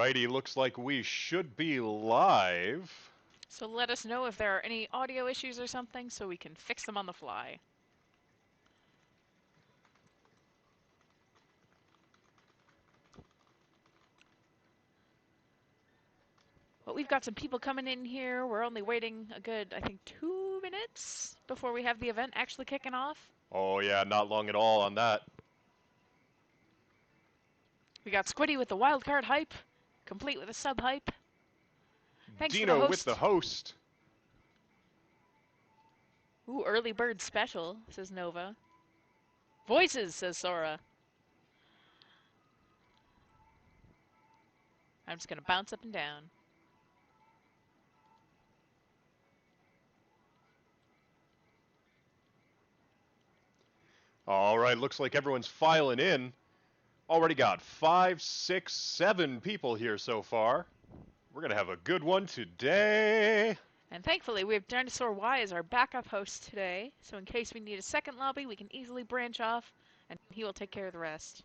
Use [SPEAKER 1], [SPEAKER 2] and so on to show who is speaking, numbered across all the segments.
[SPEAKER 1] Alrighty, looks like we should be live.
[SPEAKER 2] So let us know if there are any audio issues or something so we can fix them on the fly. But we've got some people coming in here. We're only waiting a good, I think, 2 minutes before we have the event actually kicking off.
[SPEAKER 1] Oh yeah, not long at all on that.
[SPEAKER 2] We got Squiddy with the wildcard hype, complete with a sub hype. Thanks
[SPEAKER 1] Dino
[SPEAKER 2] for the
[SPEAKER 1] with
[SPEAKER 2] host.
[SPEAKER 1] the host.
[SPEAKER 2] Ooh, early bird special, says Nova. Voices, says Sora. I'm just gonna bounce up and down.
[SPEAKER 1] Alright, looks like everyone's filing in. Already got 5, 6, 7 people here so far. We're gonna have a good one today.
[SPEAKER 2] And thankfully, we have Dinosaur Y as our backup host today, so in case we need a second lobby, we can easily branch off, and he will take care of the rest.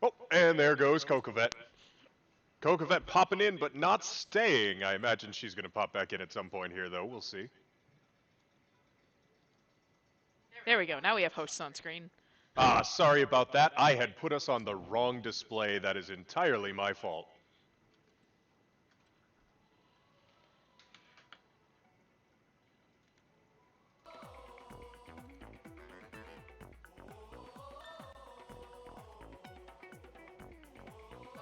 [SPEAKER 1] Oh, and there goes Cocovet. Cocovet popping in, but not staying. I imagine she's gonna pop back in at some point here, though. We'll see.
[SPEAKER 2] There we go, now we have hosts on screen.
[SPEAKER 1] Ah, sorry about that. I had put us on the wrong display. That is entirely my fault.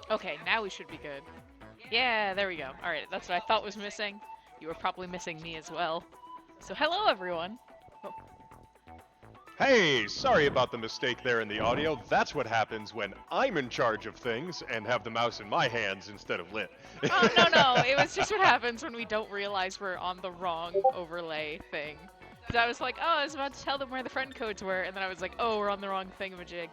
[SPEAKER 2] Okay, now we should be good. Yeah, there we go. Alright, that's what I thought was missing. You were probably missing me as well. So hello, everyone. Oh.
[SPEAKER 1] Hey, sorry about the mistake there in the audio. That's what happens when I'm in charge of things and have the mouse in my hands instead of Lit.
[SPEAKER 2] Oh, no, it was just what happens when we don't realize we're on the wrong overlay thing. Because I was like, oh, I was about to tell them where the friend codes were, and then I was like, oh, we're on the wrong thingamajig.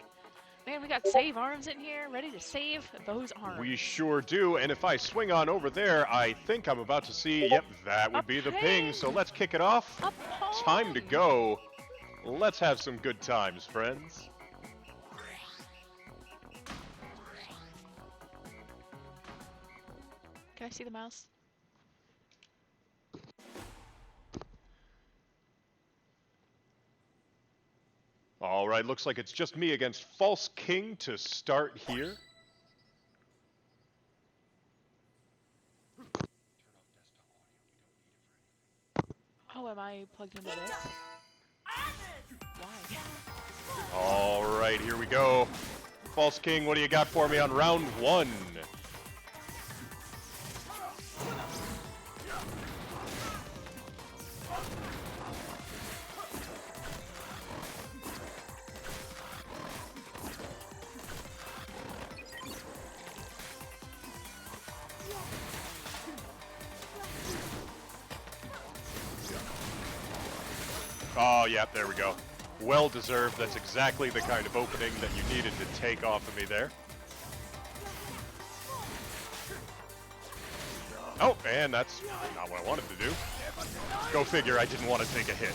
[SPEAKER 2] Man, we got save arms in here, ready to save those arms.
[SPEAKER 1] We sure do, and if I swing on over there, I think I'm about to see, yep, that would be the ping, so let's kick it off. Time to go. Let's have some good times, friends.
[SPEAKER 2] Can I see the mouse?
[SPEAKER 1] All right, looks like it's just me against False King to start here.
[SPEAKER 2] Oh, am I plugged into this? Why?
[SPEAKER 1] All right, here we go. False King, what do you got for me on round 1? Oh, yeah, there we go. Well deserved. That's exactly the kind of opening that you needed to take off of me there. Oh, and that's not what I wanted to do. Go figure, I didn't want to take a hit.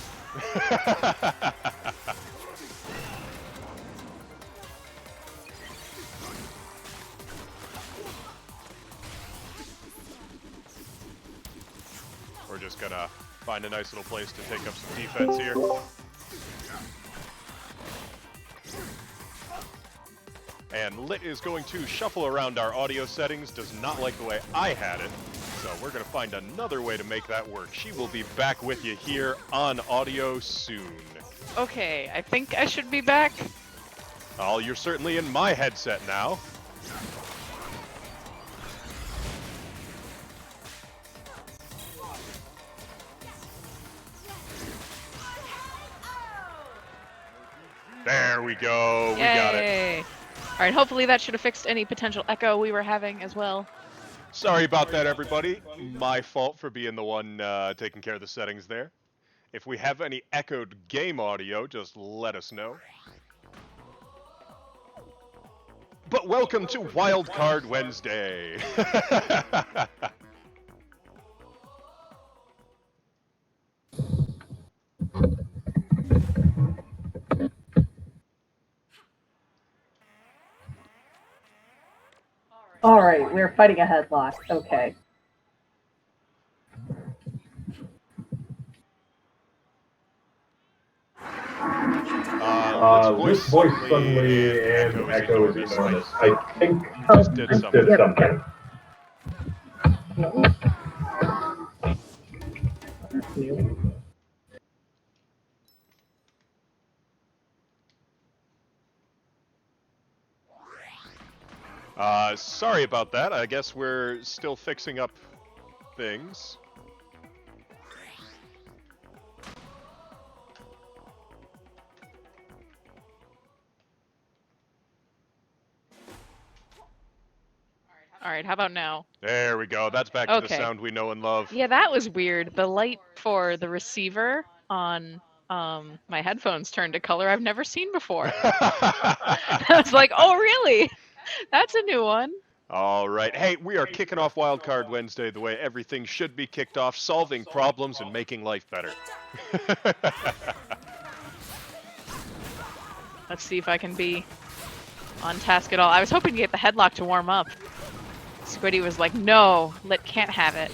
[SPEAKER 1] We're just gonna find a nice little place to take up some defense here. And Lit is going to shuffle around our audio settings, does not like the way I had it, so we're going to find another way to make that work. She will be back with you here on audio soon.
[SPEAKER 2] Okay, I think I should be back.
[SPEAKER 1] Oh, you're certainly in my headset now. There we go.
[SPEAKER 2] Yay.
[SPEAKER 1] We got it.
[SPEAKER 2] Alright, hopefully that should have fixed any potential echo we were having as well.
[SPEAKER 1] Sorry about that, everybody. My fault for being the one taking care of the settings there. If we have any echoed game audio, just let us know. But welcome to Wildcard Wednesday.
[SPEAKER 3] Alright, we're fighting a headlock. Okay.
[SPEAKER 1] This voice suddenly and echo is enormous. I think
[SPEAKER 3] Oh,
[SPEAKER 1] just did something.
[SPEAKER 3] yep. That's new.
[SPEAKER 1] Sorry about that. I guess we're still fixing up things.
[SPEAKER 2] Alright, how about now?
[SPEAKER 1] There we go. That's back to the
[SPEAKER 2] Okay.
[SPEAKER 1] sound we know and love.
[SPEAKER 2] Yeah, that was weird. The light for the receiver on my headphones turned a color I've never seen before. I was like, oh really? That's a new one.
[SPEAKER 1] All right. Hey, we are kicking off Wildcard Wednesday the way everything should be kicked off, solving problems and making life better.
[SPEAKER 2] Let's see if I can be on task at all. I was hoping to get the headlock to warm up. Squiddy was like, no, Lit can't have it.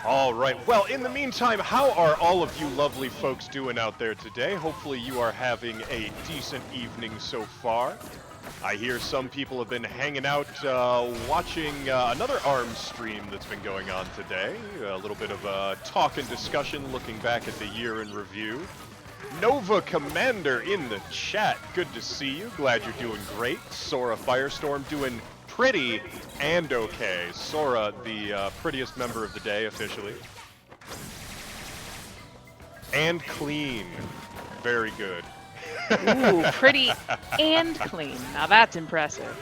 [SPEAKER 1] All right. Well, in the meantime, how are all of you lovely folks doing out there today? Hopefully you are having a decent evening so far. I hear some people have been hanging out watching another ARMS stream that's been going on today. A little bit of talk and discussion looking back at the year in review. Nova Commander in the chat. Good to see you. Glad you're doing great. Sora Firestorm doing pretty and okay. Sora, the prettiest member of the day officially. And clean. Very good.
[SPEAKER 2] Ooh, pretty and clean. Now that's impressive.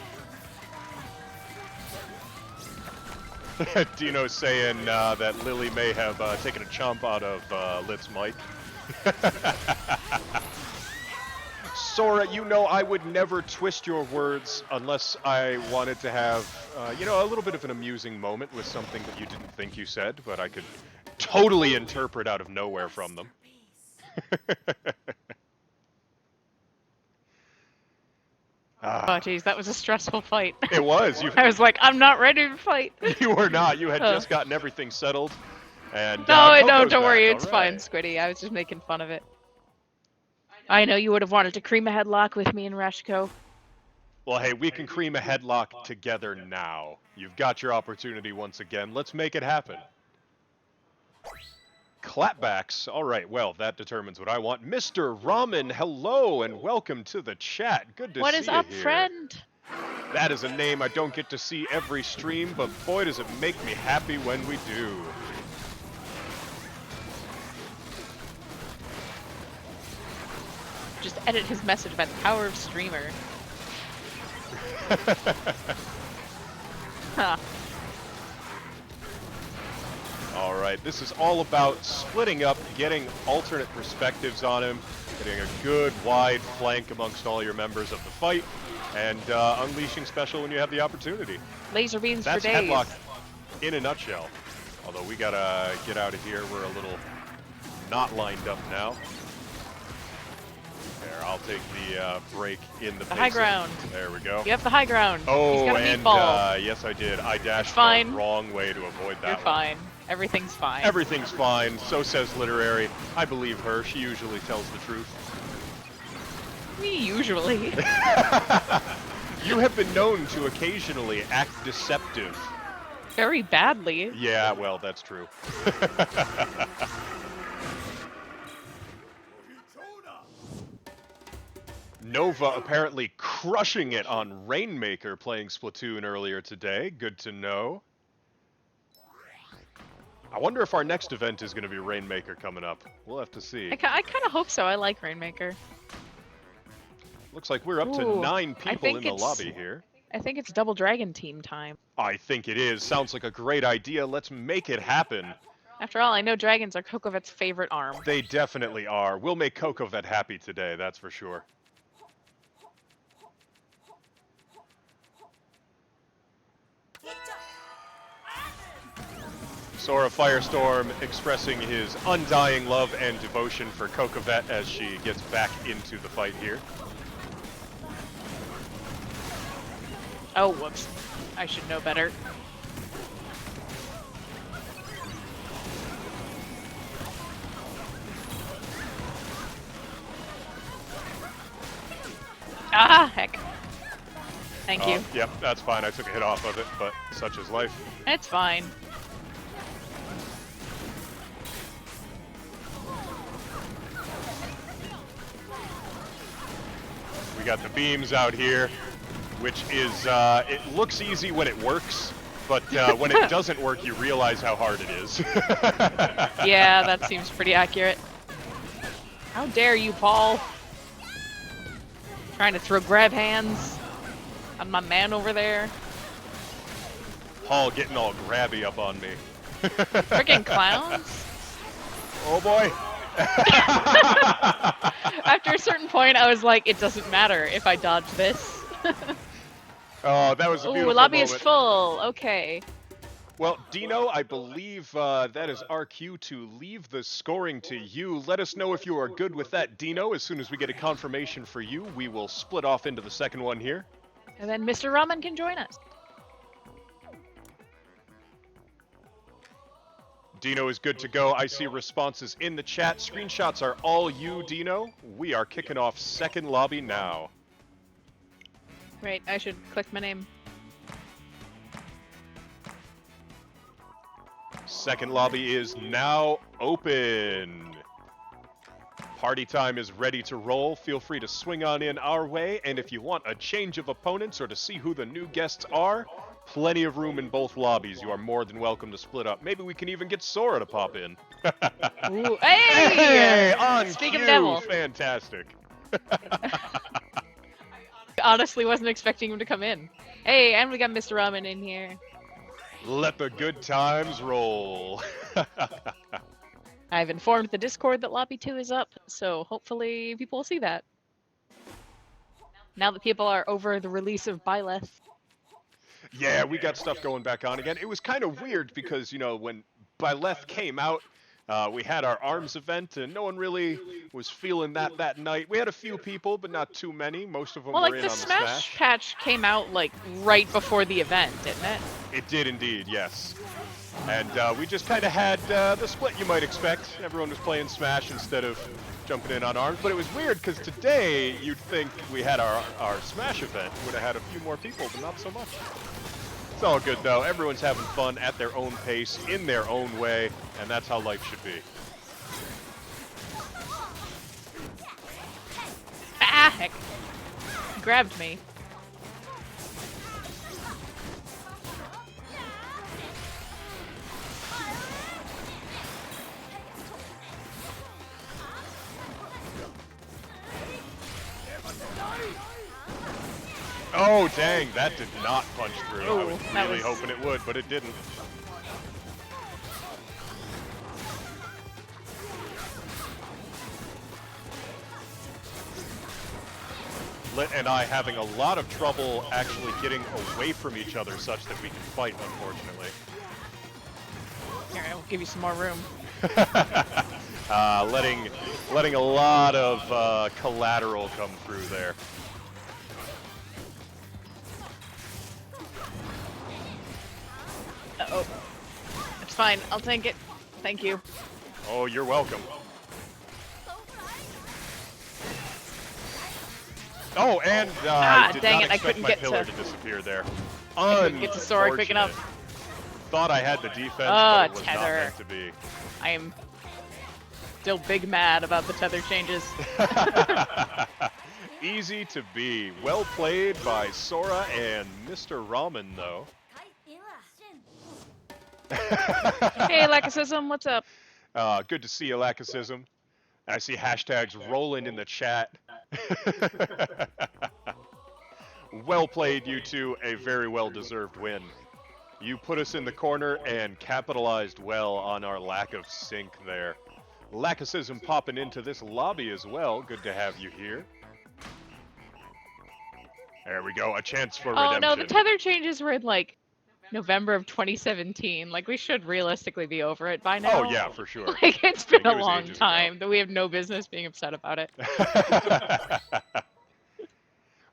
[SPEAKER 1] Dino saying that Lily may have taken a chomp out of Lit's mic. Sora, you know I would never twist your words unless I wanted to have, you know, a little bit of an amusing moment with something that you didn't think you said, but I could totally interpret out of nowhere from them.
[SPEAKER 2] Oh jeez, that was a stressful fight.
[SPEAKER 1] It was.
[SPEAKER 2] I was like, I'm not ready to fight.
[SPEAKER 1] You were not. You had just gotten everything settled. And
[SPEAKER 2] no,
[SPEAKER 1] Coco's
[SPEAKER 2] don't worry,
[SPEAKER 1] back.
[SPEAKER 2] it's
[SPEAKER 1] All
[SPEAKER 2] fine,
[SPEAKER 1] right.
[SPEAKER 2] Squiddy. I was just making fun of it. I know you would have wanted to cream a headlock with me and Rashiko.
[SPEAKER 1] Well, hey, we can cream a headlock together now. You've got your opportunity once again. Let's make it happen. Clapbacks. All right, well, that determines what I want. Mr. Ramen, hello and welcome to the chat. Good to see you here.
[SPEAKER 2] What is up, friend?
[SPEAKER 1] That is a name I don't get to see every stream, but boy, does it make me happy when we do.
[SPEAKER 2] Just edit his message about the power of streamer. Huh.
[SPEAKER 1] All right, this is all about splitting up, getting alternate perspectives on him, getting a good wide flank amongst all your members of the fight, and unleashing special when you have the opportunity.
[SPEAKER 2] Laser beams
[SPEAKER 1] That's
[SPEAKER 2] for days.
[SPEAKER 1] Headlock in a nutshell. Although we gotta get out of here, we're a little not lined up now. There, I'll take the break in the
[SPEAKER 2] high ground.
[SPEAKER 1] There we go.
[SPEAKER 2] You have the high ground.
[SPEAKER 1] Oh,
[SPEAKER 2] He's got a
[SPEAKER 1] and
[SPEAKER 2] meatball.
[SPEAKER 1] yes, I did. I dashed
[SPEAKER 2] fine.
[SPEAKER 1] the wrong way to avoid that.
[SPEAKER 2] You're
[SPEAKER 1] one.
[SPEAKER 2] fine. Everything's fine.
[SPEAKER 1] Everything's fine. So says Literary. I believe her. She usually tells the truth.
[SPEAKER 2] Me, usually.
[SPEAKER 1] You have been known to occasionally act deceptive.
[SPEAKER 2] Very badly.
[SPEAKER 1] Yeah, well, that's true. Nova apparently crushing it on Rainmaker playing Splatoon earlier today. Good to know. I wonder if our next event is going to be Rainmaker coming up. We'll have to see.
[SPEAKER 2] I kind of hope so. I like Rainmaker.
[SPEAKER 1] Looks like we're up to
[SPEAKER 2] Ooh,
[SPEAKER 1] 9 people in the lobby here.
[SPEAKER 2] I think it's Double Dragon team time.
[SPEAKER 1] I think it is. Sounds like a great idea. Let's make it happen.
[SPEAKER 2] After all, I know dragons are Kokovet's favorite arm.
[SPEAKER 1] They definitely are. We'll make Kokovet happy today, that's for sure. Sora Firestorm expressing his undying love and devotion for Kokovet as she gets back into the fight here.
[SPEAKER 2] Oh, whoops. I should know better. Ah, heck. Thank you.
[SPEAKER 1] Yep, that's fine. I took a hit off of it, but such is life.
[SPEAKER 2] It's fine.
[SPEAKER 1] We got the beams out here, which is, it looks easy when it works, but when it doesn't work, you realize how hard it is.
[SPEAKER 2] Yeah, that seems pretty accurate. How dare you, Paul? Trying to throw grab hands on my man over there.
[SPEAKER 1] Paul getting all grabby up on me.
[SPEAKER 2] Freaking clowns.
[SPEAKER 1] Oh boy.
[SPEAKER 2] After a certain point, I was like, it doesn't matter if I dodge this.
[SPEAKER 1] Oh, that was a
[SPEAKER 2] Ooh,
[SPEAKER 1] beautiful
[SPEAKER 2] lobby
[SPEAKER 1] moment.
[SPEAKER 2] is full. Okay.
[SPEAKER 1] Well, Dino, I believe that is our cue to leave the scoring to you. Let us know if you are good with that, Dino. As soon as we get a confirmation for you, we will split off into the second one here.
[SPEAKER 2] And then Mr. Ramen can join us.
[SPEAKER 1] Dino is good to go. I see responses in the chat. Screenshots are all you, Dino. We are kicking off second lobby now.
[SPEAKER 2] Right, I should click my name.
[SPEAKER 1] Second lobby is now open. Party time is ready to roll. Feel free to swing on in our way. And if you want a change of opponents or to see who the new guests are, plenty of room in both lobbies. You are more than welcome to split up. Maybe we can even get Sora to pop in.
[SPEAKER 2] Ooh, hey!
[SPEAKER 1] Hey, on
[SPEAKER 2] Speak of
[SPEAKER 1] cue.
[SPEAKER 2] devil.
[SPEAKER 1] Fantastic.
[SPEAKER 2] Honestly wasn't expecting him to come in. Hey, and we got Mr. Ramen in here.
[SPEAKER 1] Let the good times roll.
[SPEAKER 2] I've informed the Discord that Lobby 2 is up, so hopefully people will see that. Now that people are over the release of Byleth.
[SPEAKER 1] Yeah, we got stuff going back on again. It was kind of weird because, you know, when Byleth came out, we had our ARMS event, and no one really was feeling that night. We had a few people, but not too many. Most of them
[SPEAKER 2] Well,
[SPEAKER 1] were
[SPEAKER 2] like
[SPEAKER 1] in
[SPEAKER 2] the
[SPEAKER 1] on the
[SPEAKER 2] Smash patch came out like right before the event, didn't it?
[SPEAKER 1] It did indeed, yes. And we just kind of had the split you might expect. Everyone was playing Smash instead of jumping in on ARMS. But it was weird because today you'd think we had our Smash event. Would have had a few more people, but not so much. It's all good though. Everyone's having fun at their own pace, in their own way, and that's how life should be.
[SPEAKER 2] Ah, heck. He grabbed me.
[SPEAKER 1] Oh, dang, that did not punch through. I
[SPEAKER 2] Ooh,
[SPEAKER 1] was
[SPEAKER 2] that
[SPEAKER 1] really
[SPEAKER 2] was-
[SPEAKER 1] hoping it would, but it didn't. Lit and I having a lot of trouble actually getting away from each other such that we can fight, unfortunately.
[SPEAKER 2] Here, I'll give you some more room.
[SPEAKER 1] Letting a lot of collateral come through there.
[SPEAKER 2] Uh-oh. It's fine. I'll take it. Thank you.
[SPEAKER 1] Oh, you're welcome. Oh, and I did
[SPEAKER 2] dang
[SPEAKER 1] not
[SPEAKER 2] it, I
[SPEAKER 1] expect
[SPEAKER 2] couldn't
[SPEAKER 1] my
[SPEAKER 2] get
[SPEAKER 1] pillar
[SPEAKER 2] to-
[SPEAKER 1] to disappear there.
[SPEAKER 2] I couldn't get to Sora quick enough.
[SPEAKER 1] Unfortunate. Thought I had the defense,
[SPEAKER 2] Ah,
[SPEAKER 1] but it was
[SPEAKER 2] tether.
[SPEAKER 1] not meant to be.
[SPEAKER 2] I am still big mad about the tether changes.
[SPEAKER 1] Easy to be. Well played by Sora and Mr. Ramen, though.
[SPEAKER 2] Hey, Lacacism, what's up?
[SPEAKER 1] Good to see you, Lacacism. I see hashtags rolling in the chat. Well played, you two. A very well-deserved win. You put us in the corner and capitalized well on our lack of sync there. Lacacism popping into this lobby as well. Good to have you here. There we go. A chance for redemption.
[SPEAKER 2] Oh no, the tether changes were in like November of 2017. Like, we should realistically be over it by now.
[SPEAKER 1] Oh yeah, for sure.
[SPEAKER 2] Like, it's been
[SPEAKER 1] Like,
[SPEAKER 2] a
[SPEAKER 1] it was
[SPEAKER 2] long
[SPEAKER 1] ages
[SPEAKER 2] time that we have no business being upset about it.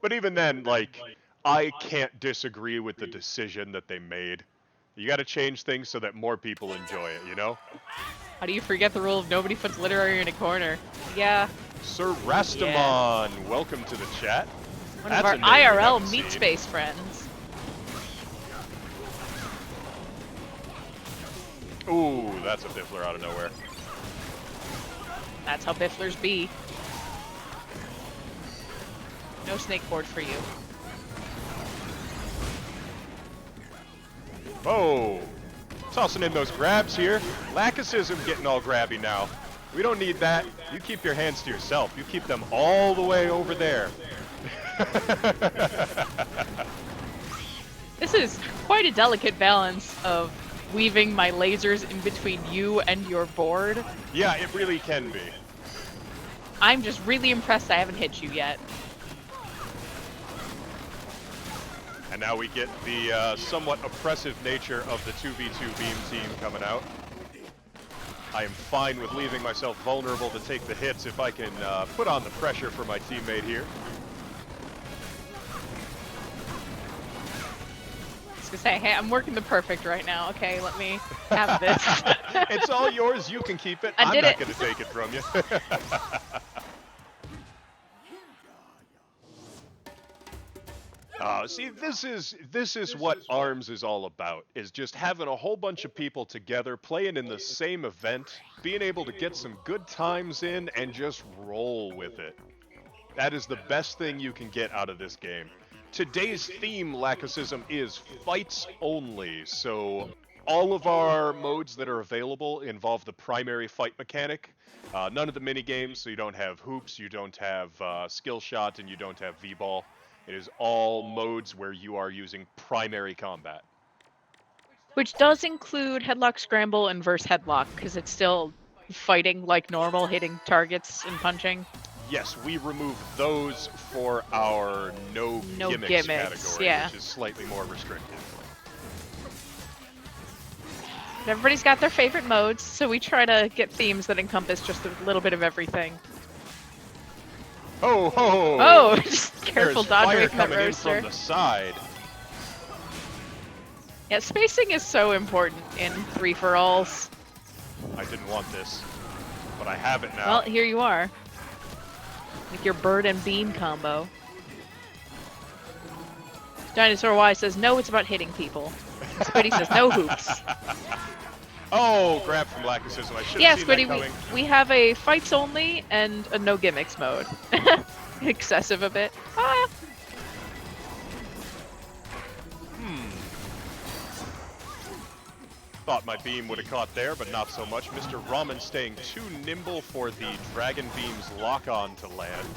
[SPEAKER 1] But even then, like, I can't disagree with the decision that they made. You got to change things so that more people enjoy it, you know?
[SPEAKER 2] How do you forget the rule of nobody puts literary in a corner? Yeah.
[SPEAKER 1] Sir Rastamon, welcome to the chat.
[SPEAKER 2] One
[SPEAKER 1] That's
[SPEAKER 2] of our
[SPEAKER 1] a name we
[SPEAKER 2] IRL
[SPEAKER 1] haven't
[SPEAKER 2] meat
[SPEAKER 1] seen.
[SPEAKER 2] space friends.
[SPEAKER 1] Ooh, that's a Biffler out of nowhere.
[SPEAKER 2] That's how Bifflers be. No snake board for you.
[SPEAKER 1] Oh, tossing in those grabs here. Lachecism getting all grabby now. We don't need that. You keep your hands to yourself. You keep them all the way over there.
[SPEAKER 2] This is quite a delicate balance of weaving my lasers in between you and your board.
[SPEAKER 1] Yeah, it really can be.
[SPEAKER 2] I'm just really impressed I haven't hit you yet.
[SPEAKER 1] And now we get the somewhat oppressive nature of the 2v2 beam team coming out. I am fine with leaving myself vulnerable to take the hits if I can put on the pressure for my teammate here.
[SPEAKER 2] I was gonna say, hey, I'm working the perfect right now. Okay, let me have this.
[SPEAKER 1] It's all yours. You can keep it.
[SPEAKER 2] I
[SPEAKER 1] I'm
[SPEAKER 2] did
[SPEAKER 1] not
[SPEAKER 2] it.
[SPEAKER 1] going to take it from you. See, this is what ARMS is all about, is just having a whole bunch of people together, playing in the same event, being able to get some good times in, and just roll with it. That is the best thing you can get out of this game. Today's theme, Lachecism, is fights only, so all of our modes that are available involve the primary fight mechanic. None of the mini games, so you don't have hoops, you don't have skill shot, and you don't have V-ball. It is all modes where you are using primary combat.
[SPEAKER 2] Which does include headlock scramble and verse headlock, because it's still fighting like normal, hitting targets and punching.
[SPEAKER 1] Yes, we remove those for our no gimmicks category,
[SPEAKER 2] yeah.
[SPEAKER 1] which is slightly more restricted.
[SPEAKER 2] Everybody's got their favorite modes, so we try to get themes that encompass just a little bit of everything.
[SPEAKER 1] Oh, ho!
[SPEAKER 2] Oh, just careful
[SPEAKER 1] There's
[SPEAKER 2] dodge
[SPEAKER 1] fire
[SPEAKER 2] away from that
[SPEAKER 1] coming in
[SPEAKER 2] roaster.
[SPEAKER 1] from the side.
[SPEAKER 2] Yeah, spacing is so important in free-for-alls.
[SPEAKER 1] I didn't want this, but I have it now.
[SPEAKER 2] Well, here you are. Like your bird and beam combo. Dinosaur Y says, no, it's about hitting people. Squiddy says, no hoops.
[SPEAKER 1] Oh, grab from Lachecism. I should
[SPEAKER 2] Yeah,
[SPEAKER 1] have seen
[SPEAKER 2] Squiddy,
[SPEAKER 1] that coming.
[SPEAKER 2] we have a fights only and a no gimmicks mode. Excessive a bit. Ah.
[SPEAKER 1] Thought my beam would have caught there, but not so much. Mr. Ramen staying too nimble for the Dragon Beam's lock-on to land.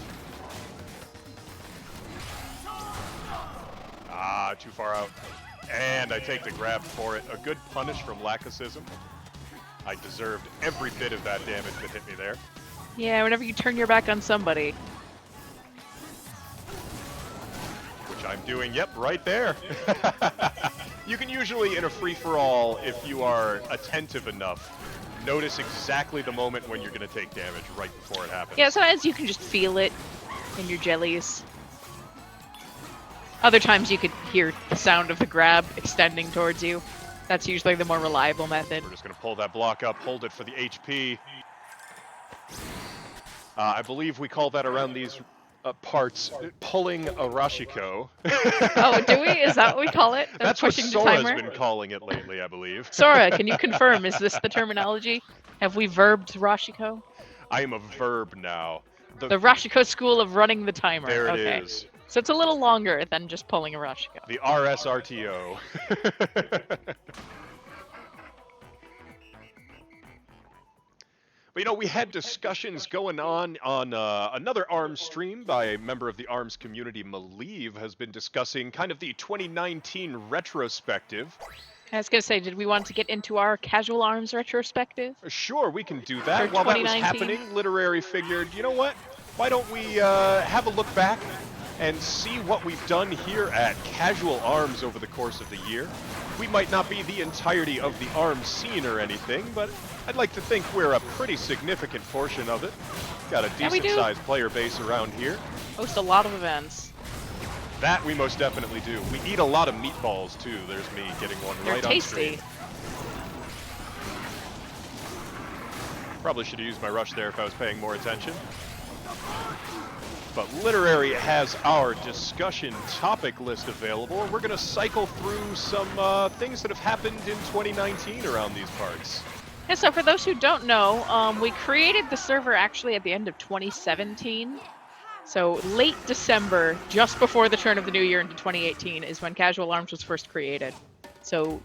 [SPEAKER 1] Ah, too far out. And I take the grab for it. A good punish from Lachecism. I deserved every bit of that damage that hit me there.
[SPEAKER 2] Yeah, whenever you turn your back on somebody.
[SPEAKER 1] Which I'm doing, yep, right there. You can usually, in a free-for-all, if you are attentive enough, notice exactly the moment when you're going to take damage right before it happens.
[SPEAKER 2] Yeah, sometimes you can just feel it in your jellies. Other times you could hear the sound of the grab extending towards you. That's usually the more reliable method.
[SPEAKER 1] We're just going to pull that block up, hold it for the HP. I believe we call that around these parts, pulling a Rashiko.
[SPEAKER 2] Oh, do we? Is that what we call it?
[SPEAKER 1] That's what
[SPEAKER 2] Pushing the
[SPEAKER 1] Sora's
[SPEAKER 2] timer?
[SPEAKER 1] been calling it lately, I believe.
[SPEAKER 2] Sora, can you confirm? Is this the terminology? Have we verbed Rashiko?
[SPEAKER 1] I am a verb now.
[SPEAKER 2] The Rashiko school of running the timer.
[SPEAKER 1] There it
[SPEAKER 2] okay.
[SPEAKER 1] is.
[SPEAKER 2] So it's a little longer than just pulling a Rashiko.
[SPEAKER 1] The RSRTO. But you know, we had discussions going on another ARMS stream by a member of the ARMS community. Maleev has been discussing kind of the 2019 retrospective.
[SPEAKER 2] I was going to say, did we want to get into our casual ARMS retrospective?
[SPEAKER 1] Sure, we can do that.
[SPEAKER 2] For
[SPEAKER 1] While that was
[SPEAKER 2] 2019?
[SPEAKER 1] happening, Literary figured, you know what? Why don't we have a look back and see what we've done here at Casual Arms over the course of the year. We might not be the entirety of the ARMS scene or anything, but I'd like to think we're a pretty significant portion of it. Got a decent-sized player base around here.
[SPEAKER 2] Host a lot of events.
[SPEAKER 1] That we most definitely do. We eat a lot of meatballs, too. There's me getting one
[SPEAKER 2] They're
[SPEAKER 1] right
[SPEAKER 2] tasty.
[SPEAKER 1] on screen. Probably should have used my rush there if I was paying more attention. But Literary has our discussion topic list available. We're going to cycle through some things that have happened in 2019 around these parts.
[SPEAKER 2] Yeah, so for those who don't know, we created the server actually at the end of 2017. So late December, just before the turn of the new year into 2018, is when Casual Arms was first created. So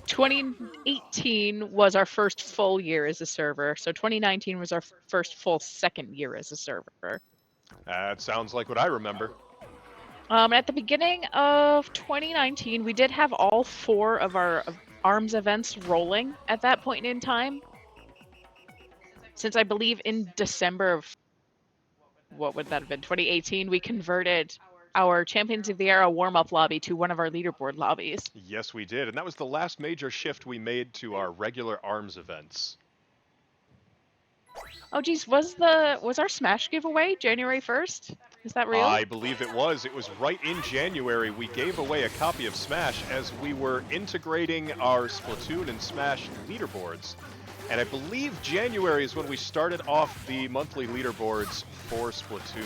[SPEAKER 2] 2018 was our first full year as a server. So 2019 was our first full second year as a server.
[SPEAKER 1] That sounds like what I remember.
[SPEAKER 2] At the beginning of 2019, we did have all 4 of our ARMS events rolling at that point in time. Since I believe in December of, what would that have been, 2018, we converted our Champions of the Era warm-up lobby to one of our leaderboard lobbies.
[SPEAKER 1] Yes, we did, and that was the last major shift we made to our regular ARMS events.
[SPEAKER 2] Oh geez, was our Smash giveaway January 1st? Is that real?
[SPEAKER 1] I believe it was. It was right in January. We gave away a copy of Smash as we were integrating our Splatoon and Smash leaderboards. And I believe January is when we started off the monthly leaderboards for Splatoon.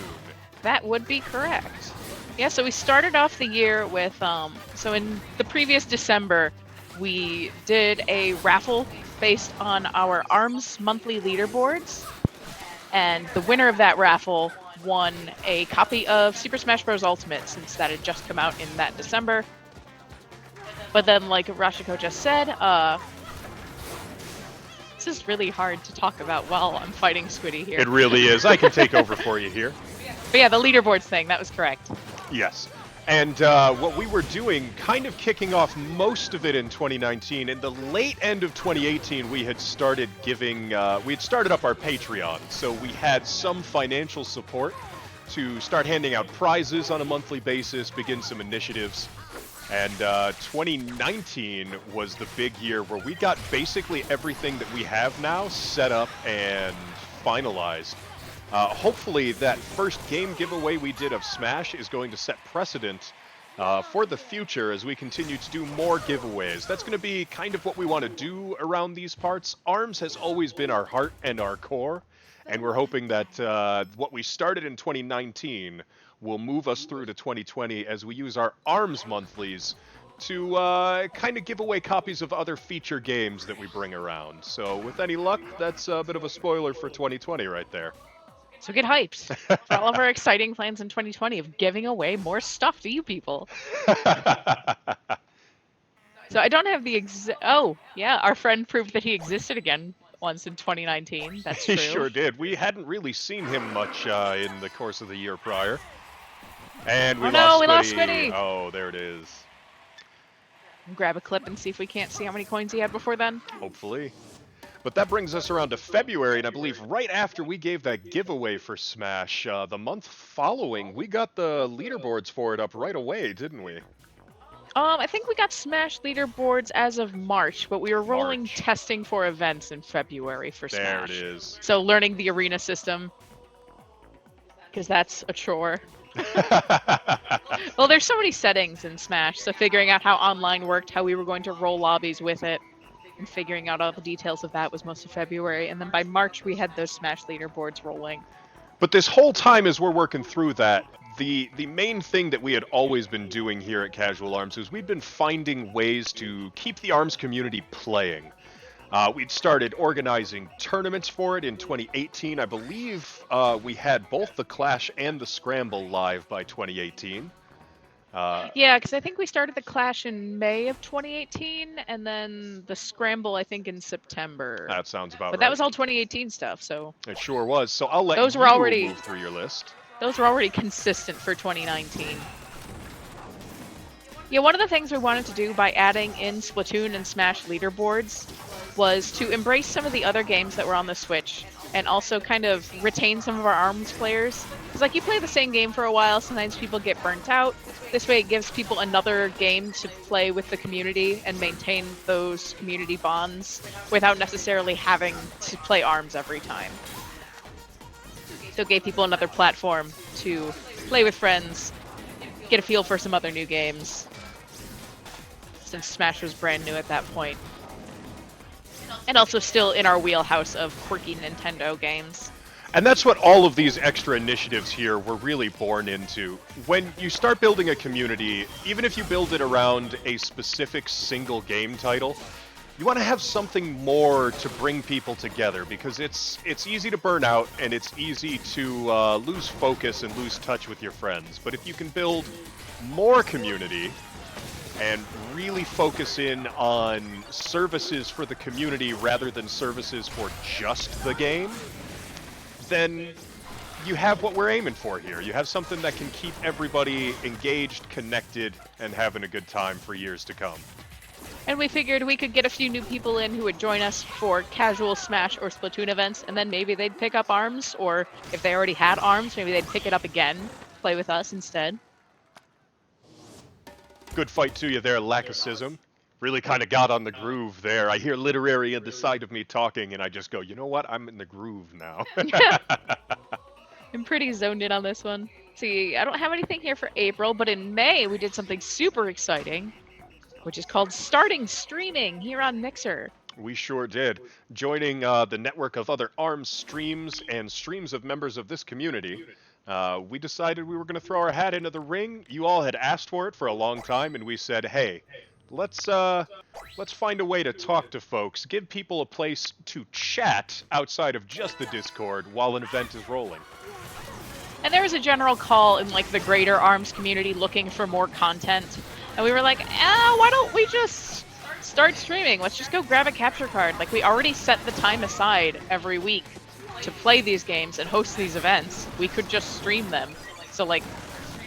[SPEAKER 2] That would be correct. Yeah, so we started off the year with, so in the previous December, we did a raffle based on our ARMS monthly leaderboards. And the winner of that raffle won a copy of Super Smash Bros. Ultimate, since that had just come out in that December. But then, like Rashiko just said, this is really hard to talk about while I'm fighting Squiddy here.
[SPEAKER 1] It really is. I can take over for you here.
[SPEAKER 2] But yeah, the leaderboards thing, that was correct.
[SPEAKER 1] Yes. And what we were doing, kind of kicking off most of it in 2019, in the late end of 2018, we had started giving, we had started up our Patreon. So we had some financial support to start handing out prizes on a monthly basis, begin some initiatives. And 2019 was the big year where we got basically everything that we have now set up and finalized. Hopefully that first game giveaway we did of Smash is going to set precedent for the future as we continue to do more giveaways. That's going to be kind of what we want to do around these parts. ARMS has always been our heart and our core, and we're hoping that what we started in 2019 will move us through to 2020 as we use our ARMS monthlies to kind of give away copies of other feature games that we bring around. So with any luck, that's a bit of a spoiler for 2020 right there.
[SPEAKER 2] So get hyped for all of our exciting plans in 2020 of giving away more stuff to you people. So I don't have the oh, yeah, our friend proved that he existed again once in 2019. That's true.
[SPEAKER 1] He sure did. We hadn't really seen him much in the course of the year prior. And we lost Squiddy. Oh, there it is.
[SPEAKER 2] Grab a clip and see if we can't see how many coins he had before then.
[SPEAKER 1] Hopefully. But that brings us around to February, and I believe right after we gave that giveaway for Smash, the month following, we got the leaderboards for it up right away, didn't we?
[SPEAKER 2] I think we got Smash leaderboards as of March, but we were rolling testing for events in February for Smash.
[SPEAKER 1] There it is.
[SPEAKER 2] So learning the arena system, because that's a chore. Well, there's so many settings in Smash, so figuring out how online worked, how we were going to roll lobbies with it, and figuring out all the details of that was most of February. And then by March, we had those Smash leaderboards rolling.
[SPEAKER 1] But this whole time as we're working through that, the main thing that we had always been doing here at Casual Arms is we'd been finding ways to keep the ARMS community playing. We'd started organizing tournaments for it in 2018. I believe we had both the Clash and the Scramble live by 2018.
[SPEAKER 2] Yeah, because I think we started the Clash in May of 2018, and then the Scramble, I think, in September.
[SPEAKER 1] That sounds about right.
[SPEAKER 2] But that was all 2018 stuff, so...
[SPEAKER 1] It sure was. So I'll let
[SPEAKER 2] those
[SPEAKER 1] you
[SPEAKER 2] were already,
[SPEAKER 1] move through your list.
[SPEAKER 2] Those were already consistent for 2019. Yeah, one of the things we wanted to do by adding in Splatoon and Smash leaderboards was to embrace some of the other games that were on the Switch and also kind of retain some of our ARMS players. Because like you play the same game for a while, sometimes people get burnt out. This way it gives people another game to play with the community and maintain those community bonds without necessarily having to play ARMS every time. So it gave people another platform to play with friends, get a feel for some other new games, since Smash was brand new at that point. And also still in our wheelhouse of quirky Nintendo games.
[SPEAKER 1] And that's what all of these extra initiatives here were really born into. When you start building a community, even if you build it around a specific single game title, you want to have something more to bring people together, because it's easy to burn out and it's easy to lose focus and lose touch with your friends. But if you can build more community and really focus in on services for the community rather than services for just the game, then you have what we're aiming for here. You have something that can keep everybody engaged, connected, and having a good time for years to come.
[SPEAKER 2] And we figured we could get a few new people in who would join us for casual Smash or Splatoon events, and then maybe they'd pick up ARMS, or if they already had ARMS, maybe they'd pick it up again, play with us instead.
[SPEAKER 1] Good fight to you there, Lacticism. Really kind of got on the groove there. I hear Literary at the side of me talking, and I just go, you know what? I'm in the groove now.
[SPEAKER 2] I'm pretty zoned in on this one. See, I don't have anything here for April, but in May we did something super exciting, which is called starting streaming here on Mixer.
[SPEAKER 1] We sure did. Joining the network of other ARMS streams and streams of members of this community, we decided we were going to throw our hat into the ring. You all had asked for it for a long time, and we said, hey, let's find a way to talk to folks, give people a place to chat outside of just the Discord while an event is rolling.
[SPEAKER 2] And there was a general call in like the greater ARMS community looking for more content. And we were like, why don't we just start streaming? Let's just go grab a capture card. Like, we already set the time aside every week to play these games and host these events. We could just stream them. So, like,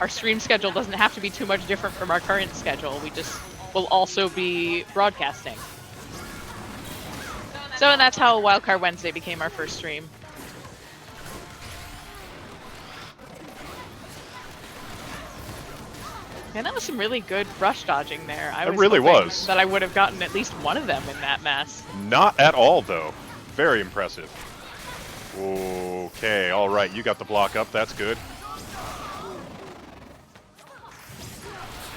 [SPEAKER 2] our stream schedule doesn't have to be too much different from our current schedule. We just will also be broadcasting. So, and that's how Wildcard Wednesday became our first stream. And that was some really good rush dodging there.
[SPEAKER 1] It really was.
[SPEAKER 2] That I would have gotten at least one of them in that mess.
[SPEAKER 1] Not at all, though. Very impressive. Okay, all right. You got the block up. That's good.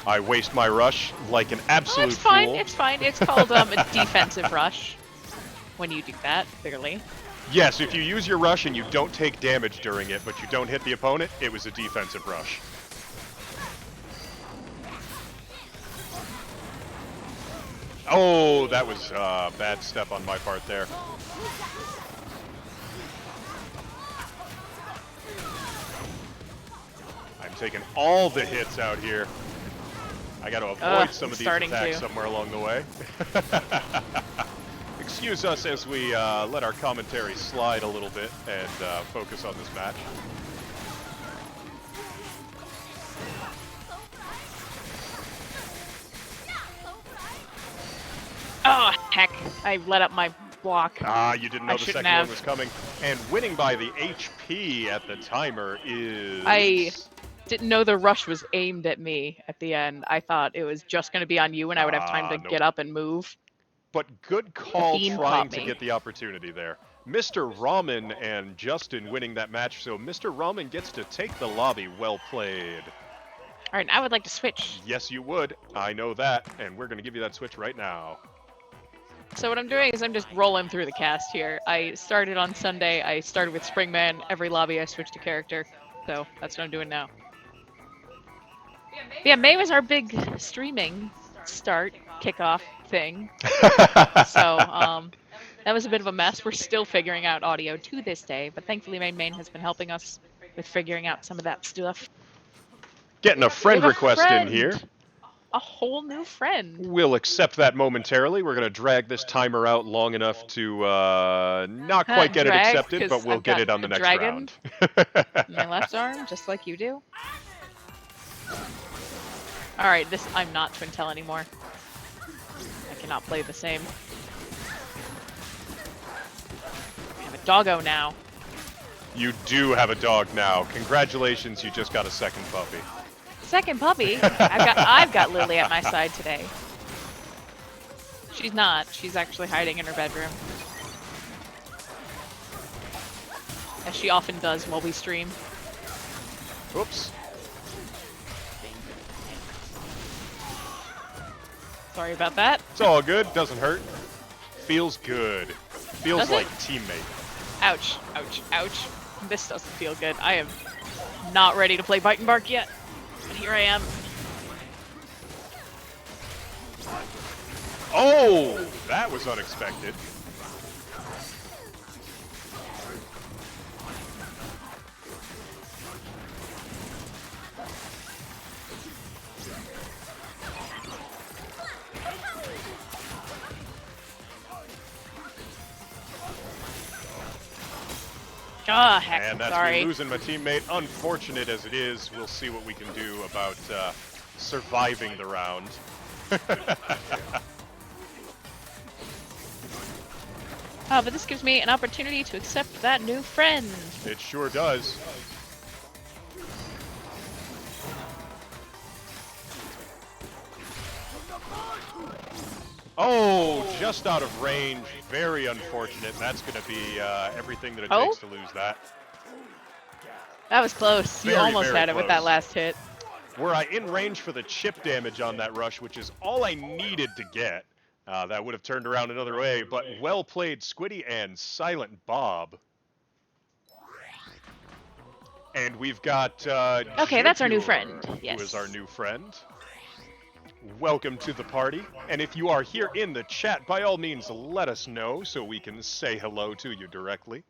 [SPEAKER 1] I waste my rush like an absolute
[SPEAKER 2] it's fine.
[SPEAKER 1] fool.
[SPEAKER 2] It's fine. It's called a defensive rush when you do that, clearly.
[SPEAKER 1] Yes, if you use your rush and you don't take damage during it, but you don't hit the opponent, it was a defensive rush. Oh, that was a bad step on my part there. I'm taking all the hits out here. I got to avoid some of these attacks somewhere along the way. Excuse us as we let our commentary slide a little bit and focus on this match.
[SPEAKER 2] Oh, heck. I let up my block.
[SPEAKER 1] Ah, you didn't know the second
[SPEAKER 2] have.
[SPEAKER 1] one was coming. And winning by the HP at the timer is...
[SPEAKER 2] I didn't know the rush was aimed at me at the end. I thought it was just going to be on you and I would have time to get up and move.
[SPEAKER 1] But good call trying to
[SPEAKER 2] me.
[SPEAKER 1] get the opportunity there. Mr. Ramen and Justin winning that match, so Mr. Ramen gets to take the lobby. Well played.
[SPEAKER 2] All right, I would like to switch.
[SPEAKER 1] Yes, you would. I know that, and we're going to give you that switch right now.
[SPEAKER 2] So what I'm doing is I'm just rolling through the cast here. I started on Sunday. I started with Springman. Every lobby I switched to character. So that's what I'm doing now. Yeah, May was our big streaming start, kickoff thing. So that was a bit of a mess. We're still figuring out audio to this day, but thankfully Main has been helping us with figuring out some of that stuff.
[SPEAKER 1] Getting a friend request in here.
[SPEAKER 2] A whole new friend.
[SPEAKER 1] We'll accept that momentarily. We're going to drag this timer out long enough to not quite get it accepted, but we'll get it on the next round.
[SPEAKER 2] My left arm, just like you do. Alright, I'm not Twintel anymore. I cannot play the same. I have a doggo now.
[SPEAKER 1] You do have a dog now. Congratulations, you just got a second puppy.
[SPEAKER 2] Second puppy? I've got Lily at my side today. She's not. She's actually hiding in her bedroom. As she often does while we stream.
[SPEAKER 1] Whoops.
[SPEAKER 2] Sorry about that.
[SPEAKER 1] It's all good. Doesn't hurt. Feels good. Feels
[SPEAKER 2] Does it?
[SPEAKER 1] like teammate.
[SPEAKER 2] Ouch, ouch, ouch. This doesn't feel good. I am not ready to play Bite and Bark yet. But here I am.
[SPEAKER 1] Oh, that was unexpected.
[SPEAKER 2] Ah, heck,
[SPEAKER 1] And that's
[SPEAKER 2] sorry.
[SPEAKER 1] me losing my teammate. Unfortunate as it is, we'll see what we can do about surviving the round.
[SPEAKER 2] Oh, but this gives me an opportunity to accept that new friend.
[SPEAKER 1] It sure does. Oh, just out of range. Very unfortunate. That's going to be everything that it takes to lose that.
[SPEAKER 2] That was close. You
[SPEAKER 1] Very,
[SPEAKER 2] almost
[SPEAKER 1] very
[SPEAKER 2] had it with that
[SPEAKER 1] close.
[SPEAKER 2] last hit.
[SPEAKER 1] Were I in range for the chip damage on that rush, which is all I needed to get, that would have turned around another way. But well played, Squiddy and Silent Bob. And we've got
[SPEAKER 2] Okay, that's our new
[SPEAKER 1] Jigure,
[SPEAKER 2] friend. Yes.
[SPEAKER 1] Who is our new friend. Welcome to the party. And if you are here in the chat, by all means, let us know so we can say hello to you directly.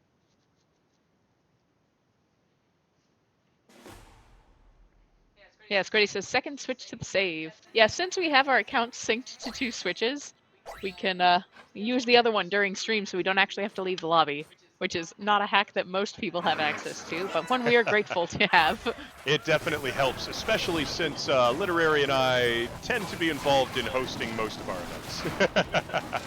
[SPEAKER 2] Yeah, Squiddy says second switch to the save. Yeah, since we have our accounts synced to 2 switches, we can use the other one during stream so we don't actually have to leave the lobby, which is not a hack that most people have access to, but one we are grateful to have.
[SPEAKER 1] It definitely helps, especially since Literary and I tend to be involved in hosting most of our events.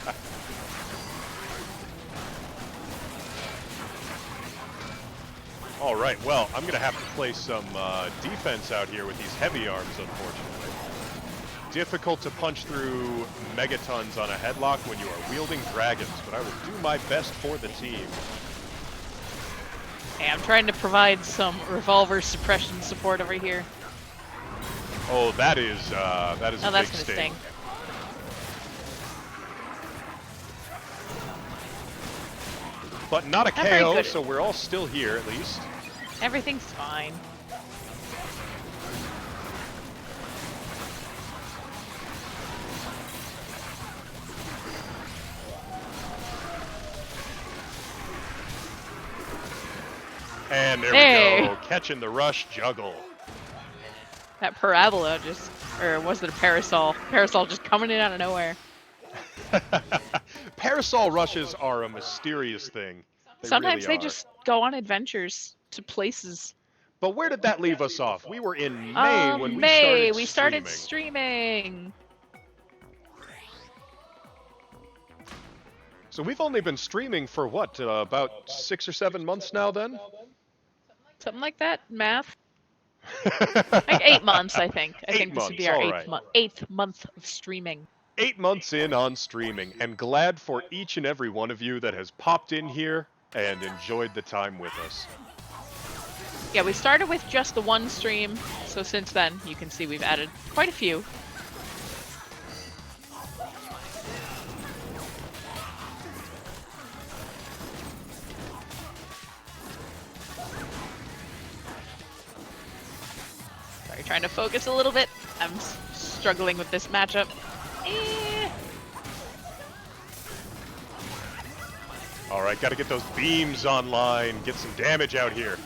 [SPEAKER 1] All right, well, I'm going to have to play some defense out here with these heavy arms, unfortunately. Difficult to punch through megatons on a headlock when you are wielding dragons, but I will do my best for the team.
[SPEAKER 2] Hey, I'm trying to provide some revolver suppression support over here.
[SPEAKER 1] Oh, that is a
[SPEAKER 2] that's
[SPEAKER 1] big
[SPEAKER 2] gonna
[SPEAKER 1] sting.
[SPEAKER 2] sting.
[SPEAKER 1] But not a
[SPEAKER 2] Not very
[SPEAKER 1] KO,
[SPEAKER 2] good.
[SPEAKER 1] so we're all still here at least.
[SPEAKER 2] Everything's fine.
[SPEAKER 1] And there
[SPEAKER 2] Hey.
[SPEAKER 1] we go, catching the rush juggle.
[SPEAKER 2] That parabola just, or was it a parasol? Parasol just coming in out of nowhere.
[SPEAKER 1] Parasol rushes are a mysterious thing.
[SPEAKER 2] Sometimes
[SPEAKER 1] really
[SPEAKER 2] they
[SPEAKER 1] are.
[SPEAKER 2] just go on adventures to places.
[SPEAKER 1] But where did that leave us off? We were in May when
[SPEAKER 2] we started
[SPEAKER 1] streaming.
[SPEAKER 2] streaming.
[SPEAKER 1] So we've only been streaming for what, about 6 or 7 months now then?
[SPEAKER 2] Something like that, math. Like 8 months, I think. I
[SPEAKER 1] 8
[SPEAKER 2] think this would be
[SPEAKER 1] months,
[SPEAKER 2] our
[SPEAKER 1] alright.
[SPEAKER 2] eighth month of streaming.
[SPEAKER 1] 8 months in on streaming, and glad for each and every one of you that has popped in here and enjoyed the time with us.
[SPEAKER 2] Yeah, we started with just the one stream, so since then, you can see we've added quite a few. Sorry, trying to focus a little bit. I'm struggling with this matchup.
[SPEAKER 1] All right, got to get those beams online, get some damage out here.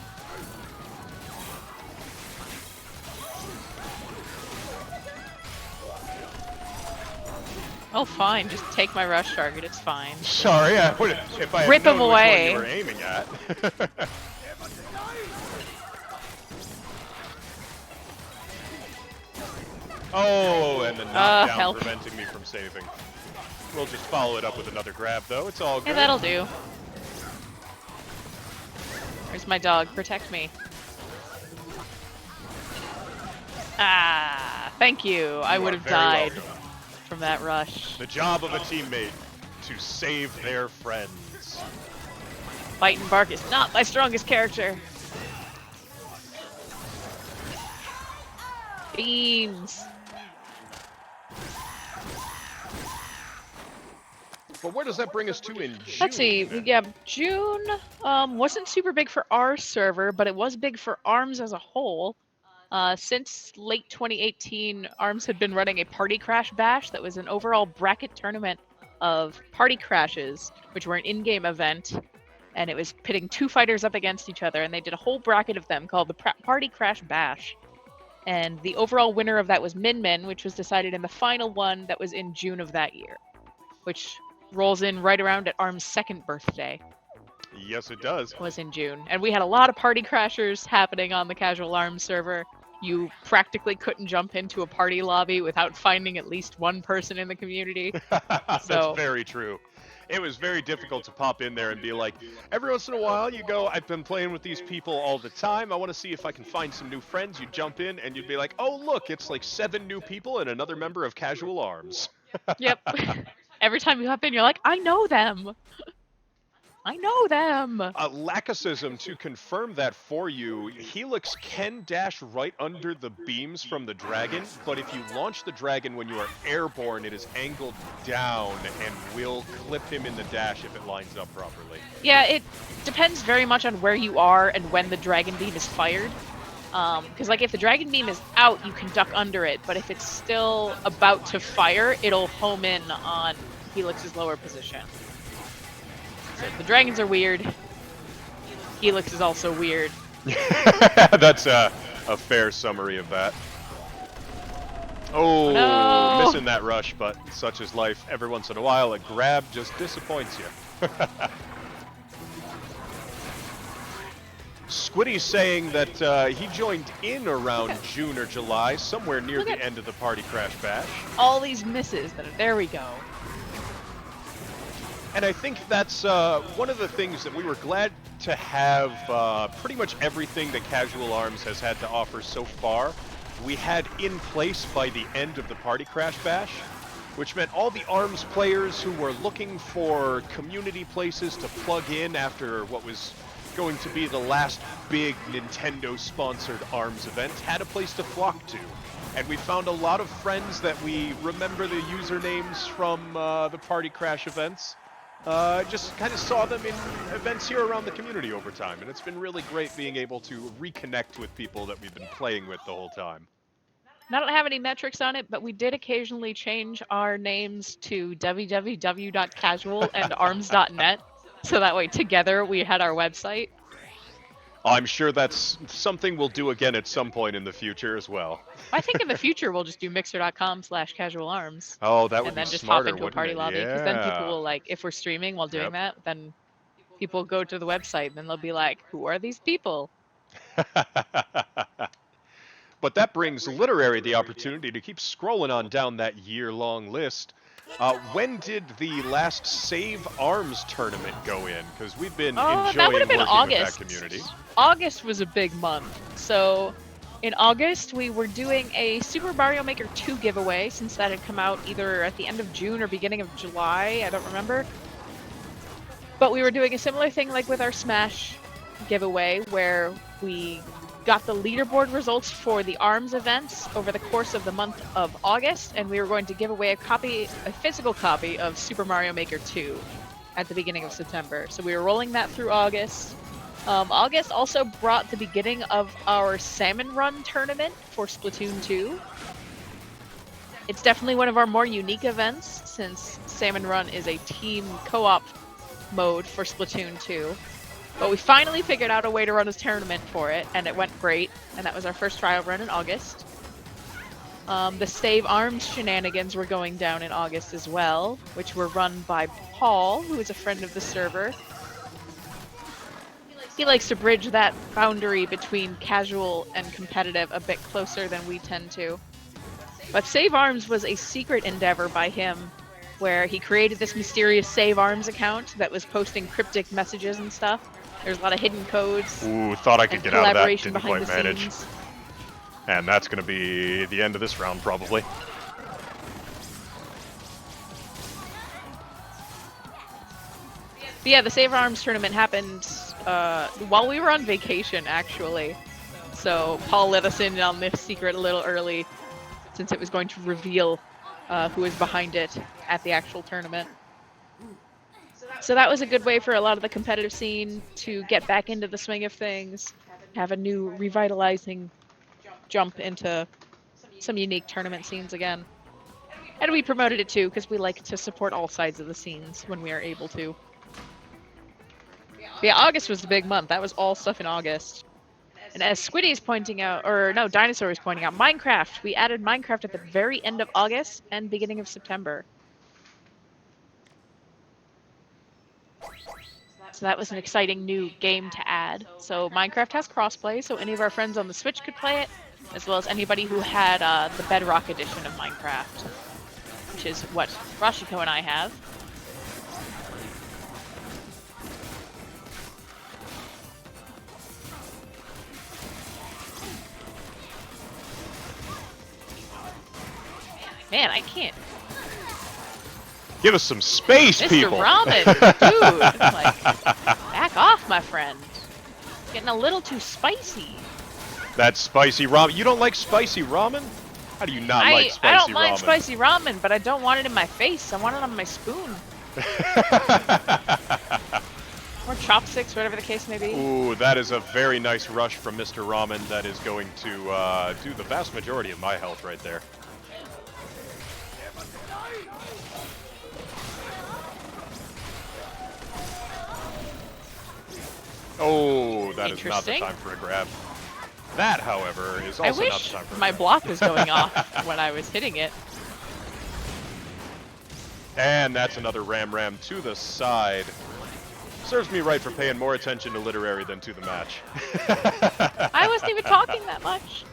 [SPEAKER 2] Oh, fine. Just take my rush target. It's fine.
[SPEAKER 1] Sorry, I would if I had
[SPEAKER 2] Rip
[SPEAKER 1] known
[SPEAKER 2] him
[SPEAKER 1] which one
[SPEAKER 2] away.
[SPEAKER 1] you were aiming at. Oh, and the knockdown
[SPEAKER 2] help.
[SPEAKER 1] preventing me from saving. We'll just follow it up with another grab, though. It's all good.
[SPEAKER 2] Yeah, that'll do. Where's my dog? Protect me. Ah, thank you. I would have
[SPEAKER 1] very
[SPEAKER 2] died
[SPEAKER 1] welcome.
[SPEAKER 2] from that rush.
[SPEAKER 1] The job of a teammate to save their friends.
[SPEAKER 2] Bite and bark is not my strongest character. Beams.
[SPEAKER 1] But where does that bring us to in June?
[SPEAKER 2] Let's see. Yeah, June wasn't super big for our server, but it was big for ARMS as a whole. Since late 2018, ARMS had been running a Party Crash Bash that was an overall bracket tournament of party crashes, which were an in-game event, and it was pitting two fighters up against each other, and they did a whole bracket of them called the Party Crash Bash. And the overall winner of that was Min Min, which was decided in the final one that was in June of that year, which rolls in right around at ARM's second birthday.
[SPEAKER 1] Yes, it does.
[SPEAKER 2] Was in June. And we had a lot of party crashers happening on the Casual ARMS server. You practically couldn't jump into a party lobby without finding at least one person in the community.
[SPEAKER 1] That's
[SPEAKER 2] So-
[SPEAKER 1] very true. It was very difficult to pop in there and be like, every once in a while you go, I've been playing with these people all the time, I want to see if I can find some new friends. You jump in and you'd be like, oh look, it's like 7 new people and another member of Casual ARMS.
[SPEAKER 2] Yep. Every time you hop in, you're like, I know them. I know them.
[SPEAKER 1] Lacacism, to confirm that for you, Helix can dash right under the beams from the dragon, but if you launch the dragon when you are airborne, it is angled down and will clip him in the dash if it lines up properly.
[SPEAKER 2] Yeah, it depends very much on where you are and when the dragon beam is fired. Because like if the dragon beam is out, you can duck under it, but if it's still about to fire, it'll home in on Helix's lower position. So the dragons are weird. Helix is also weird.
[SPEAKER 1] That's a fair summary of that. Oh,
[SPEAKER 2] no.
[SPEAKER 1] Missing that rush, but such is life. Every once in a while, a grab just disappoints you. Squiddy's saying that he joined in around June or July, somewhere near
[SPEAKER 2] Look
[SPEAKER 1] the
[SPEAKER 2] at-
[SPEAKER 1] end of the Party Crash Bash.
[SPEAKER 2] All these misses. There we go.
[SPEAKER 1] And I think that's one of the things that we were glad to have. Pretty much everything that Casual ARMS has had to offer so far, we had in place by the end of the Party Crash Bash, which meant all the ARMS players who were looking for community places to plug in after what was going to be the last big Nintendo-sponsored ARMS event had a place to flock to. And we found a lot of friends that we remember the usernames from the Party Crash events. Just kind of saw them in events here around the community over time, and it's been really great being able to reconnect with people that we've been playing with the whole time.
[SPEAKER 2] I don't have any metrics on it, but we did occasionally change our names to www.casualandarms.net, so that way together we had our website.
[SPEAKER 1] I'm sure that's something we'll do again at some point in the future as well.
[SPEAKER 2] I think in the future we'll just do mixer.com/casualarms.
[SPEAKER 1] Oh, that would
[SPEAKER 2] And
[SPEAKER 1] be
[SPEAKER 2] then just
[SPEAKER 1] smarter,
[SPEAKER 2] hop into a
[SPEAKER 1] wouldn't
[SPEAKER 2] party
[SPEAKER 1] it?
[SPEAKER 2] lobby, because then people will, like, if we're streaming while doing
[SPEAKER 1] Yep.
[SPEAKER 2] that, then people go to the website and then they'll be like, who are these people?
[SPEAKER 1] But that brings Literary the opportunity to keep scrolling on down that year-long list. When did the last Save ARMS tournament go in? Because we've been enjoying
[SPEAKER 2] that would have been
[SPEAKER 1] working
[SPEAKER 2] August.
[SPEAKER 1] with that community.
[SPEAKER 2] August was a big month. So in August, we were doing a Super Mario Maker 2 giveaway, since that had come out either at the end of June or beginning of July. I don't remember. But we were doing a similar thing like with our Smash giveaway, where we got the leaderboard results for the ARMS events over the course of the month of August, and we were going to give away a physical copy of Super Mario Maker 2 at the beginning of September. So we were rolling that through August. August also brought the beginning of our Salmon Run tournament for Splatoon 2. It's definitely one of our more unique events, since Salmon Run is a team co-op mode for Splatoon 2. But we finally figured out a way to run a tournament for it, and it went great, and that was our first trial run in August. The Save ARMS shenanigans were going down in August as well, which were run by Paul, who is a friend of the server. He likes to bridge that boundary between casual and competitive a bit closer than we tend to. But Save ARMS was a secret endeavor by him, where he created this mysterious Save ARMS account that was posting cryptic messages and stuff. There's a lot of hidden codes
[SPEAKER 1] Ooh, thought I could
[SPEAKER 2] and
[SPEAKER 1] get out of that.
[SPEAKER 2] collaboration
[SPEAKER 1] Didn't
[SPEAKER 2] behind
[SPEAKER 1] quite
[SPEAKER 2] the
[SPEAKER 1] manage.
[SPEAKER 2] scenes.
[SPEAKER 1] And that's going to be the end of this round, probably.
[SPEAKER 2] But yeah, the Save Arms tournament happened while we were on vacation, actually. So Paul let us in on this secret a little early, since it was going to reveal who was behind it at the actual tournament. So that was a good way for a lot of the competitive scene to get back into the swing of things, have a new revitalizing jump into some unique tournament scenes again. And we promoted it too, because we like to support all sides of the scenes when we are able to. Yeah, August was the big month. That was all stuff in August. And as Squiddy is pointing out, or no, Dinosaur is pointing out, Minecraft. We added Minecraft at the very end of August and beginning of September. So that was an exciting new game to add. So Minecraft has crossplay, so any of our friends on the Switch could play it, as well as anybody who had the Bedrock edition of Minecraft, which is what Rashiko and I have. Man, I can't.
[SPEAKER 1] Give us some space,
[SPEAKER 2] Mr.
[SPEAKER 1] people!
[SPEAKER 2] Ramen, dude! Like, back off, my friend. Getting a little too spicy.
[SPEAKER 1] That spicy ramen. You don't like spicy ramen? How do you not like spicy ramen?
[SPEAKER 2] I don't mind spicy ramen, but I don't want it in my face. I want it on my spoon. Or chopsticks, whatever the case may be.
[SPEAKER 1] Ooh, that is a very nice rush from Mr. Ramen that is going to do the vast majority of my health right there. Oh, that is not the time for a grab. That, however, is also not the time for a grab.
[SPEAKER 2] My block was going off when I was hitting it.
[SPEAKER 1] And that's another ram to the side. Serves me right for paying more attention to literary than to the match.
[SPEAKER 2] I wasn't even talking that much.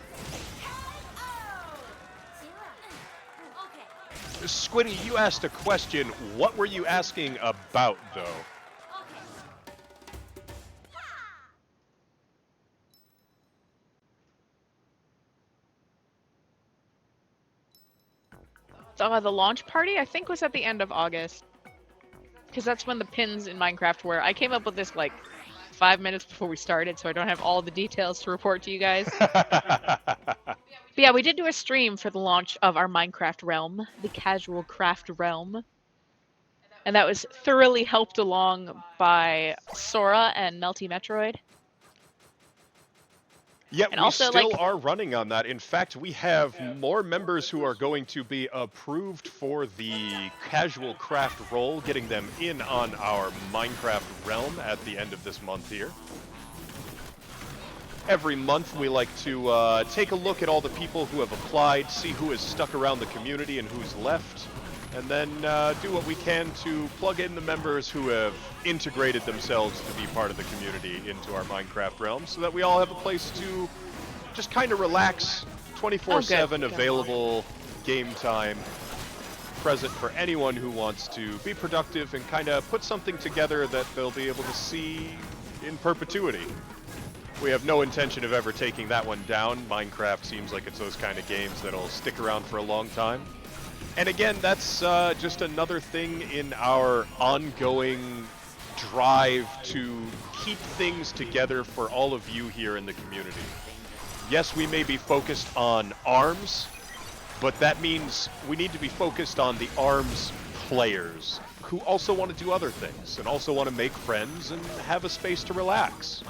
[SPEAKER 1] Squiddy, you asked a question. What were you asking about, though?
[SPEAKER 2] The launch party, I think, was at the end of August. Because that's when the pins in Minecraft were. I came up with this, like, 5 minutes before we started, so I don't have all the details to report to you guys. But yeah, we did do a stream for the launch of our Minecraft realm, the Casual Craft realm. And that was thoroughly helped along by Sora and Melty Metroid.
[SPEAKER 1] Yeah,
[SPEAKER 2] and
[SPEAKER 1] we
[SPEAKER 2] also,
[SPEAKER 1] still are running on that. In fact, we have more members who are going to be approved for the Casual Craft role, getting them in on our Minecraft realm at the end of this month here. Every month we like to take a look at all the people who have applied, see who has stuck around the community and who's left, and then do what we can to plug in the members who have integrated themselves to be part of the community into our Minecraft realm, so that we all have a place to just kind of relax, 24/7 available game time, present for anyone who wants to be productive and kind of put something together that they'll be able to see in perpetuity. We have no intention of ever taking that one down. Minecraft seems like it's those kind of games that'll stick around for a long time. And again, that's just another thing in our ongoing drive to keep things together for all of you here in the community. Yes, we may be focused on ARMS, but that means we need to be focused on the ARMS players who also want to do other things and also want to make friends and have a space to relax.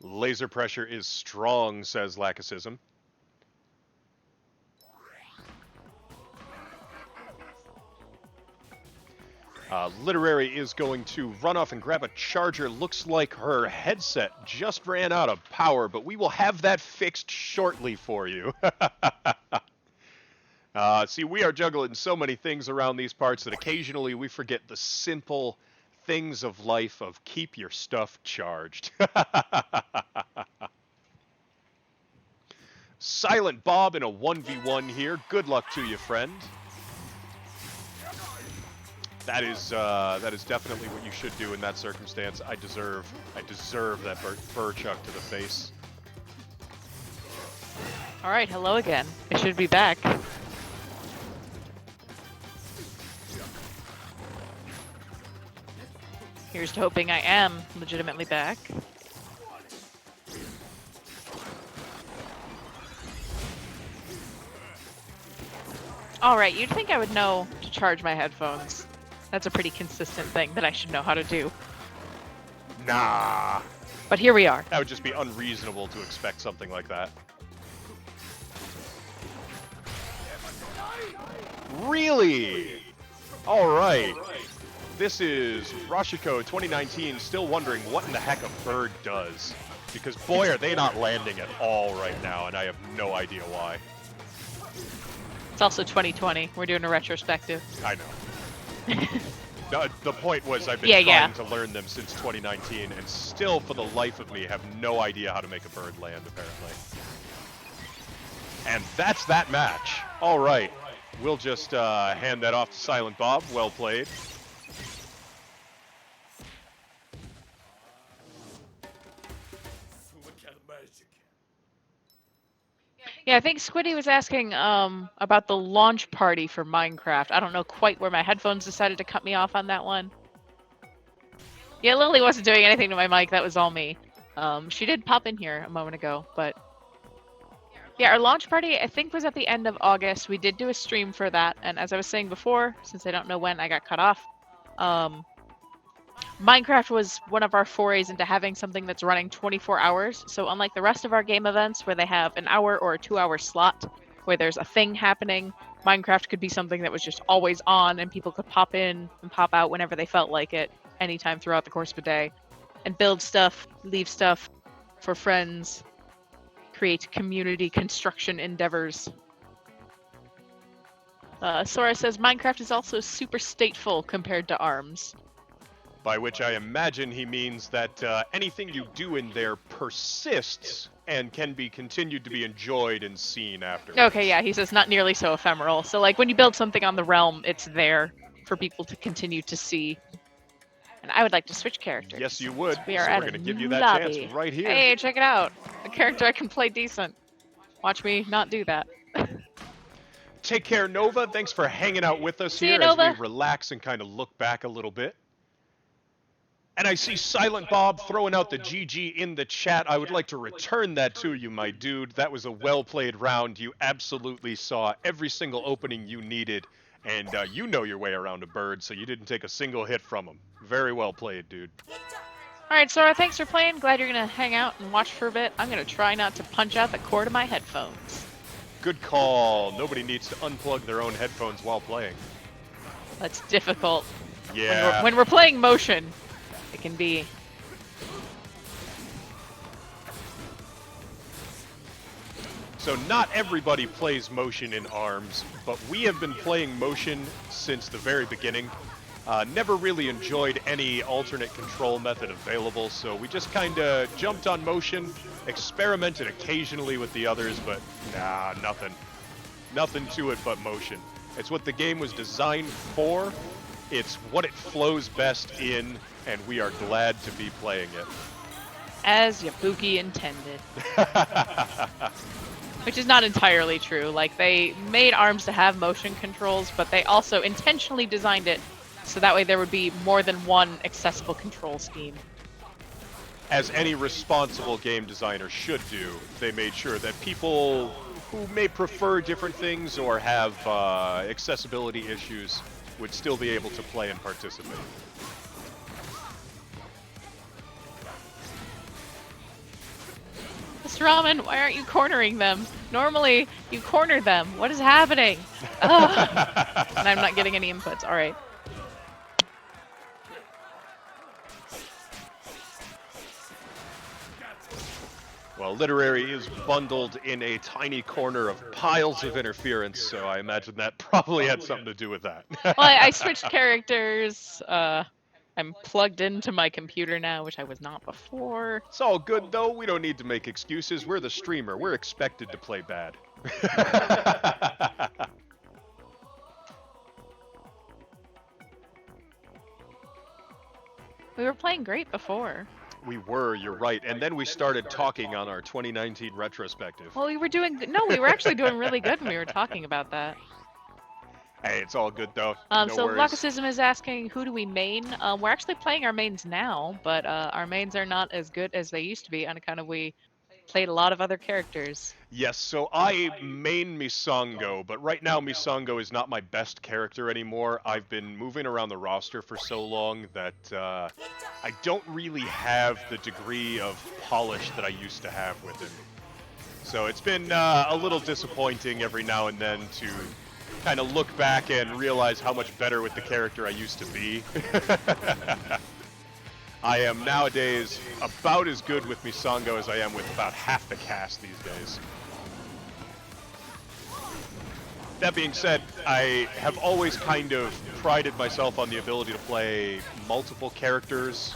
[SPEAKER 1] Laser pressure is strong, says Lacacism. Literary is going to run off and grab a charger. Looks like her headset just ran out of power, but we will have that fixed shortly for you. See, we are juggling so many things around these parts that occasionally we forget the simple things of life of keep your stuff charged. Silent Bob in a 1v1 here. Good luck to you, friend. That is definitely what you should do in that circumstance. I deserve that fur chuck to the face.
[SPEAKER 2] All right, hello again. I should be back. Here's to hoping I am legitimately back. Alright, you'd think I would know to charge my headphones. That's a pretty consistent thing that I should know how to do.
[SPEAKER 1] Nah.
[SPEAKER 2] But here we are.
[SPEAKER 1] That would just be unreasonable to expect something like that. Really? Alright. This is Rashiko 2019, still wondering what in the heck a bird does. Because boy, are they not landing at all right now, and I have no idea why.
[SPEAKER 2] It's also 2020. We're doing a retrospective.
[SPEAKER 1] I know. The point was I've been trying to learn them since 2019, and still, for the life of me, have no idea how to make a bird land, apparently. And that's that match. All right. We'll just hand that off to Silent Bob. Well played.
[SPEAKER 2] Yeah, I think Squiddy was asking about the launch party for Minecraft. I don't know quite where my headphones decided to cut me off on that one. Yeah, Lily wasn't doing anything to my mic. That was all me. She did pop in here a moment ago, but... Yeah, our launch party, I think, was at the end of August. We did do a stream for that, and as I was saying before, since I don't know when I got cut off, Minecraft was one of our forays into having something that's running 24 hours. So unlike the rest of our game events where they have an hour or a 2-hour slot where there's a thing happening, Minecraft could be something that was just always on and people could pop in and pop out whenever they felt like it, anytime throughout the course of a day, and build stuff, leave stuff for friends, create community construction endeavors. Sora says Minecraft is also super stateful compared to ARMS.
[SPEAKER 1] By which I imagine he means that anything you do in there persists and can be continued to be enjoyed and seen after.
[SPEAKER 2] Okay, yeah, he says not nearly so ephemeral. So, like, when you build something on the realm, it's there for people to continue to see. And I would like to switch characters.
[SPEAKER 1] Yes, you would.
[SPEAKER 2] We are
[SPEAKER 1] so
[SPEAKER 2] at
[SPEAKER 1] we're
[SPEAKER 2] a
[SPEAKER 1] going to give you
[SPEAKER 2] new
[SPEAKER 1] that
[SPEAKER 2] lobby.
[SPEAKER 1] chance right here.
[SPEAKER 2] Hey, check it out. A character I can play decent. Watch me not do that.
[SPEAKER 1] Take care, Nova. Thanks for hanging out with us
[SPEAKER 2] See
[SPEAKER 1] here
[SPEAKER 2] you,
[SPEAKER 1] as
[SPEAKER 2] Nova.
[SPEAKER 1] we relax and kind of look back a little bit. And I see Silent Bob throwing out the GG in the chat. I would like to return that to you, my dude. That was a well-played round. You absolutely saw every single opening you needed, and you know your way around a bird, so you didn't take a single hit from him. Very well played, dude.
[SPEAKER 2] All right, Sora, thanks for playing. Glad you're going to hang out and watch for a bit. I'm going to try not to punch out the cord of my headphones.
[SPEAKER 1] Good call. Nobody needs to unplug their own headphones while playing.
[SPEAKER 2] That's difficult.
[SPEAKER 1] Yeah.
[SPEAKER 2] When we're playing motion, it can be.
[SPEAKER 1] So not everybody plays motion in ARMS, but we have been playing motion since the very beginning. Never really enjoyed any alternate control method available, so we just kind of jumped on motion, experimented occasionally with the others, but nah, nothing. Nothing to it but motion. It's what the game was designed for, it's what it flows best in, and we are glad to be playing it.
[SPEAKER 2] As Yabuki intended. Which is not entirely true. Like, they made ARMS to have motion controls, but they also intentionally designed it so that way there would be more than one accessible control scheme.
[SPEAKER 1] As any responsible game designer should do, they made sure that people who may prefer different things or have accessibility issues would still be able to play and participate.
[SPEAKER 2] Mr. Ramen, why aren't you cornering them? Normally, you corner them. What is happening? Ugh. And I'm not getting any inputs. All right.
[SPEAKER 1] Well, Literary is bundled in a tiny corner of piles of interference, so I imagine that probably had something to do with that.
[SPEAKER 2] Well, I switched characters. I'm plugged into my computer now, which I was not before.
[SPEAKER 1] It's all good, though. We don't need to make excuses. We're the streamer. We're expected to play bad.
[SPEAKER 2] We were playing great before.
[SPEAKER 1] We were, you're right. And then we started talking on our 2019 retrospective.
[SPEAKER 2] Well, we were actually doing really good when we were talking about that.
[SPEAKER 1] Hey, it's all good, though.
[SPEAKER 2] So
[SPEAKER 1] worries.
[SPEAKER 2] Lockism is asking, who do we main? We're actually playing our mains now, but our mains are not as good as they used to be, on account of we played a lot of other characters.
[SPEAKER 1] Yes, so I main Misango, but right now Misango is not my best character anymore. I've been moving around the roster for so long that I don't really have the degree of polish that I used to have with him. So it's been a little disappointing every now and then to kind of look back and realize how much better with the character I used to be. I am nowadays about as good with Misango as I am with about half the cast these days. That being said, I have always kind of prided myself on the ability to play multiple characters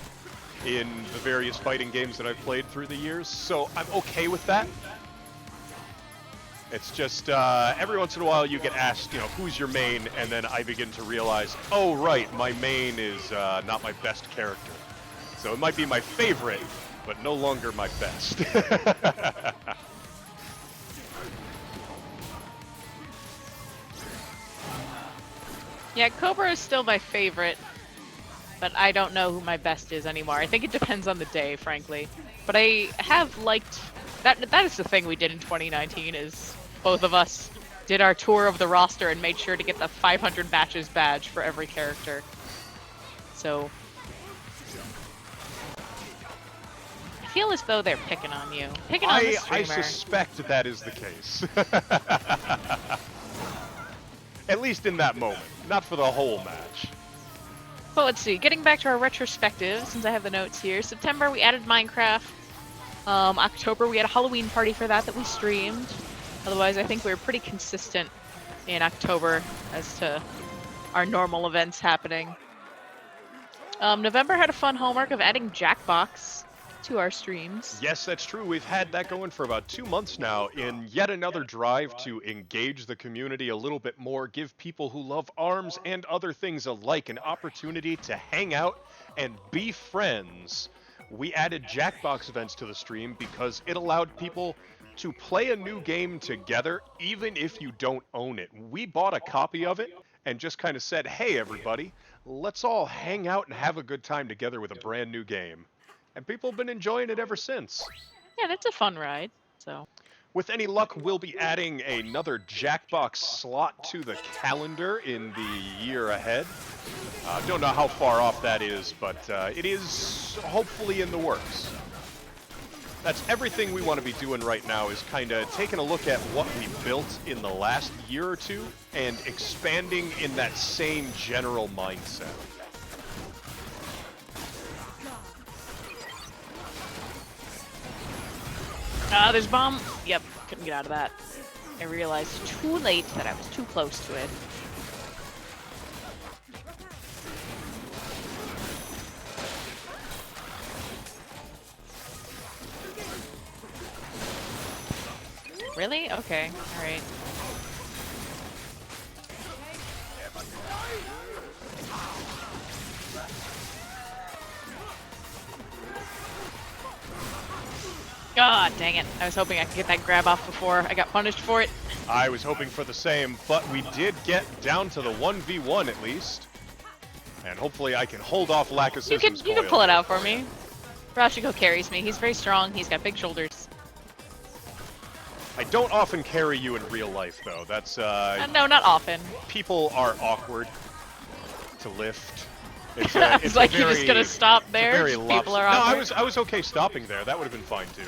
[SPEAKER 1] in the various fighting games that I've played through the years, so I'm okay with that. It's just every once in a while you get asked, who's your main, and then I begin to realize, oh right, my main is not my best character. So it might be my favorite, but no longer my best.
[SPEAKER 2] Yeah, Cobra is still my favorite, but I don't know who my best is anymore. I think it depends on the day, frankly. But I have liked... That is the thing we did in 2019, is both of us did our tour of the roster and made sure to get the 500 matches badge for every character. So... I feel as though they're picking on you. Picking on the streamer.
[SPEAKER 1] I suspect that is the case. At least in that moment, not for the whole match.
[SPEAKER 2] Well, let's see. Getting back to our retrospective, since I have the notes here. September, we added Minecraft. October, we had a Halloween party for that we streamed. Otherwise, I think we were pretty consistent in October as to our normal events happening. November had a fun homework of adding Jackbox to our streams.
[SPEAKER 1] Yes, that's true. We've had that going for about 2 months now in yet another drive to engage the community a little bit more, give people who love ARMS and other things alike an opportunity to hang out and be friends. We added Jackbox events to the stream because it allowed people to play a new game together even if you don't own it. We bought a copy of it and just kind of said, hey everybody, let's all hang out and have a good time together with a brand new game. And people have been enjoying it ever since.
[SPEAKER 2] Yeah, that's a fun ride. So,
[SPEAKER 1] with any luck, we'll be adding another Jackbox slot to the calendar in the year ahead. Don't know how far off that is, but it is hopefully in the works. That's everything we want to be doing right now, is kind of taking a look at what we built in the last year or two and expanding in that same general mindset.
[SPEAKER 2] there's bomb. Yep, couldn't get out of that. I realized too late that I was too close to it. Really? Okay, alright. God dang it. I was hoping I could get that grab off before I got punished for it.
[SPEAKER 1] I was hoping for the same, but we did get down to the 1v1 at least. And hopefully I can hold off Lackasism's
[SPEAKER 2] You can pull it out for me. Rashiko carries me. He's very strong. He's got big shoulders.
[SPEAKER 1] I don't often carry you in real life, though. That's,
[SPEAKER 2] no, not often.
[SPEAKER 1] People are awkward to lift. It's
[SPEAKER 2] it's like you're just gonna stop there.
[SPEAKER 1] Very
[SPEAKER 2] People are awkward.
[SPEAKER 1] No, I was okay stopping there. That would have been fine too.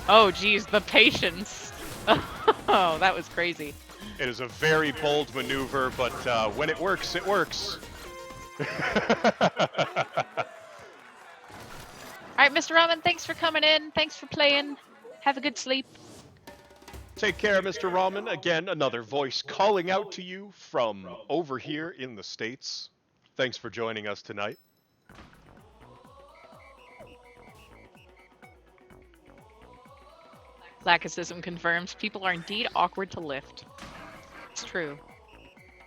[SPEAKER 2] Oh, geez, the patience. Oh, that was crazy.
[SPEAKER 1] It is a very bold maneuver, but when it works, it works.
[SPEAKER 2] Alright, Mr. Ramen, thanks for coming in. Thanks for playing. Have a good sleep.
[SPEAKER 1] Take care, Mr. Ramen. Again, another voice calling out to you from over here in the States. Thanks for joining us tonight.
[SPEAKER 2] Lachicism confirms people are indeed awkward to lift. It's true.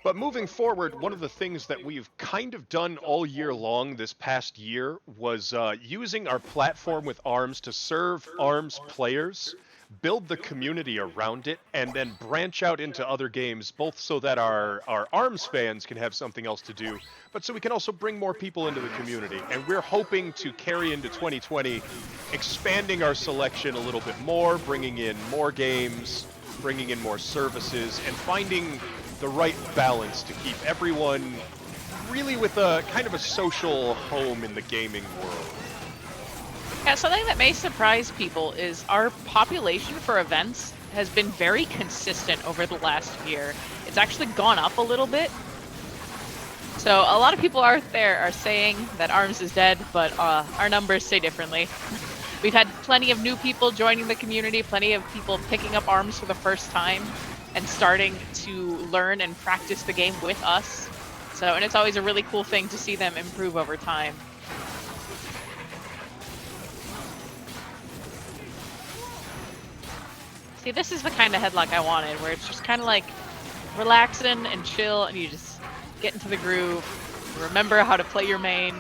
[SPEAKER 1] But moving forward, one of the things that we've kind of done all year long this past year was using our platform with ARMS to serve ARMS players, build the community around it, and then branch out into other games, both so that our ARMS fans can have something else to do, but so we can also bring more people into the community. And we're hoping to carry into 2020, expanding our selection a little bit more, bringing in more games, bringing in more services, and finding the right balance to keep everyone really with a kind of a social home in the gaming world.
[SPEAKER 2] Yeah, something that may surprise people is our population for events has been very consistent over the last year. It's actually gone up a little bit. So a lot of people out there are saying that ARMS is dead, but our numbers say differently. We've had plenty of new people joining the community, plenty of people picking up ARMS for the first time and starting to learn and practice the game with us. So, and it's always a really cool thing to see them improve over time. See, this is the kind of headlock I wanted, where it's just kind of like relaxing and chill, and you just get into the groove, remember how to play your main.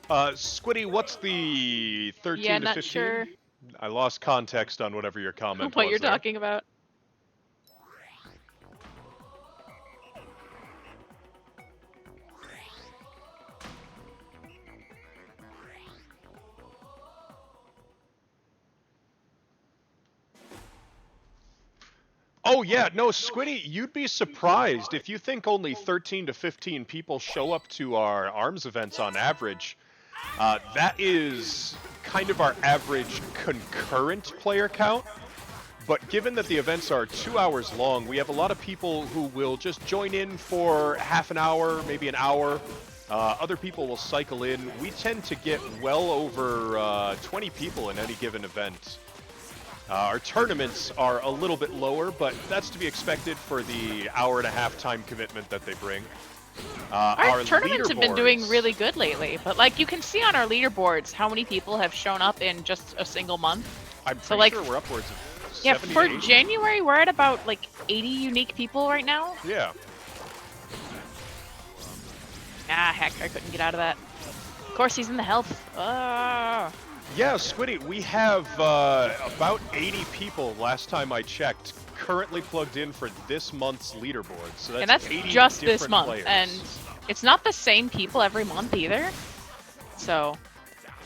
[SPEAKER 1] Squiddy, what's the 13
[SPEAKER 2] Yeah,
[SPEAKER 1] to
[SPEAKER 2] not
[SPEAKER 1] 15?
[SPEAKER 2] sure
[SPEAKER 1] I lost context on whatever your comment
[SPEAKER 2] what
[SPEAKER 1] was
[SPEAKER 2] you're
[SPEAKER 1] there.
[SPEAKER 2] talking about.
[SPEAKER 1] Oh yeah, no, Squiddy, you'd be surprised if you think only 13 to 15 people show up to our ARMS events on average. That is kind of our average concurrent player count. But given that the events are 2 hours long, we have a lot of people who will just join in for half an hour, maybe an hour. Other people will cycle in. We tend to get well over 20 people in any given event. Our tournaments are a little bit lower, but that's to be expected for the hour-and-a-half time commitment that they bring.
[SPEAKER 2] Our tournaments have been doing
[SPEAKER 1] leaderboards-
[SPEAKER 2] really good lately, but like you can see on our leaderboards how many people have shown up in just a single month.
[SPEAKER 1] I'm
[SPEAKER 2] So,
[SPEAKER 1] pretty
[SPEAKER 2] like,
[SPEAKER 1] sure we're upwards of
[SPEAKER 2] Yeah,
[SPEAKER 1] 70
[SPEAKER 2] for
[SPEAKER 1] to 80.
[SPEAKER 2] January, we're at about like 80 unique people right now.
[SPEAKER 1] Yeah.
[SPEAKER 2] Ah, heck, I couldn't get out of that. Of course, he's in the health.
[SPEAKER 1] Yeah, Squiddy, we have about 80 people, last time I checked, currently plugged in for this month's leaderboard. So that's
[SPEAKER 2] And that's
[SPEAKER 1] 80
[SPEAKER 2] just this
[SPEAKER 1] different
[SPEAKER 2] month,
[SPEAKER 1] players.
[SPEAKER 2] and it's not the same people every month either. So,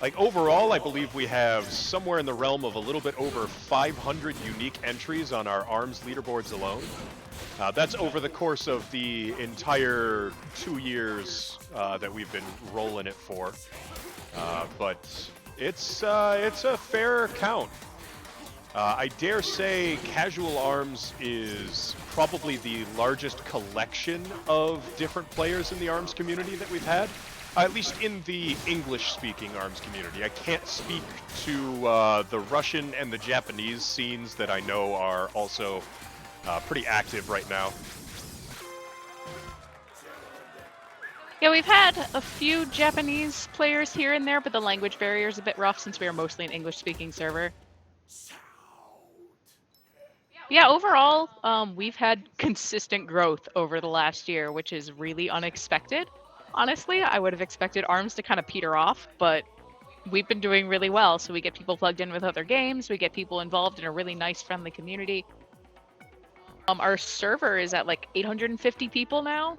[SPEAKER 1] Like, overall, I believe we have somewhere in the realm of a little bit over 500 unique entries on our ARMS leaderboards alone. That's over the course of the entire 2 years that we've been rolling it for. But it's a fair count. I dare say Casual ARMS is probably the largest collection of different players in the ARMS community that we've had. At least in the English-speaking ARMS community. I can't speak to the Russian and the Japanese scenes that I know are also pretty active right now.
[SPEAKER 2] yeah, we've had a few Japanese players here and there, but the language barrier is a bit rough since we are mostly an English-speaking server. Yeah, overall, we've had consistent growth over the last year, which is really unexpected. Honestly, I would have expected ARMS to kind of peter off, but we've been doing really well. So we get people plugged in with other games, we get people involved in a really nice, friendly community. Our server is at like 850 people now,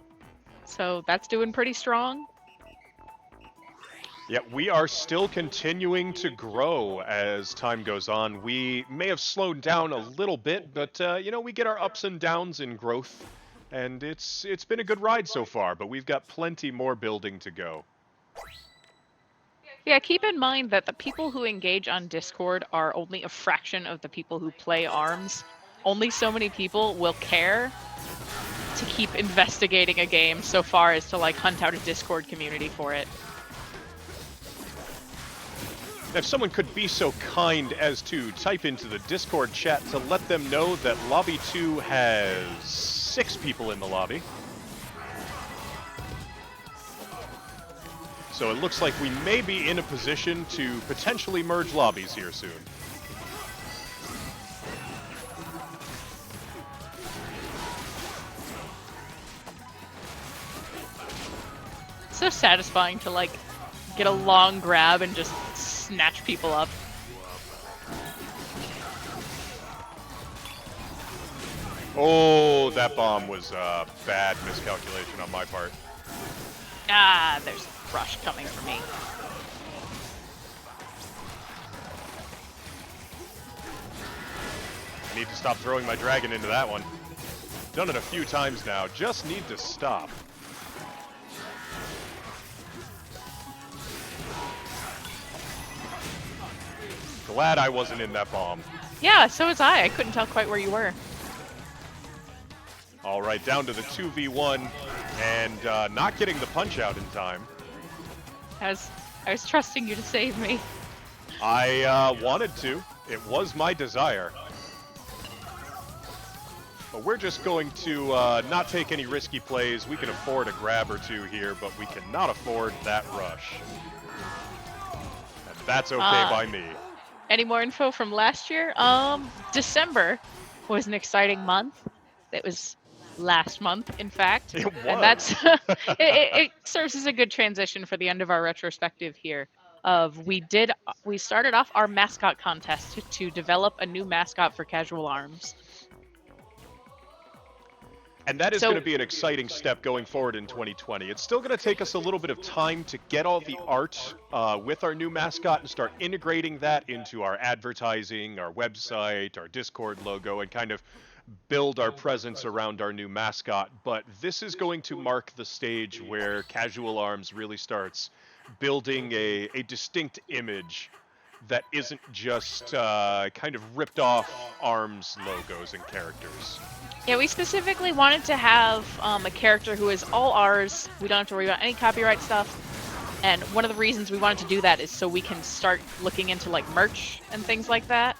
[SPEAKER 2] so that's doing pretty strong.
[SPEAKER 1] Yeah, we are still continuing to grow as time goes on. We may have slowed down a little bit, but you know, we get our ups and downs in growth, and it's been a good ride so far, but we've got plenty more building to go.
[SPEAKER 2] Yeah, keep in mind that the people who engage on Discord are only a fraction of the people who play ARMS. Only so many people will care to keep investigating a game so far as to like hunt out a Discord community for it.
[SPEAKER 1] If someone could be so kind as to type into the Discord chat to let them know that Lobby 2 has 6 people in the lobby. So it looks like we may be in a position to potentially merge lobbies here soon.
[SPEAKER 2] So satisfying to like get a long grab and just snatch people up.
[SPEAKER 1] Oh, that bomb was a bad miscalculation on my part.
[SPEAKER 2] Ah, there's a rush coming for me.
[SPEAKER 1] I need to stop throwing my dragon into that one. Done it a few times now, just need to stop. Glad I wasn't in that bomb.
[SPEAKER 2] Yeah, so was I. I couldn't tell quite where you were.
[SPEAKER 1] All right, down to the 2v1, and not getting the punch out in time.
[SPEAKER 2] I was trusting you to save me.
[SPEAKER 1] I wanted to. It was my desire. But we're just going to not take any risky plays. We can afford a grab or two here, but we cannot afford that rush. And that's okay by me.
[SPEAKER 2] Any more info from last year? December was an exciting month. It was last month, in fact.
[SPEAKER 1] It was.
[SPEAKER 2] And that's it serves as a good transition for the end of our retrospective here. We started off our mascot contest to develop a new mascot for Casual Arms.
[SPEAKER 1] And that is going to be an exciting step going forward in 2020. It's still going to take us a little bit of time to get all the art with our new mascot and start integrating that into our advertising, our website, our Discord logo, and kind of build our presence around our new mascot. But this is going to mark the stage where Casual Arms really starts building a distinct image that isn't just kind of ripped off ARMS logos and characters.
[SPEAKER 2] Yeah, we specifically wanted to have a character who is all ours. We don't have to worry about any copyright stuff. And one of the reasons we wanted to do that is so we can start looking into like merch and things like that.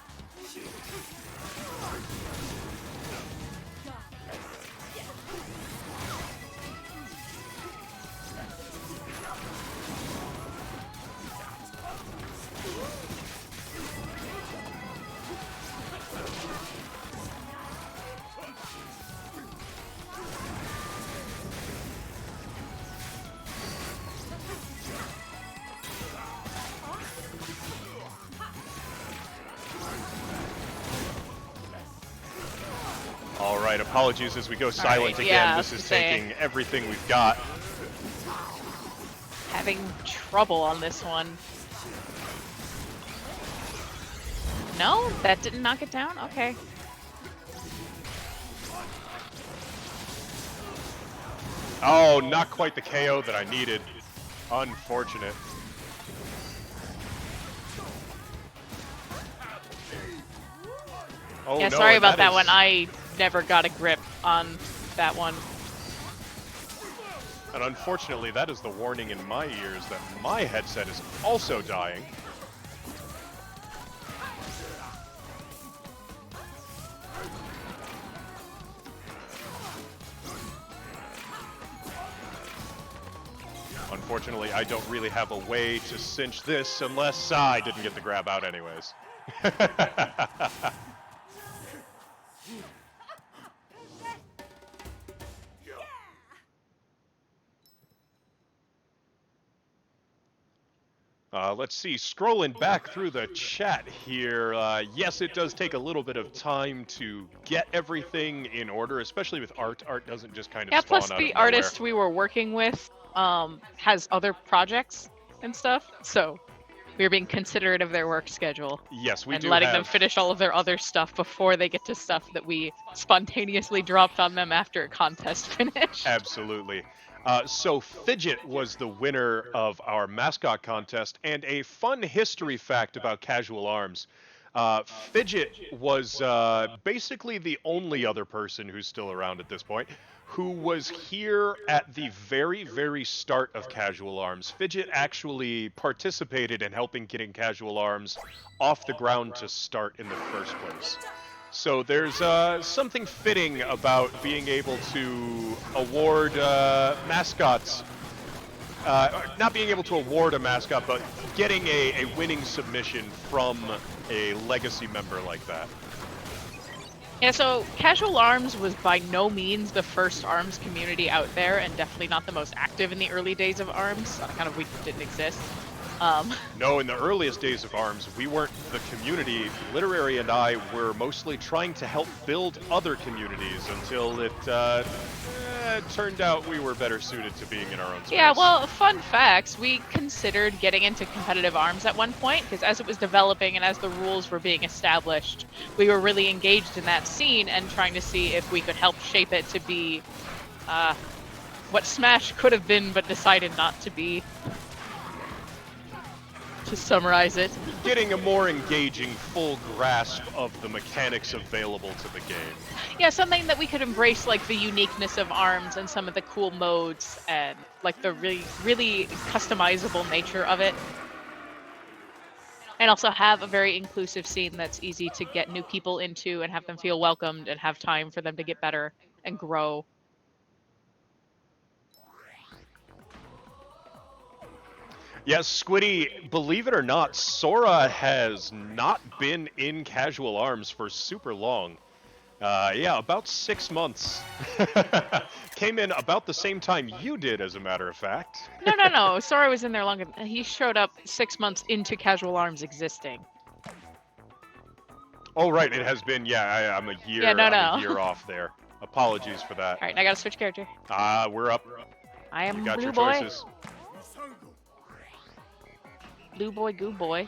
[SPEAKER 1] Alright, apologies as we go silent again.
[SPEAKER 2] Yeah,
[SPEAKER 1] this is taking everything we've got.
[SPEAKER 2] Having trouble on this one. No? That didn't knock it down? Okay.
[SPEAKER 1] Oh, not quite the KO that I needed. Unfortunate. Oh,
[SPEAKER 2] Yeah,
[SPEAKER 1] no,
[SPEAKER 2] sorry about that
[SPEAKER 1] is...
[SPEAKER 2] one. I never got a grip on that one.
[SPEAKER 1] And unfortunately, that is the warning in my ears that my headset is also dying. Unfortunately, I don't really have a way to cinch this unless I didn't get the grab out anyways. Let's see, scrolling back through the chat here, yes, it does take a little bit of time to get everything in order, especially with art. Art doesn't just kind of spawn
[SPEAKER 2] plus
[SPEAKER 1] out
[SPEAKER 2] the
[SPEAKER 1] of nowhere.
[SPEAKER 2] artist we were working with has other projects and stuff, so we were being considerate of their work schedule.
[SPEAKER 1] Yes, we
[SPEAKER 2] and
[SPEAKER 1] do
[SPEAKER 2] letting
[SPEAKER 1] have...
[SPEAKER 2] them finish all of their other stuff before they get to stuff that we spontaneously dropped on them after a contest finished.
[SPEAKER 1] Absolutely. So Fidget was the winner of our mascot contest, and a fun history fact about Casual Arms. Fidget was basically the only other person who's still around at this point who was here at the very, very start of Casual Arms. Fidget actually participated in helping getting Casual Arms off the ground to start in the first place. So there's something fitting about being able to award mascots, not being able to award a mascot, but getting a winning submission from a legacy member like that.
[SPEAKER 2] Yeah, so Casual Arms was by no means the first ARMS community out there, and definitely not the most active in the early days of ARMS. Kind of we didn't exist.
[SPEAKER 1] No, in the earliest days of ARMS, we weren't the community. Literary and I were mostly trying to help build other communities until it turned out we were better suited to being in our own space.
[SPEAKER 2] Yeah, well, fun facts. We considered getting into competitive ARMS at one point, because as it was developing and as the rules were being established, we were really engaged in that scene and trying to see if we could help shape it to be what Smash could have been but decided not to be. To summarize it.
[SPEAKER 1] Getting a more engaging, full grasp of the mechanics available to the game.
[SPEAKER 2] Yeah, something that we could embrace, like the uniqueness of ARMS and some of the cool modes and like the really, really customizable nature of it. And also have a very inclusive scene that's easy to get new people into and have them feel welcomed and have time for them to get better and grow.
[SPEAKER 1] Yes, Squiddy, believe it or not, Sora has not been in Casual Arms for super long. Yeah, about 6 months. Came in about the same time you did, as a matter of fact.
[SPEAKER 2] No. Sora was in there longer. He showed up 6 months into Casual Arms existing.
[SPEAKER 1] Oh, right, it has been, yeah, I'm a year, I'm a year off there. Apologies for that.
[SPEAKER 2] Alright, I gotta switch character.
[SPEAKER 1] We're up.
[SPEAKER 2] I am
[SPEAKER 1] You got
[SPEAKER 2] Blue
[SPEAKER 1] your
[SPEAKER 2] Boy.
[SPEAKER 1] choices.
[SPEAKER 2] Blue Boy, Goo Boy.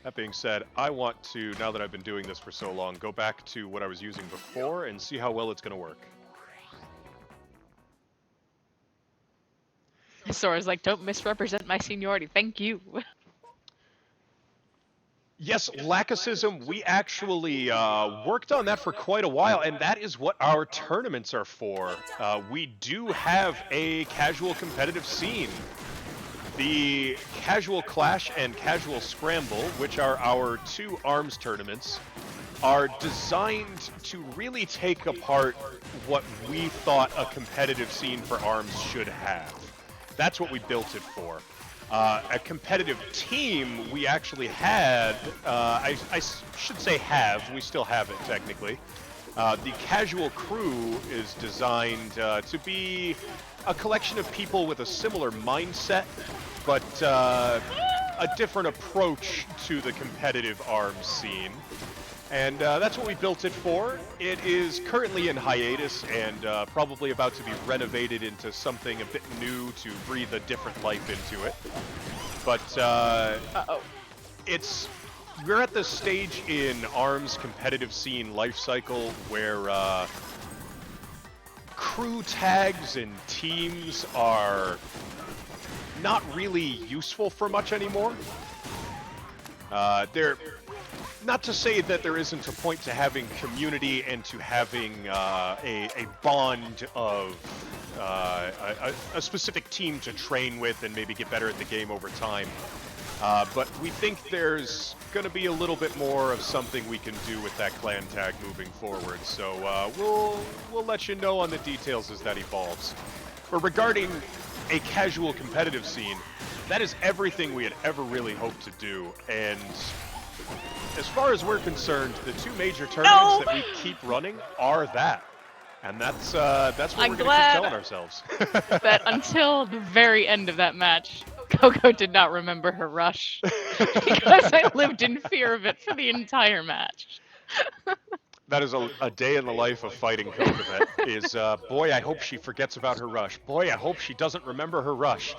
[SPEAKER 1] That being said, I want to, now that I've been doing this for so long, go back to what I was using before and see how well it's going to work.
[SPEAKER 2] Sora's like, don't misrepresent my seniority. Thank you.
[SPEAKER 1] Yes, Lachecism, we actually worked on that for quite a while, and that is what our tournaments are for. We do have a casual competitive scene. The Casual Clash and Casual Scramble, which are our two ARMS tournaments, are designed to really take apart what we thought a competitive scene for ARMS should have. That's what we built it for. A competitive team we actually had, I should say have, we still have it technically. The Casual Crew is designed to be a collection of people with a similar mindset, but a different approach to the competitive ARMS scene. And that's what we built it for. It is currently in hiatus and probably about to be renovated into something a bit new to breathe a different life into it. But we're at the stage in ARMS competitive scene life cycle where crew tags and teams are not really useful for much anymore. They're not to say that there isn't a point to having community and to having a bond of a specific team to train with and maybe get better at the game over time. But we think there's going to be a little bit more of something we can do with that clan tag moving forward. So we'll let you know on the details as that evolves. But regarding a casual competitive scene, that is everything we had ever really hoped to do. And as far as we're concerned, the two major tournaments that we keep running are that. And that's what we're going to keep telling ourselves.
[SPEAKER 2] That until the very end of that match, Coco did not remember her rush. Because I lived in fear of it for the entire match.
[SPEAKER 1] That is a day in the life of fighting Kokovet, is, boy, I hope she forgets about her rush. Boy, I hope she doesn't remember her rush.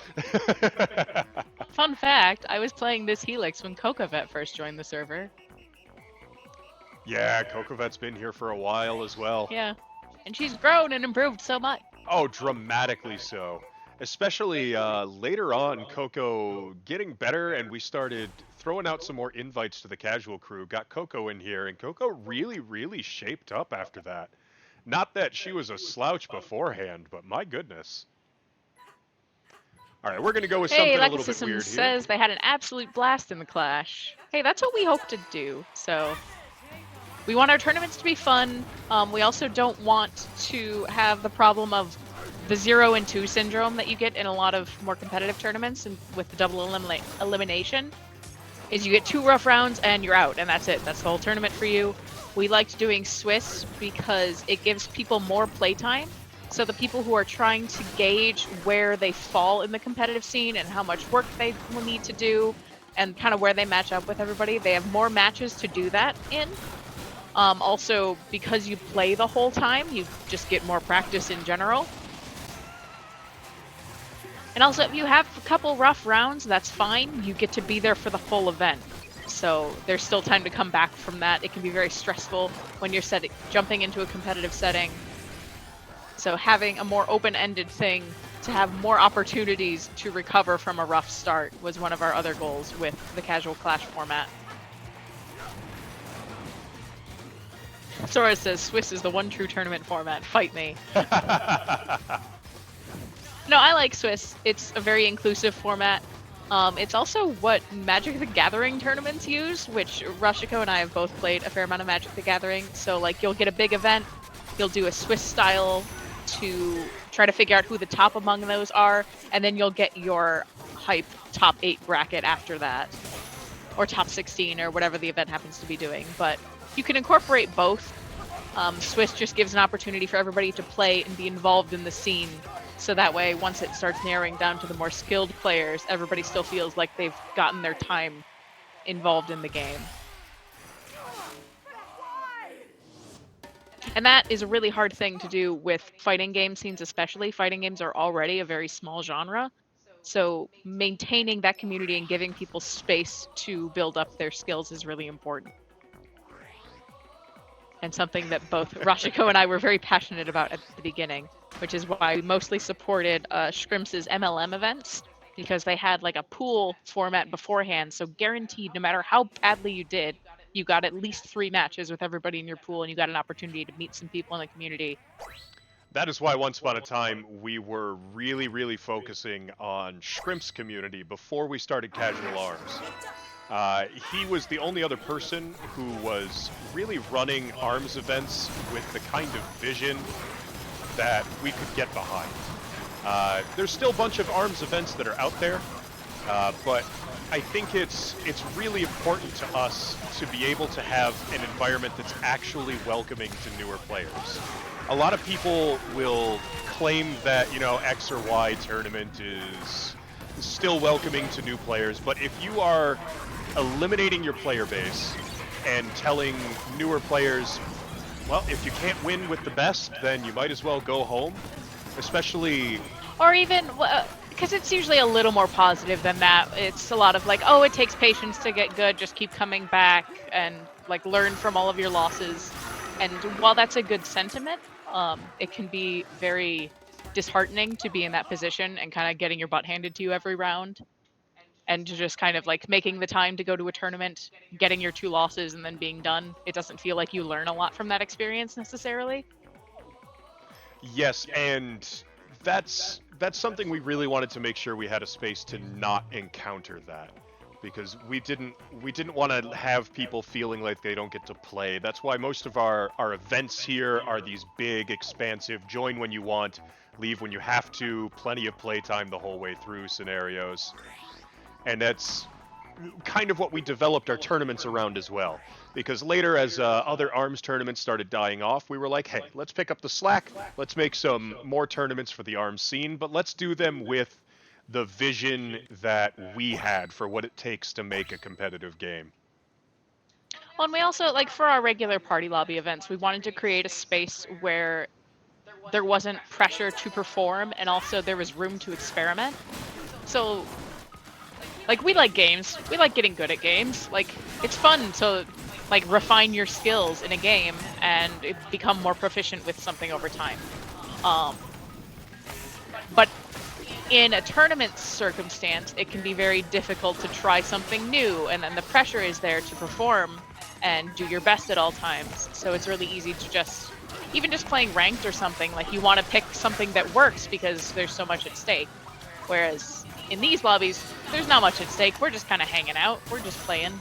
[SPEAKER 2] Fun fact, I was playing this Helix when Cocovet first joined the server.
[SPEAKER 1] Yeah, Kokovet's been here for a while as well.
[SPEAKER 2] Yeah, and she's grown and improved so much.
[SPEAKER 1] Oh, dramatically so. Especially later on, Coco getting better, and we started throwing out some more invites to the casual crew. Got Coco in here, and Coco really, really shaped up after that. Not that she was a slouch beforehand, but my goodness. All right, we're going to go with
[SPEAKER 2] Hey,
[SPEAKER 1] something a
[SPEAKER 2] Lack
[SPEAKER 1] little bit
[SPEAKER 2] System
[SPEAKER 1] weird here.
[SPEAKER 2] says they had an absolute blast in the Clash. Hey, that's what we hope to do. So we want our tournaments to be fun. We also don't want to have the problem of the 0 and 2 syndrome that you get in a lot of more competitive tournaments, and with the double elimination, is you get 2 rough rounds and you're out, and that's it. That's the whole tournament for you. We liked doing Swiss because it gives people more playtime. So the people who are trying to gauge where they fall in the competitive scene and how much work they will need to do and kind of where they match up with everybody, they have more matches to do that in. Also, because you play the whole time, you just get more practice in general. And also, if you have a couple rough rounds, that's fine. You get to be there for the full event. So there's still time to come back from that. It can be very stressful when you're jumping into a competitive setting. So having a more open-ended thing to have more opportunities to recover from a rough start was one of our other goals with the casual Clash format. Sora says, Swiss is the one true tournament format. Fight me. No, I like Swiss. It's a very inclusive format. It's also what Magic the Gathering tournaments use, which Rashiko and I have both played a fair amount of Magic the Gathering. So, like, you'll get a big event, you'll do a Swiss style to try to figure out who the top among those are, and then you'll get your hype top 8 bracket after that, or top 16, or whatever the event happens to be doing. But you can incorporate both. Swiss just gives an opportunity for everybody to play and be involved in the scene. So that way, once it starts narrowing down to the more skilled players, everybody still feels like they've gotten their time involved in the game. And that is a really hard thing to do with fighting game scenes, especially. Fighting games are already a very small genre. So maintaining that community and giving people space to build up their skills is really important. And something that both Rashiko and I were very passionate about at the beginning, which is why we mostly supported Scrimps' MLM events, because they had like a pool format beforehand, so guaranteed no matter how badly you did, you got at least 3 matches with everybody in your pool and you got an opportunity to meet some people in the community.
[SPEAKER 1] That is why once upon a time we were really, really focusing on Shrimp's community before we started Casual Arms. He was the only other person who was really running ARMS events with the kind of vision that we could get behind. There's still a bunch of ARMS events that are out there, but I think it's really important to us to be able to have an environment that's actually welcoming to newer players. A lot of people will claim that, you know, X or Y tournament is still welcoming to new players, but if you are eliminating your player base and telling newer players, well, if you can't win with the best, then you might as well go home, especially...
[SPEAKER 2] Or even, because it's usually a little more positive than that. It's a lot of like, oh, it takes patience to get good, just keep coming back and like learn from all of your losses. And while that's a good sentiment, it can be very disheartening to be in that position and kind of getting your butt handed to you every round. And to just kind of like making the time to go to a tournament, getting your 2 losses and then being done. It doesn't feel like you learn a lot from that experience necessarily.
[SPEAKER 1] Yes, and that's something we really wanted to make sure we had a space to not encounter that, because we didn't want to have people feeling like they don't get to play. That's why most of our events here are these big, expansive, join when you want, leave when you have to, plenty of playtime the whole way through scenarios. And that's kind of what we developed our tournaments around as well. Because later, as other ARMS tournaments started dying off, we were like, hey, let's pick up the slack, let's make some more tournaments for the ARMS scene, but let's do them with the vision that we had for what it takes to make a competitive game.
[SPEAKER 2] Well, and we also, like, for our regular party lobby events, we wanted to create a space where there wasn't pressure to perform, and also there was room to experiment. So, like, we like games. We like getting good at games. Like, it's fun to, like, refine your skills in a game and become more proficient with something over time. But in a tournament circumstance, it can be very difficult to try something new, and then the pressure is there to perform and do your best at all times. So it's really easy to just, even just playing ranked or something, like you want to pick something that works because there's so much at stake. Whereas in these lobbies, there's not much at stake. We're just kind of hanging out. We're just playing.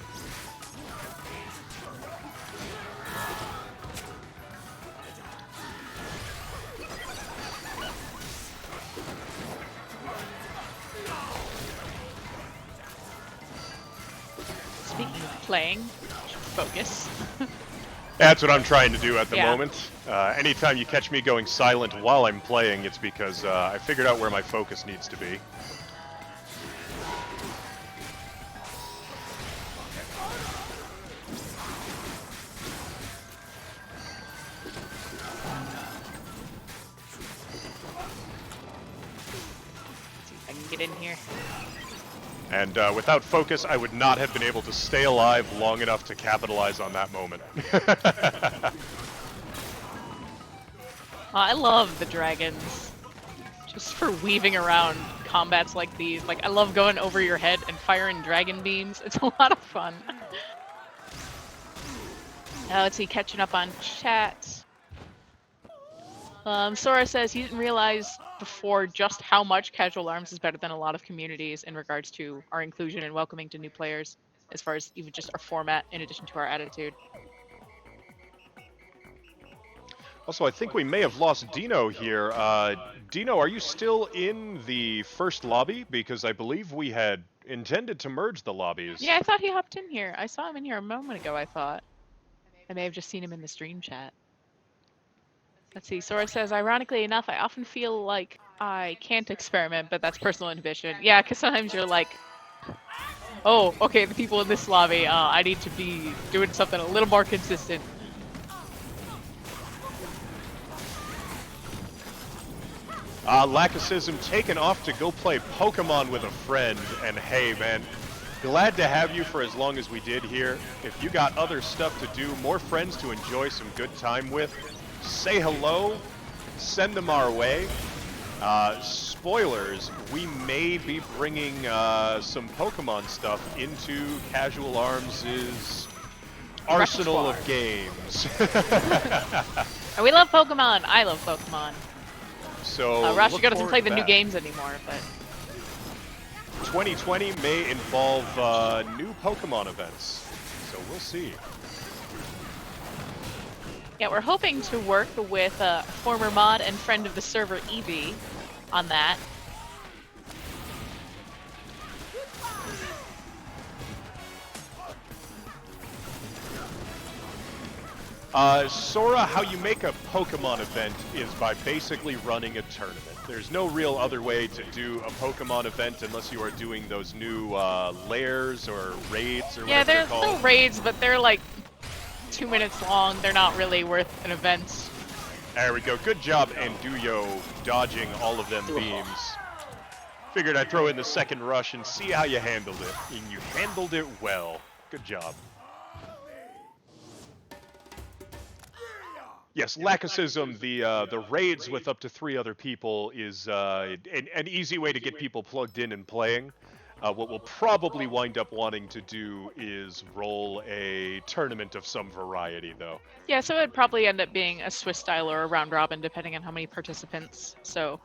[SPEAKER 2] Speaking of playing, focus.
[SPEAKER 1] That's what I'm trying to do at the
[SPEAKER 2] Yeah.
[SPEAKER 1] moment. Anytime you catch me going silent while I'm playing, it's because I figured out where my focus needs to be.
[SPEAKER 2] Let's see if I can get in here.
[SPEAKER 1] And without focus, I would not have been able to stay alive long enough to capitalize on that moment.
[SPEAKER 2] I love the dragons. Just for weaving around combats like these. Like, I love going over your head and firing dragon beams. It's a lot of fun. Now let's see, catching up on chat. Sora says he didn't realize before just how much Casual Arms is better than a lot of communities in regards to our inclusion and welcoming to new players, as far as even just our format in addition to our attitude.
[SPEAKER 1] Also, I think we may have lost Dino here. Dino, are you still in the first lobby? Because I believe we had intended to merge the lobbies.
[SPEAKER 2] Yeah, I thought he hopped in here. I saw him in here a moment ago, I thought. I may have just seen him in the stream chat. Let's see, Sora says, ironically enough, I often feel like I can't experiment, but that's personal inhibition. Yeah, because sometimes you're like, oh, okay, the people in this lobby, I need to be doing something a little more consistent.
[SPEAKER 1] Lacacism taken off to go play Pokemon with a friend, and hey, man, glad to have you for as long as we did here. If you got other stuff to do, more friends to enjoy some good time with, say hello, send them our way. Spoilers, we may be bringing some Pokemon stuff into Casual Arms' arsenal of games.
[SPEAKER 2] And we love Pokemon. I love Pokemon.
[SPEAKER 1] So
[SPEAKER 2] Rashiko doesn't play the new games anymore, but
[SPEAKER 1] 2020 may involve new Pokemon events, so we'll see.
[SPEAKER 2] yeah, we're hoping to work with a former mod and friend of the server, Evie, on that.
[SPEAKER 1] Sora, how you make a Pokemon event is by basically running a tournament. There's no real other way to do a Pokemon event unless you are doing those new lairs or raids or
[SPEAKER 2] Yeah,
[SPEAKER 1] whatever they're
[SPEAKER 2] they're
[SPEAKER 1] called.
[SPEAKER 2] still raids, but they're like 2 minutes long. They're not really worth an event.
[SPEAKER 1] There we go. Good job, Anduyo, dodging all of them beams. Figured I'd throw in the second rush and see how you handled it. And you handled it well. Good job. Yes, Lacacism, the raids with up to 3 other people is an easy way to get people plugged in and playing. What we'll probably wind up wanting to do is roll a tournament of some variety, though.
[SPEAKER 2] Yeah, so it would probably end up being a Swiss style or a round robin, depending on how many participants. So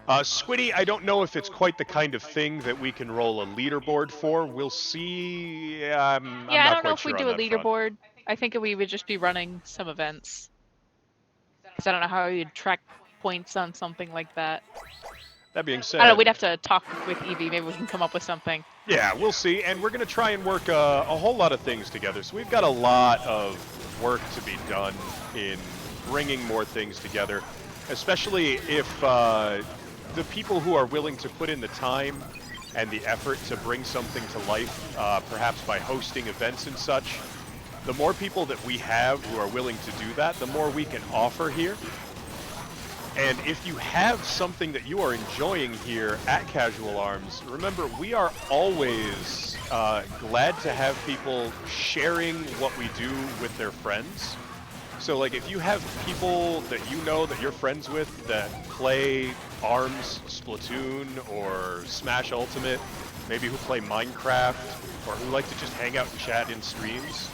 [SPEAKER 1] Squiddy, I don't know if it's quite the kind of thing that we can roll a leaderboard for. We'll see. I'm
[SPEAKER 2] yeah,
[SPEAKER 1] not
[SPEAKER 2] I don't know
[SPEAKER 1] quite
[SPEAKER 2] if we
[SPEAKER 1] sure
[SPEAKER 2] do a
[SPEAKER 1] on that front.
[SPEAKER 2] leaderboard. I think we would just be running some events. Because I don't know how you'd track points on something like that.
[SPEAKER 1] That being said,
[SPEAKER 2] I don't know, we'd have to talk with Evie. Maybe we can come up with something.
[SPEAKER 1] yeah, we'll see. And we're going to try and work a whole lot of things together. So we've got a lot of work to be done in bringing more things together, especially if the people who are willing to put in the time and the effort to bring something to life, perhaps by hosting events and such, the more people that we have who are willing to do that, the more we can offer here. And if you have something that you are enjoying here at Casual Arms, remember, we are always glad to have people sharing what we do with their friends. So like if you have people that you know that you're friends with that play ARMS, Splatoon, or Smash Ultimate, maybe who play Minecraft, or who like to just hang out and chat in streams,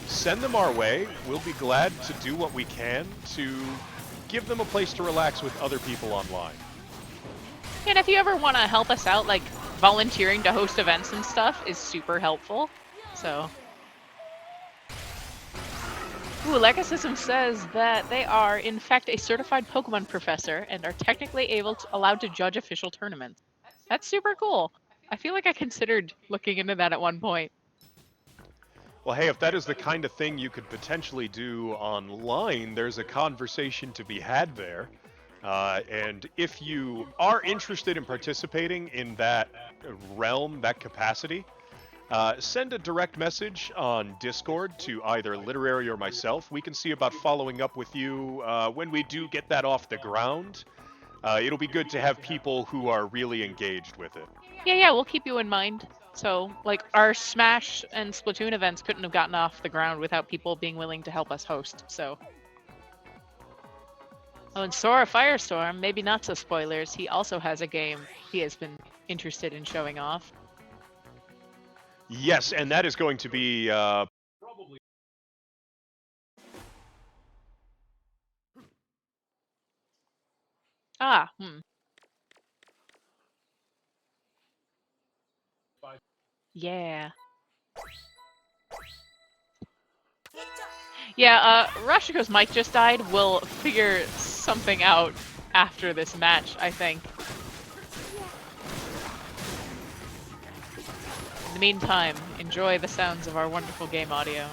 [SPEAKER 1] send them our way. We'll be glad to do what we can to give them a place to relax with other people online.
[SPEAKER 2] And if you ever want to help us out, like volunteering to host events and stuff is super helpful. So. Ooh, Legacism says that they are, in fact, a certified Pokemon professor and are technically allowed to judge official tournaments. That's super cool. I feel like I considered looking into that at one point.
[SPEAKER 1] Well, hey, if that is the kind of thing you could potentially do online, there's a conversation to be had there. And if you are interested in participating in that realm, that capacity, send a direct message on Discord to either Literary or myself. We can see about following up with you when we do get that off the ground. It'll be good to have people who are really engaged with it.
[SPEAKER 2] Yeah, we'll keep you in mind. So, like, our Smash and Splatoon events couldn't have gotten off the ground without people being willing to help us host, so. Oh, and Sora Firestorm, maybe not so spoilers, he also has a game he has been interested in showing off.
[SPEAKER 1] Yes, and that is going to be probably.
[SPEAKER 2] Yeah. Yeah, Rashiko's mic just died. We'll figure something out after this match, I think. In the meantime, enjoy the sounds of our wonderful game audio.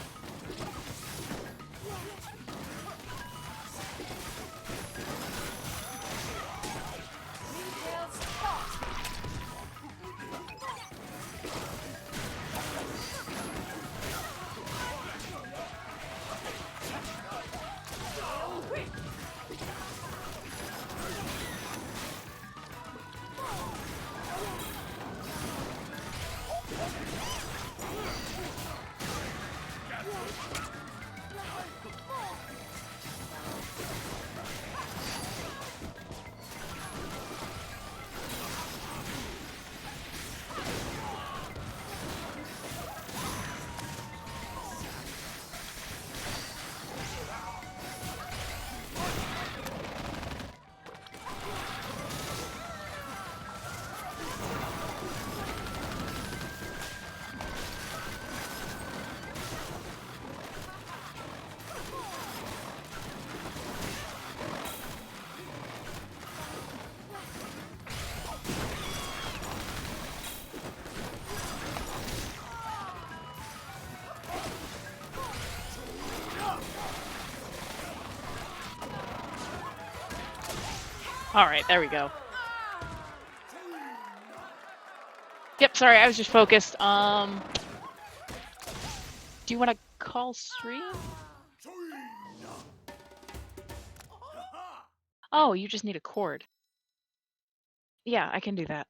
[SPEAKER 2] Alright, there we go. Yep, sorry, I was just focused. Do you want to call stream? Oh, you just need a cord. Yeah, I can do that.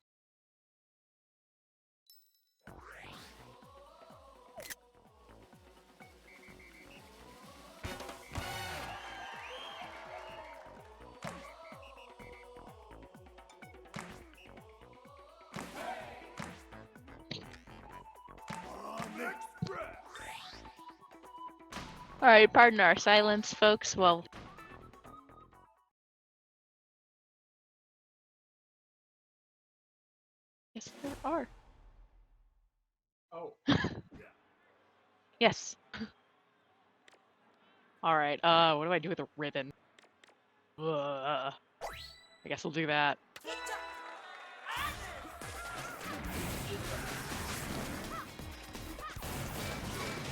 [SPEAKER 2] Alright, pardon our silence, folks. Well, yes, there are.
[SPEAKER 1] Oh.
[SPEAKER 2] Yes. Alright, what do I do with a ribbon? I guess we'll do that.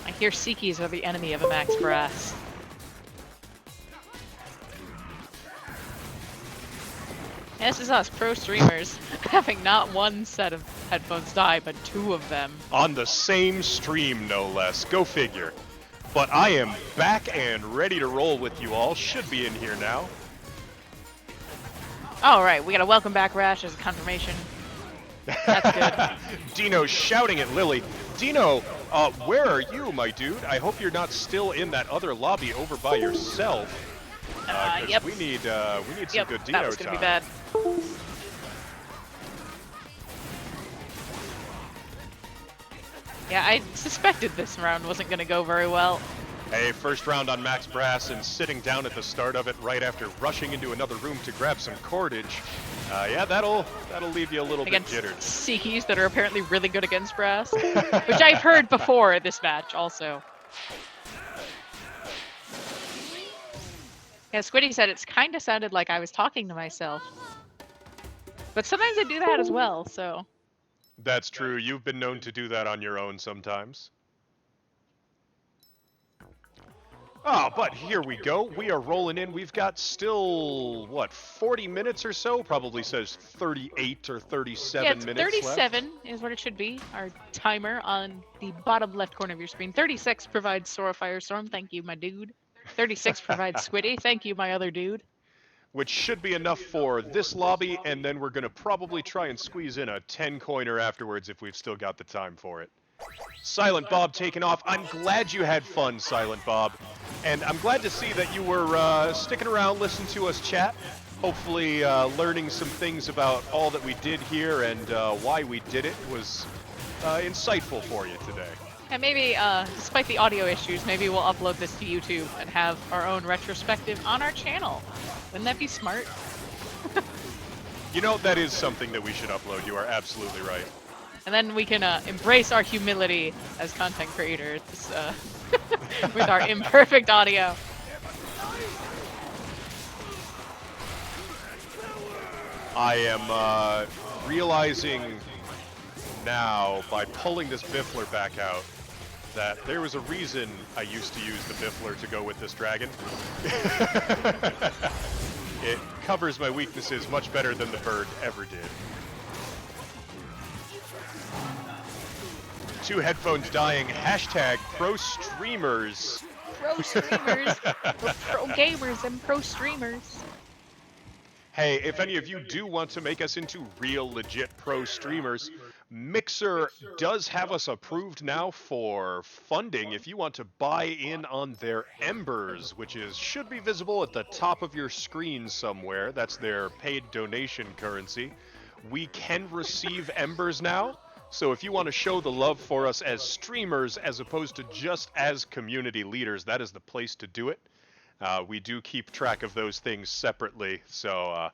[SPEAKER 2] I hear Seekis are the enemy of a Max Brass. And this is us, pro streamers, having not one set of headphones die, but two of them.
[SPEAKER 1] On the same stream, no less. Go figure. But I am back and ready to roll with you all. Should be in here now.
[SPEAKER 2] Alright, we got a welcome back Rash as a confirmation. That's good.
[SPEAKER 1] Dino shouting at Lily. Dino, Where are you, my dude? I hope you're not still in that other lobby over by yourself. 'Cause
[SPEAKER 2] Yep.
[SPEAKER 1] we need some
[SPEAKER 2] Yep,
[SPEAKER 1] good
[SPEAKER 2] that
[SPEAKER 1] Dino
[SPEAKER 2] was gonna
[SPEAKER 1] time.
[SPEAKER 2] be bad. Yeah, I suspected this round wasn't gonna go very well.
[SPEAKER 1] Hey, first round on Max Brass and sitting down at the start of it right after rushing into another room to grab some cordage. Yeah, that'll leave you a little
[SPEAKER 2] Against
[SPEAKER 1] bit jittered.
[SPEAKER 2] Seekis that are apparently really good against brass, which I've heard before this match also. Yeah, Squiddy said it's kind of sounded like I was talking to myself. But sometimes I do that as well, so.
[SPEAKER 1] That's true. You've been known to do that on your own sometimes. Oh, but here we go. We are rolling in. We've got still, what, 40 minutes or so? Probably says 38 or 37
[SPEAKER 2] Yeah, it's
[SPEAKER 1] minutes
[SPEAKER 2] 37
[SPEAKER 1] left.
[SPEAKER 2] is what it should be. Our timer on the bottom left corner of your screen. 36 provides Sora Firestorm. Thank you, my dude. 36 provides Squiddy. Thank you, my other dude.
[SPEAKER 1] Which should be enough for this lobby, and then we're going to probably try and squeeze in a 10-coiner afterwards if we've still got the time for it. Silent Bob taking off. I'm glad you had fun, Silent Bob. And I'm glad to see that you were sticking around, listening to us chat. Hopefully learning some things about all that we did here and why we did it was insightful for you today.
[SPEAKER 2] And maybe, despite the audio issues, maybe we'll upload this to YouTube and have our own retrospective on our channel. Wouldn't that be smart?
[SPEAKER 1] You know, that is something that we should upload. You are absolutely right.
[SPEAKER 2] And then we can embrace our humility as content creators with our imperfect audio.
[SPEAKER 1] I am realizing now, by pulling this Biffler back out, that there was a reason I used to use the Biffler to go with this dragon. It covers my weaknesses much better than the bird ever did. 2 headphones dying. Hashtag pro streamers.
[SPEAKER 2] Pro streamers. We're pro gamers and pro streamers.
[SPEAKER 1] Hey, if any of you do want to make us into real legit pro streamers, Mixer does have us approved now for funding if you want to buy in on their Embers, which should be visible at the top of your screen somewhere. That's their paid donation currency. We can receive Embers now, so if you want to show the love for us as streamers as opposed to just as community leaders, that is the place to do it. We do keep track of those things separately, so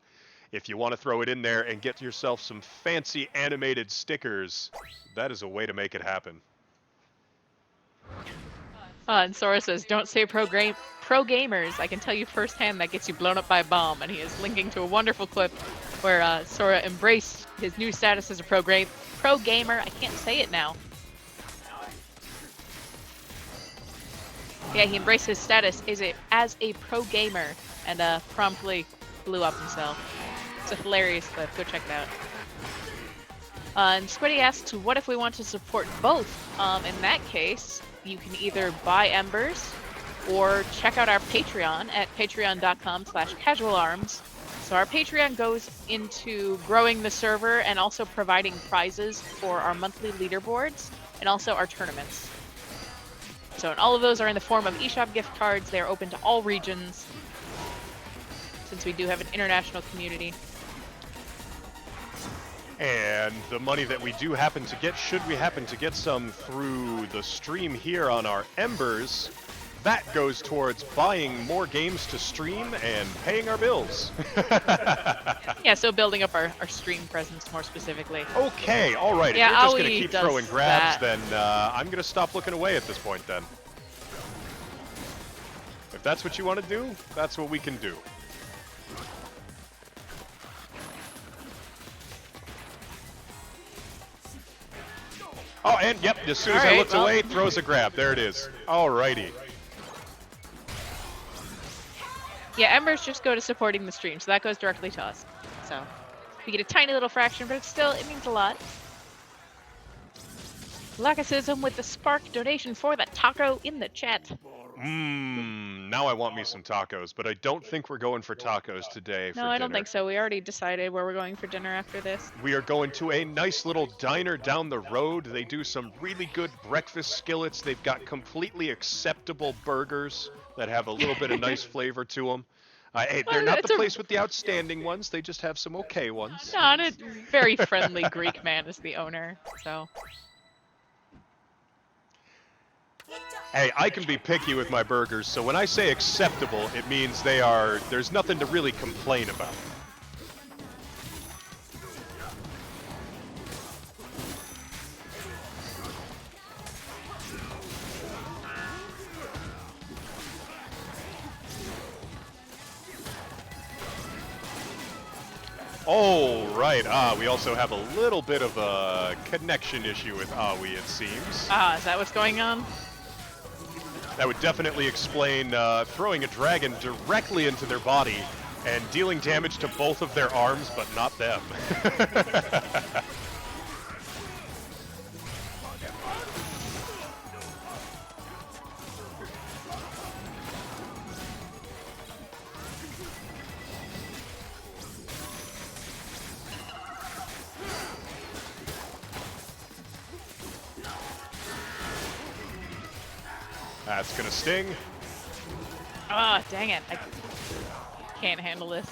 [SPEAKER 1] if you want to throw it in there and get yourself some fancy animated stickers, that is a way to make it happen.
[SPEAKER 2] And Sora says, don't say pro gamers. I can tell you firsthand that gets you blown up by a bomb. And he is linking to a wonderful clip where Sora embraced his new status as a pro gamer. I can't say it now. Yeah, he embraced his status as a pro gamer and promptly blew up himself. It's a hilarious clip. Go check it out. And Squiddy asks, what if we want to support both? In that case, you can either buy Embers or check out our Patreon at patreon.com/casualarms. So our Patreon goes into growing the server and also providing prizes for our monthly leaderboards and also our tournaments. So and all of those are in the form of eShop gift cards. They're open to all regions since we do have an international community.
[SPEAKER 1] And the money that we do happen to get, should we happen to get some through the stream here on our Embers, that goes towards buying more games to stream and paying our bills.
[SPEAKER 2] Yeah, so building up our stream presence more specifically.
[SPEAKER 1] Okay, all right.
[SPEAKER 2] Yeah,
[SPEAKER 1] if you're just going to
[SPEAKER 2] Aoi
[SPEAKER 1] keep
[SPEAKER 2] does
[SPEAKER 1] throwing grabs,
[SPEAKER 2] that.
[SPEAKER 1] then I'm going to stop looking away at this point then. If that's what you want to do, that's what we can do. Oh, and yep, as soon as I looked away, throws a grab. There it is. Alrighty.
[SPEAKER 2] Yeah, Embers just go to supporting the stream, so that goes directly to us. So we get a tiny little fraction, but it means a lot. Lacacism with the Spark donation for the taco in the chat.
[SPEAKER 1] Now I want me some tacos, but I don't think we're going for tacos today for
[SPEAKER 2] No, I don't
[SPEAKER 1] dinner.
[SPEAKER 2] think so. We already decided where we're going for dinner after this.
[SPEAKER 1] We are going to a nice little diner down the road. They do some really good breakfast skillets. They've got completely acceptable burgers that have a little bit of nice flavor to them. Hey, they're not the place with the outstanding ones. They just have some okay ones.
[SPEAKER 2] No, and a very friendly Greek man is the owner, so.
[SPEAKER 1] Hey, I can be picky with my burgers, so when I say acceptable, it means there's nothing to really complain about. Oh, right. We also have a little bit of a connection issue with Aoi, it seems.
[SPEAKER 2] Is that what's going on?
[SPEAKER 1] That would definitely explain throwing a dragon directly into their body and dealing damage to both of their arms, but not them. That's gonna sting.
[SPEAKER 2] Ah, dang it. I can't handle this.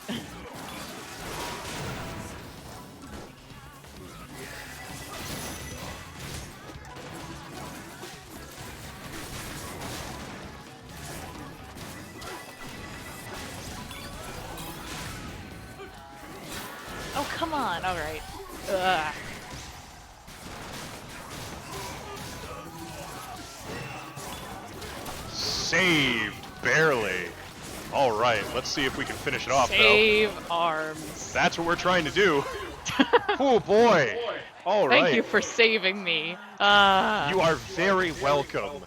[SPEAKER 2] Oh, come on. All right. Ugh.
[SPEAKER 1] Saved, barely. All right, let's see if we can finish it off,
[SPEAKER 2] Save arms.
[SPEAKER 1] That's what we're trying to do. Oh, boy. All right.
[SPEAKER 2] Thank you for saving me.
[SPEAKER 1] You are very welcome.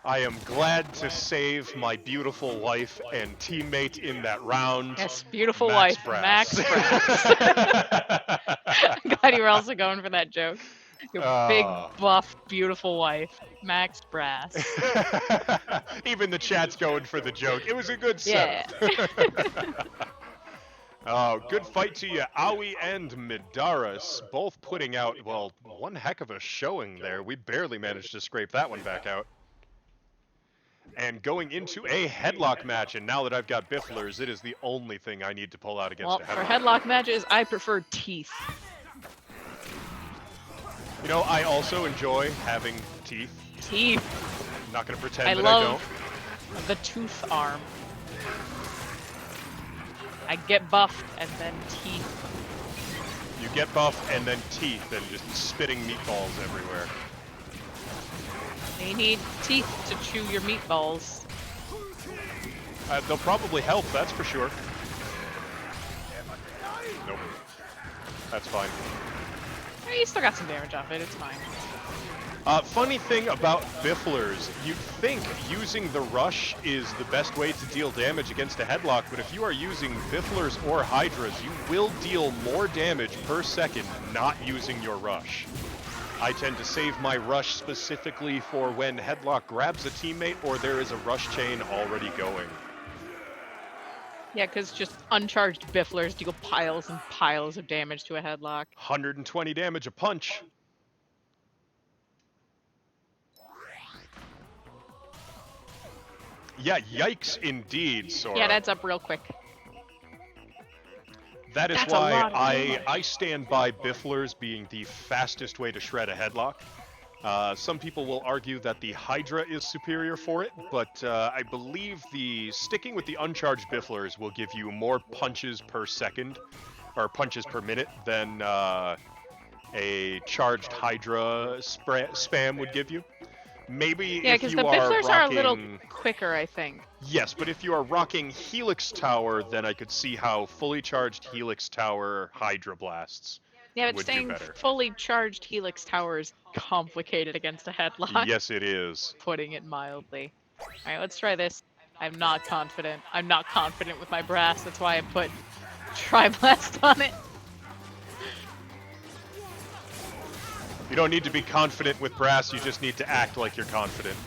[SPEAKER 1] I am glad to save my beautiful wife and teammate in that round.
[SPEAKER 2] Yes, beautiful
[SPEAKER 1] Max
[SPEAKER 2] wife,
[SPEAKER 1] Brass.
[SPEAKER 2] Max Brass. God, you were also going for that joke. Your big, buff, beautiful wife, Max Brass.
[SPEAKER 1] Even the chat's going for the joke. It was a good setup.
[SPEAKER 2] Yeah.
[SPEAKER 1] Oh, good fight to you, Aoi and Midaris, both putting out, well, one heck of a showing there. We barely managed to scrape that one back out. And going into a headlock match, and now that I've got Bifflers, it is the only thing I need to pull out against
[SPEAKER 2] Well,
[SPEAKER 1] a
[SPEAKER 2] for
[SPEAKER 1] headlock.
[SPEAKER 2] headlock matches, I prefer teeth.
[SPEAKER 1] You know, I also enjoy having teeth.
[SPEAKER 2] Teeth.
[SPEAKER 1] I'm not going to pretend
[SPEAKER 2] I
[SPEAKER 1] that
[SPEAKER 2] love
[SPEAKER 1] I don't.
[SPEAKER 2] the tooth arm. I get buffed and then teeth.
[SPEAKER 1] You get buff and then teeth and just spitting meatballs everywhere.
[SPEAKER 2] You need teeth to chew your meatballs.
[SPEAKER 1] They'll probably help, that's for sure. Nope. That's fine.
[SPEAKER 2] You still got some damage off it, it's fine.
[SPEAKER 1] Funny thing about Bifflers, you'd think using the rush is the best way to deal damage against a headlock, but if you are using Bifflers or Hydras, you will deal more damage per second not using your rush. I tend to save my rush specifically for when headlock grabs a teammate or there is a rush chain already going.
[SPEAKER 2] Yeah, because just uncharged Bifflers deal piles and piles of damage to a headlock.
[SPEAKER 1] 120 damage a punch. Yeah, yikes indeed, Sora.
[SPEAKER 2] Yeah, that's up real quick.
[SPEAKER 1] That is
[SPEAKER 2] That's a
[SPEAKER 1] why
[SPEAKER 2] lot of damage.
[SPEAKER 1] I stand by Bifflers being the fastest way to shred a headlock. Some people will argue that the Hydra is superior for it, but I believe sticking with the uncharged Bifflers will give you more punches per second, or punches per minute, than a charged Hydra spam would give you. Maybe
[SPEAKER 2] Yeah,
[SPEAKER 1] if
[SPEAKER 2] because
[SPEAKER 1] you
[SPEAKER 2] the
[SPEAKER 1] are
[SPEAKER 2] Bifflers are a little
[SPEAKER 1] rocking-
[SPEAKER 2] quicker, I think.
[SPEAKER 1] Yes, but if you are rocking Helix Tower, then I could see how fully charged Helix Tower Hydra blasts
[SPEAKER 2] Yeah, but
[SPEAKER 1] would do
[SPEAKER 2] staying
[SPEAKER 1] better.
[SPEAKER 2] fully charged Helix Tower is complicated against a headlock.
[SPEAKER 1] Yes, it is.
[SPEAKER 2] Putting it mildly. Alright, let's try this. I'm not confident. I'm not confident with my brass, that's why I put Tri-Blast on it.
[SPEAKER 1] You don't need to be confident with brass, you just need to act like you're confident.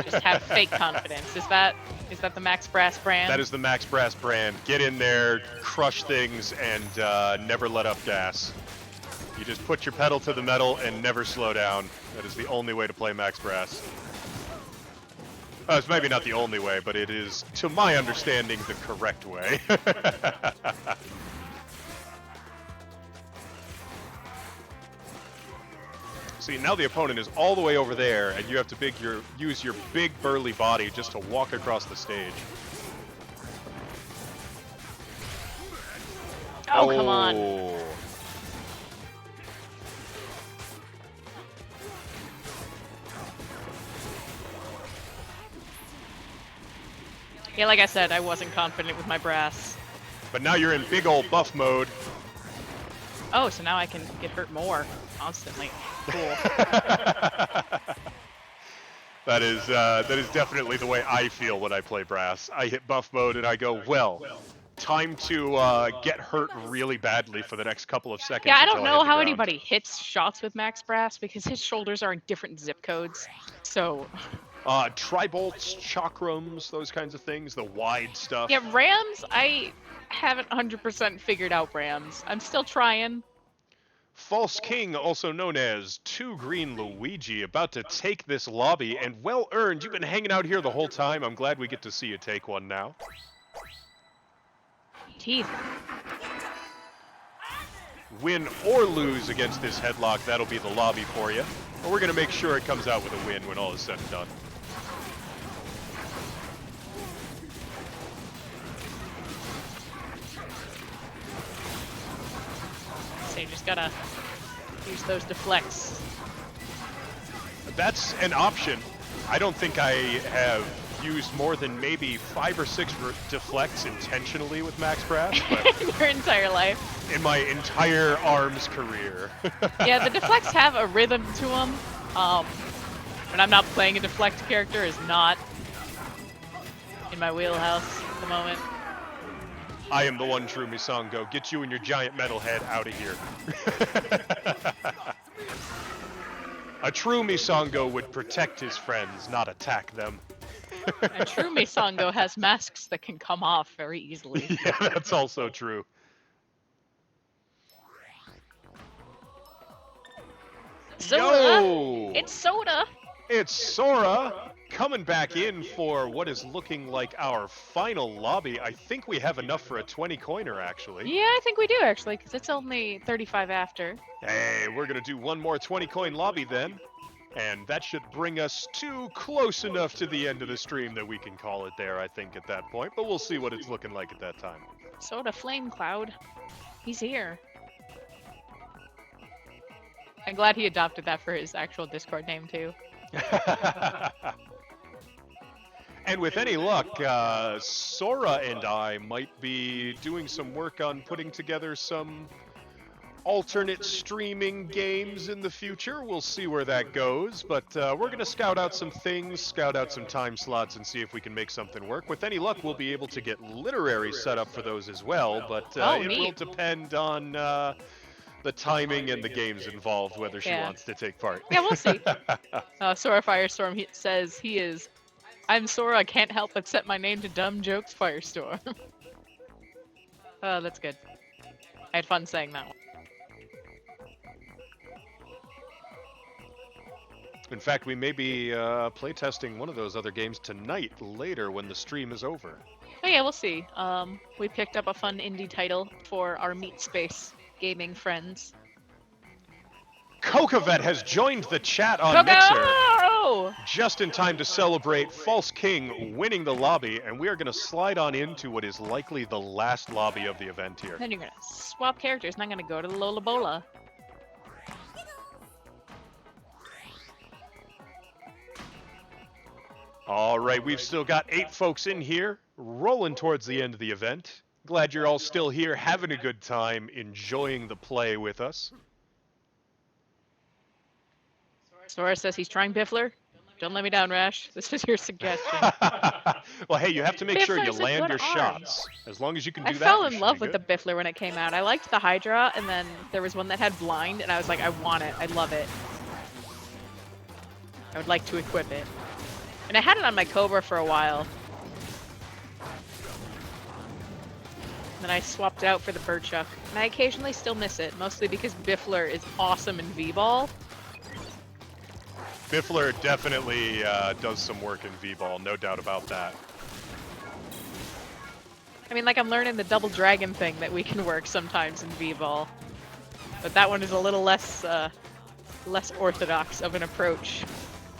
[SPEAKER 2] Just have fake confidence. Is that the Max Brass brand?
[SPEAKER 1] That is the Max Brass brand. Get in there, crush things, and never let up gas. You just put your pedal to the metal and never slow down. That is the only way to play Max Brass. It's maybe not the only way, but it is, to my understanding, the correct way. See, now the opponent is all the way over there, and you have to use your big burly body just to walk across the stage.
[SPEAKER 2] Oh, come on. Yeah, like I said, I wasn't confident with my brass.
[SPEAKER 1] But now you're in big old buff mode.
[SPEAKER 2] Oh, so now I can get hurt more constantly. Cool.
[SPEAKER 1] That is definitely the way I feel when I play brass. I hit buff mode and I go, well, time to get hurt really badly for the next couple of seconds.
[SPEAKER 2] Yeah, I don't know how
[SPEAKER 1] ground.
[SPEAKER 2] anybody hits shots with Max Brass because his shoulders are in different zip codes. So.
[SPEAKER 1] Tribolts, chakrams, those kinds of things, the wide stuff.
[SPEAKER 2] Yeah, Rams, I haven't 100% figured out Rams. I'm still trying.
[SPEAKER 1] False King, also known as 2 Green Luigi, about to take this lobby, and well earned. You've been hanging out here the whole time. I'm glad we get to see you take one now.
[SPEAKER 2] Teeth.
[SPEAKER 1] Win or lose against this headlock, that'll be the lobby for you. But we're going to make sure it comes out with a win when all is said and done.
[SPEAKER 2] So you just gotta use those deflects.
[SPEAKER 1] That's an option. I don't think I have used more than maybe 5 or 6 deflects intentionally with Max Brass, but
[SPEAKER 2] Your entire life.
[SPEAKER 1] in my entire ARMS career.
[SPEAKER 2] Yeah, the deflects have a rhythm to them. When I'm not playing a deflect character is not in my wheelhouse at the moment.
[SPEAKER 1] I am the one true Misango. Get you and your giant metal head out of here. A true Misango would protect his friends, not attack them.
[SPEAKER 2] A true Misango has masks that can come off very easily.
[SPEAKER 1] Yeah, that's also true.
[SPEAKER 2] Soda!
[SPEAKER 1] Yo!
[SPEAKER 2] It's Soda!
[SPEAKER 1] It's Sora coming back in for what is looking like our final lobby. I think we have enough for a 20-coiner, actually.
[SPEAKER 2] Yeah, I think we do, actually, because it's only 35 after.
[SPEAKER 1] Hey, we're going to do one more 20-coin lobby then. And that should bring us to close enough to the end of the stream that we can call it there, I think, at that point. But we'll see what it's looking like at that time.
[SPEAKER 2] Soda Flame Cloud. He's here. I'm glad he adopted that for his actual Discord name, too.
[SPEAKER 1] And with any luck, Sora and I might be doing some work on putting together some alternate streaming games in the future. We'll see where that goes, but we're going to scout out some things, scout out some time slots, and see if we can make something work. With any luck, we'll be able to get literary set up for those as well, but it will depend on the timing and the games involved, whether she wants to take part.
[SPEAKER 2] Yeah, we'll see. Sora Firestorm says he is, I'm Sora, I can't help but set my name to dumb jokes Firestorm. Oh, that's good. I had fun saying that one.
[SPEAKER 1] In fact, we may be playtesting one of those other games tonight, later, when the stream is over.
[SPEAKER 2] Oh yeah, we'll see. We picked up a fun indie title for our Meat Space gaming friends.
[SPEAKER 1] Kokovet has joined the chat on
[SPEAKER 2] Coco!
[SPEAKER 1] Mixer just in time to celebrate False King winning the lobby, and we are going to slide on into what is likely the last lobby of the event here.
[SPEAKER 2] Then you're going to swap characters, and I'm going to go to the Lola Bola.
[SPEAKER 1] All right, we've still got 8 folks in here, rolling towards the end of the event. Glad you're all still here, having a good time, enjoying the play with us.
[SPEAKER 2] Sora says he's trying Biffler. Don't let me down, Rash. This is your suggestion.
[SPEAKER 1] Well, hey, you have to make sure you
[SPEAKER 2] Biffler's a
[SPEAKER 1] land
[SPEAKER 2] good
[SPEAKER 1] your
[SPEAKER 2] arm.
[SPEAKER 1] shots. As long as you can do
[SPEAKER 2] I
[SPEAKER 1] that.
[SPEAKER 2] fell
[SPEAKER 1] you
[SPEAKER 2] in
[SPEAKER 1] should
[SPEAKER 2] love
[SPEAKER 1] be
[SPEAKER 2] with
[SPEAKER 1] good.
[SPEAKER 2] the Biffler when it came out. I liked the Hydra, and then there was one that had Blind, and I was like, I want it. I love it. I would like to equip it. And I had it on my Cobra for a while. Then I swapped it out for the Birdchuck. And I occasionally still miss it, mostly because Biffler is awesome in V-Ball.
[SPEAKER 1] Biffler definitely does some work in V-Ball, no doubt about that.
[SPEAKER 2] I mean, like, I'm learning the double dragon thing that we can work sometimes in V-Ball. But that one is a little less orthodox of an approach.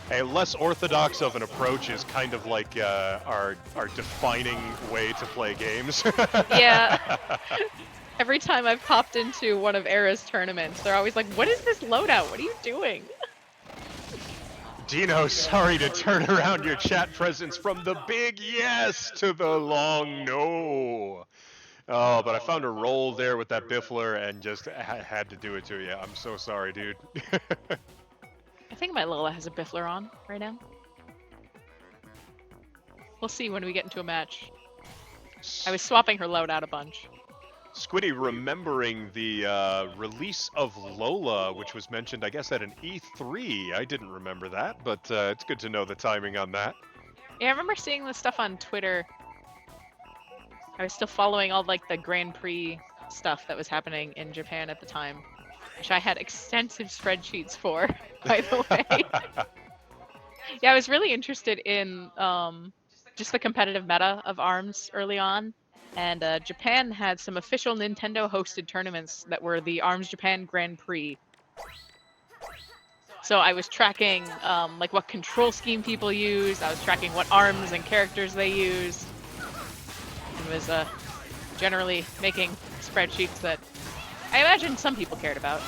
[SPEAKER 1] A less orthodox of an approach is kind of like our defining way to play games.
[SPEAKER 2] Yeah. Every time I've popped into one of Era's tournaments, they're always like, what is this loadout? What are you doing?
[SPEAKER 1] Dino, sorry to turn around your chat presence from the big yes to the long no. Oh, but I found a roll there with that Biffler and just had to do it to you. I'm so sorry, dude.
[SPEAKER 2] I think my Lola has a Biffler on right now. We'll see when we get into a match. I was swapping her loadout a bunch.
[SPEAKER 1] Squiddy, remembering the release of Lola, which was mentioned, I guess, at an E3. I didn't remember that, but it's good to know the timing on that.
[SPEAKER 2] Yeah, I remember seeing this stuff on Twitter. I was still following all like the Grand Prix stuff that was happening in Japan at the time, which I had extensive spreadsheets for, by the way. Yeah, I was really interested in just the competitive meta of ARMS early on. And Japan had some official Nintendo-hosted tournaments that were the ARMS Japan Grand Prix. So I was tracking like what control scheme people use. I was tracking what arms and characters they use. And was generally making spreadsheets that I imagine some people cared about.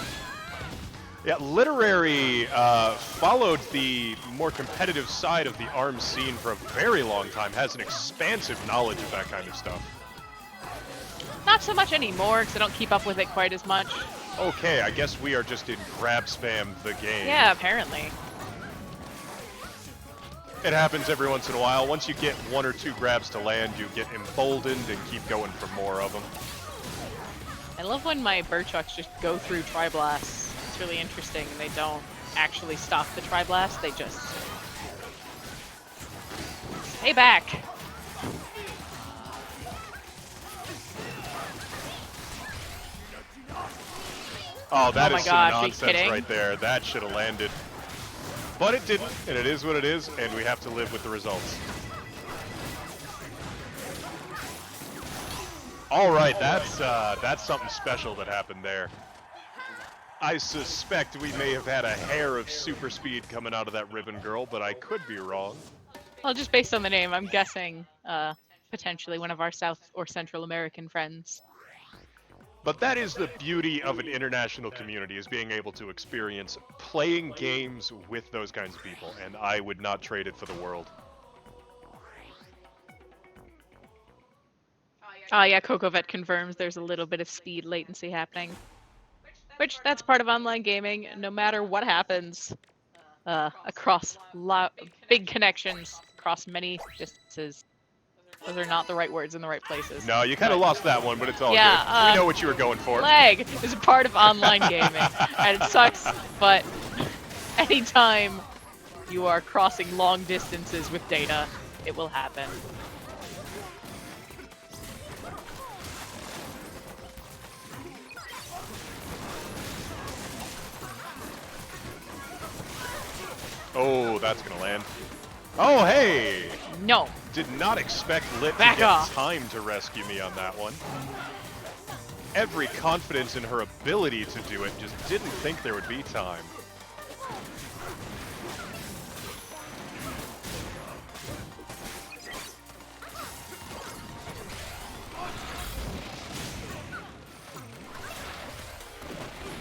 [SPEAKER 1] Yeah, Literary followed the more competitive side of the ARMS scene for a very long time, has an expansive knowledge of that kind of stuff.
[SPEAKER 2] Not so much anymore, because I don't keep up with it quite as much.
[SPEAKER 1] Okay, I guess we are just in grab spam the game.
[SPEAKER 2] Yeah, apparently.
[SPEAKER 1] It happens every once in a while. Once you get one or two grabs to land, you get emboldened and keep going for more of them.
[SPEAKER 2] I love when my Birdchucks just go through Tri-Blasts. It's really interesting. They don't actually stop the Tri-Blast, they just... Stay back!
[SPEAKER 1] Oh, that
[SPEAKER 2] Oh
[SPEAKER 1] is
[SPEAKER 2] my gosh,
[SPEAKER 1] some
[SPEAKER 2] are you
[SPEAKER 1] nonsense
[SPEAKER 2] kidding?
[SPEAKER 1] right there. That should have landed. But it didn't, and it is what it is, and we have to live with the results. All right, that's something special that happened there. I suspect we may have had a hair of super speed coming out of that ribbon girl, but I could be wrong.
[SPEAKER 2] Well, just based on the name, I'm guessing potentially one of our South or Central American friends.
[SPEAKER 1] But that is the beauty of an international community, is being able to experience playing games with those kinds of people, and I would not trade it for the world.
[SPEAKER 2] Oh yeah, Cocovet confirms there's a little bit of speed latency happening. Which, that's part of online gaming, no matter what happens, across big connections, across many distances. Those are not the right words in the right places.
[SPEAKER 1] No, you kind of lost that one, but it's all
[SPEAKER 2] Yeah,
[SPEAKER 1] good. We know what you were going for.
[SPEAKER 2] Lag is a part of online gaming, and it sucks, but anytime you are crossing long distances with data, it will happen.
[SPEAKER 1] Oh, that's gonna land. Oh, hey!
[SPEAKER 2] No.
[SPEAKER 1] Did not expect Lit
[SPEAKER 2] Back
[SPEAKER 1] to get
[SPEAKER 2] off.
[SPEAKER 1] time to rescue me on that one. Every confidence in her ability to do it, just didn't think there would be time.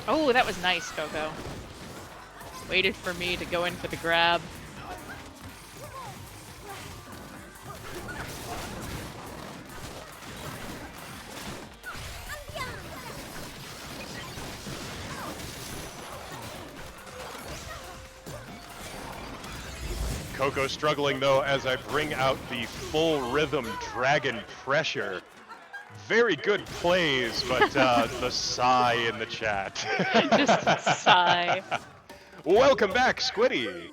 [SPEAKER 2] Oh, that was nice, Coco. Waited for me to go in for the grab.
[SPEAKER 1] Coco struggling though as I bring out the full rhythm dragon pressure. Very good plays, but the sigh in the chat.
[SPEAKER 2] Just sigh.
[SPEAKER 1] Welcome back, Squiddy.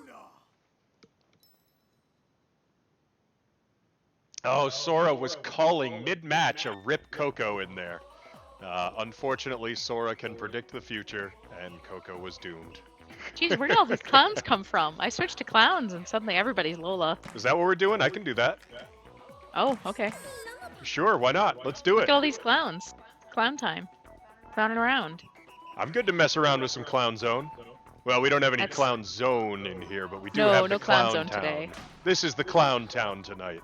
[SPEAKER 1] Oh, Sora was calling mid-match a Rip Coco in there. Unfortunately, Sora can predict the future, and Coco was doomed.
[SPEAKER 2] Jeez, where did all these clowns come from? I switched to clowns, and suddenly everybody's Lola.
[SPEAKER 1] Is that what we're doing? I can do that.
[SPEAKER 2] Oh, okay.
[SPEAKER 1] Sure, why not? Let's do
[SPEAKER 2] Look
[SPEAKER 1] it.
[SPEAKER 2] at all these clowns. Clown time. Clowning around.
[SPEAKER 1] I'm good to mess around with some Clown Zone. Well, we don't have any
[SPEAKER 2] That's-
[SPEAKER 1] Clown Zone in here, but we do
[SPEAKER 2] No,
[SPEAKER 1] have the
[SPEAKER 2] no Clown
[SPEAKER 1] Clown
[SPEAKER 2] Zone
[SPEAKER 1] Town.
[SPEAKER 2] today.
[SPEAKER 1] This is the Clown Town tonight.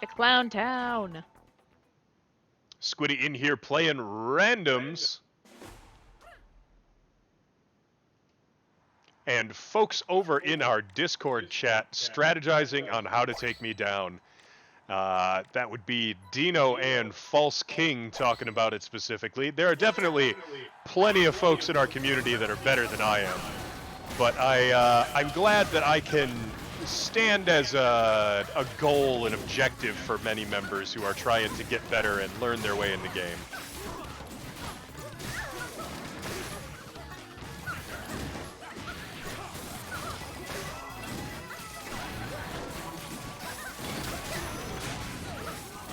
[SPEAKER 2] The Clown Town.
[SPEAKER 1] Squiddy in here playing randoms. And folks over in our Discord chat strategizing on how to take me down. That would be Dino and False King talking about it specifically. There are definitely plenty of folks in our community that are better than I am. But I'm glad that I can stand as a goal and objective for many members who are trying to get better and learn their way in the game.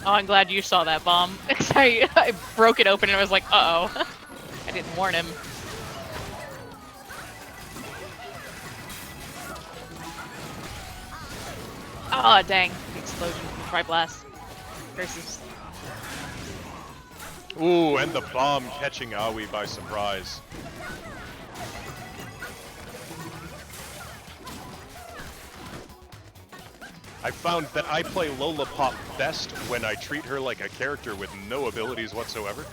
[SPEAKER 2] Oh, I'm glad you saw that bomb. I broke it open and I was like, uh-oh. I didn't warn him. Oh, dang. The explosion from Tri-Blast. Curses.
[SPEAKER 1] Ooh, and the bomb catching Aoi by surprise. I found that I play Lola Pop best when I treat her like a character with no abilities whatsoever.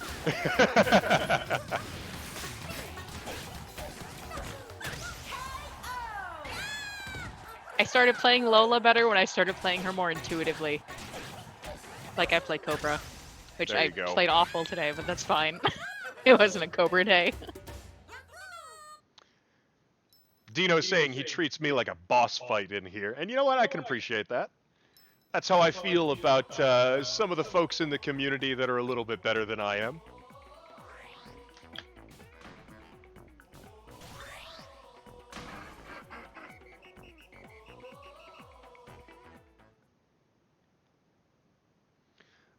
[SPEAKER 2] I started playing Lola better when I started playing her more intuitively. Like I play Cobra. Which
[SPEAKER 1] There
[SPEAKER 2] I
[SPEAKER 1] you go.
[SPEAKER 2] played awful today, but that's fine. It wasn't a Cobra day.
[SPEAKER 1] Dino's saying he treats me like a boss fight in here, and you know what? I can appreciate that. That's how I feel about some of the folks in the community that are a little bit better than I am.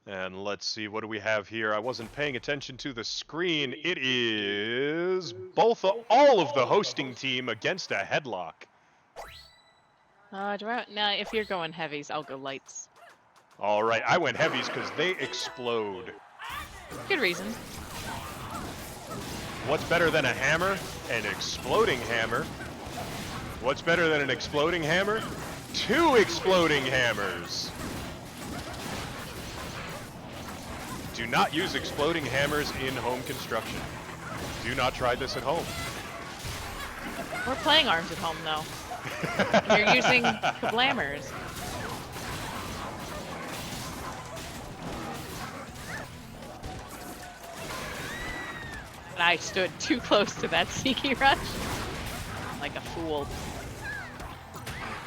[SPEAKER 1] And let's see, what do we have here? I wasn't paying attention to the screen. It is all of the hosting team against a headlock.
[SPEAKER 2] Now, if you're going heavies, I'll go lights.
[SPEAKER 1] All right, I went heavies because they explode.
[SPEAKER 2] Good reason.
[SPEAKER 1] What's better than a hammer? An exploding hammer. What's better than an exploding hammer? 2 exploding hammers. Do not use exploding hammers in home construction. Do not try this at home.
[SPEAKER 2] We're playing ARMS at home, though. You're using kablammers. And I stood too close to that Seeky Rush. Like a fool.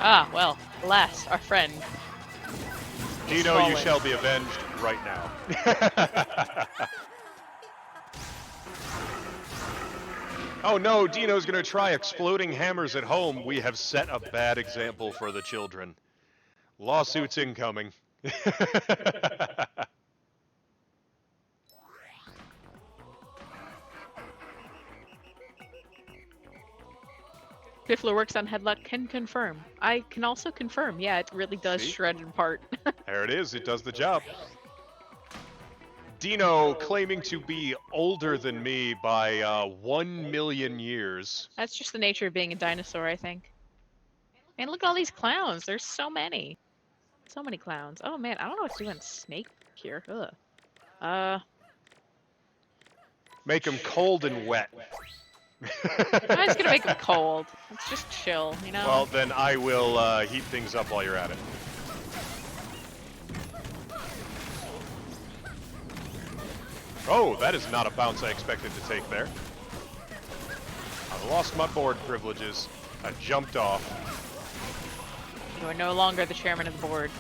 [SPEAKER 2] Ah, well, alas, our friend. is
[SPEAKER 1] Dino, you
[SPEAKER 2] fallen.
[SPEAKER 1] shall be avenged right now. Oh no, Dino's gonna try exploding hammers at home. We have set a bad example for the children. Lawsuits incoming.
[SPEAKER 2] Piffler works on headlock, can confirm. I can also confirm, yeah, it really does
[SPEAKER 1] See?
[SPEAKER 2] shred in part.
[SPEAKER 1] There it is, it does the job. Dino claiming to be older than me by 1 million years.
[SPEAKER 2] That's just the nature of being a dinosaur, I think. Man, look at all these clowns. There's so many. So many clowns. Oh man, I don't know what to do on Snake here. Ugh.
[SPEAKER 1] Make them cold and wet.
[SPEAKER 2] I'm just gonna make them cold. Let's just chill, you know?
[SPEAKER 1] Well, then I will heat things up while you're at it. Oh, that is not a bounce I expected to take there. I lost my board privileges. I jumped off.
[SPEAKER 2] You are no longer the chairman of the board.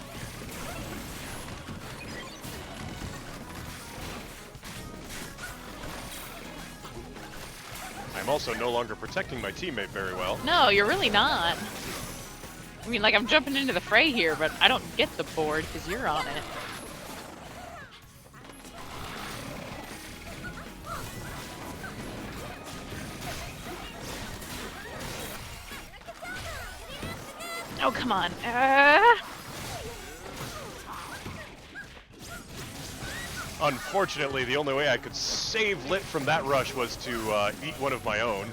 [SPEAKER 1] I'm also no longer protecting my teammate very well.
[SPEAKER 2] No, you're really not. I mean, like, I'm jumping into the fray here, but I don't get the board because you're on it. Oh, come on.
[SPEAKER 1] Unfortunately, the only way I could save Lit from that rush was to eat one of my own.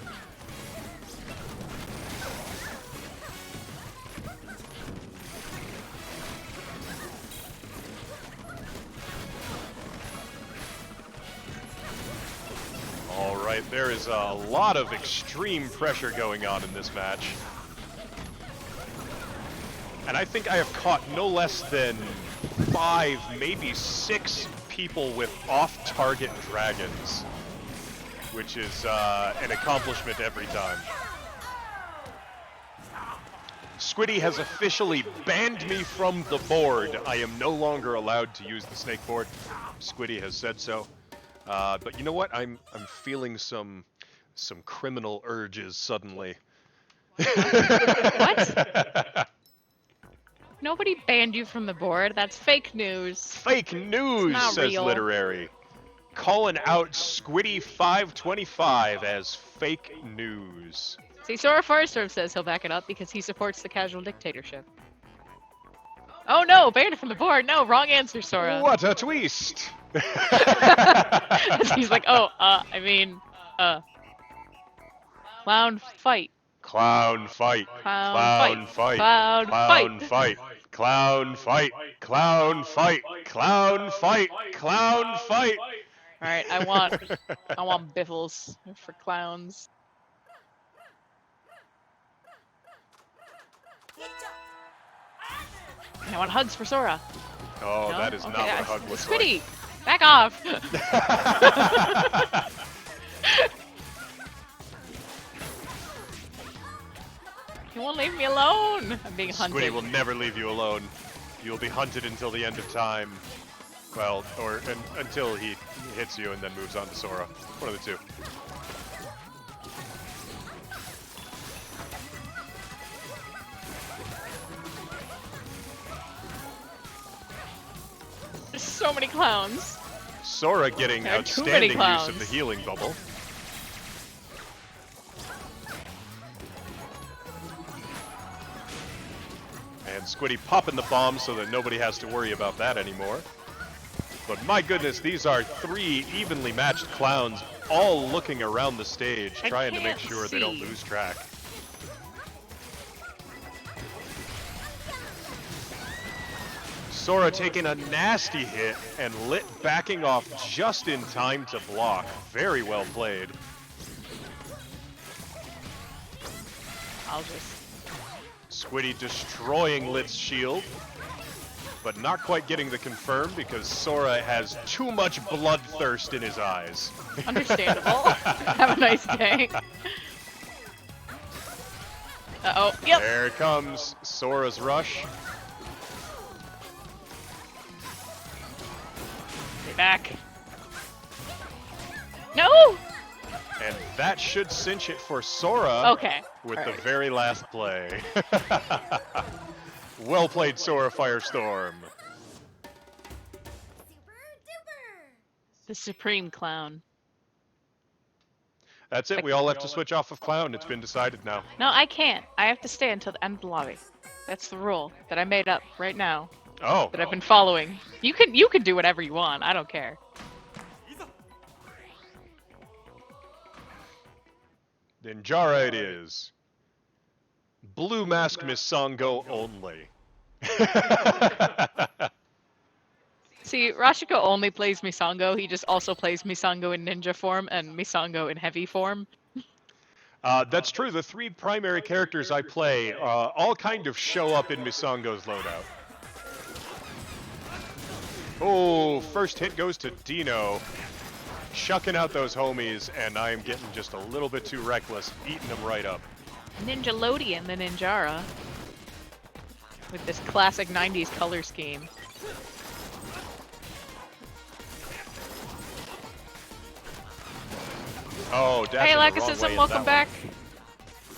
[SPEAKER 1] Alright, there is a lot of extreme pressure going on in this match. And I think I have caught no less than 5, maybe 6 people with off-target dragons, which is an accomplishment every time. Squiddy has officially banned me from the board. I am no longer allowed to use the snake board. Squiddy has said so. But you know what? I'm feeling some criminal urges suddenly.
[SPEAKER 2] What? Nobody banned you from the board. That's fake news.
[SPEAKER 1] Fake news, says
[SPEAKER 2] real.
[SPEAKER 1] Literary. Calling out Squiddy525 as fake news.
[SPEAKER 2] See, Sora Firestorm says he'll back it up because he supports the casual dictatorship. Oh no, banned from the board. No, wrong answer, Sora.
[SPEAKER 1] What a twist!
[SPEAKER 2] He's like, oh, clown fight.
[SPEAKER 1] Clown fight.
[SPEAKER 2] Clown
[SPEAKER 1] Fight.
[SPEAKER 2] Clown
[SPEAKER 1] Clown
[SPEAKER 2] fight.
[SPEAKER 1] fight. Clown fight. Clown fight. Clown fight. Clown fight.
[SPEAKER 2] All right, I want biffles for clowns. And I want hugs for Sora.
[SPEAKER 1] Oh,
[SPEAKER 2] No?
[SPEAKER 1] that is not
[SPEAKER 2] Okay,
[SPEAKER 1] what a hug looks
[SPEAKER 2] Squiddy, back off. You won't leave me alone. I'm being hunted.
[SPEAKER 1] Squiddy will never leave you alone. You will be hunted until the end of time. Well, or until he hits you and then moves on to Sora. One of the two.
[SPEAKER 2] There's so many clowns.
[SPEAKER 1] Sora getting
[SPEAKER 2] There are too many
[SPEAKER 1] outstanding use of
[SPEAKER 2] clowns.
[SPEAKER 1] the healing bubble. And Squiddy popping the bomb so that nobody has to worry about that anymore. But my goodness, these are 3 evenly matched clowns all looking around the stage,
[SPEAKER 2] I
[SPEAKER 1] trying to make
[SPEAKER 2] can't
[SPEAKER 1] sure they don't
[SPEAKER 2] see.
[SPEAKER 1] lose track. Sora taking a nasty hit and Lit backing off just in time to block. Very well played.
[SPEAKER 2] I'll just.
[SPEAKER 1] Squiddy destroying Lit's shield, but not quite getting the confirm because Sora has too much bloodthirst in his eyes.
[SPEAKER 2] Understandable. Have a nice day. Uh-oh. Yep.
[SPEAKER 1] There comes Sora's rush.
[SPEAKER 2] Stay back. No!
[SPEAKER 1] And that should cinch it for Sora
[SPEAKER 2] Okay.
[SPEAKER 1] with
[SPEAKER 2] All
[SPEAKER 1] the
[SPEAKER 2] right.
[SPEAKER 1] very last play. Well played, Sora Firestorm.
[SPEAKER 2] The Supreme Clown.
[SPEAKER 1] That's it. We all have to switch off of Clown. It's been decided now.
[SPEAKER 2] No, I can't. I have to stay until the end of the lobby. That's the rule that I made up right now.
[SPEAKER 1] Oh.
[SPEAKER 2] That I've been following. You can do whatever you want. I don't care.
[SPEAKER 1] Ninjara it is. Blue Mask Miss Sango only.
[SPEAKER 2] See, Rashiko only plays Misango. He just also plays Misango in ninja form and Misango in heavy form.
[SPEAKER 1] That's true. The 3 primary characters I play all kind of show up in Misango's loadout. Oh, first hit goes to Dino. Chucking out those homies, and I am getting just a little bit too reckless, eating them right up.
[SPEAKER 2] Ninjalodian the Ninjara. With this classic 90s color scheme.
[SPEAKER 1] Oh,
[SPEAKER 2] Hey,
[SPEAKER 1] dashing the wrong way
[SPEAKER 2] Lacacism,
[SPEAKER 1] in
[SPEAKER 2] welcome
[SPEAKER 1] that
[SPEAKER 2] back.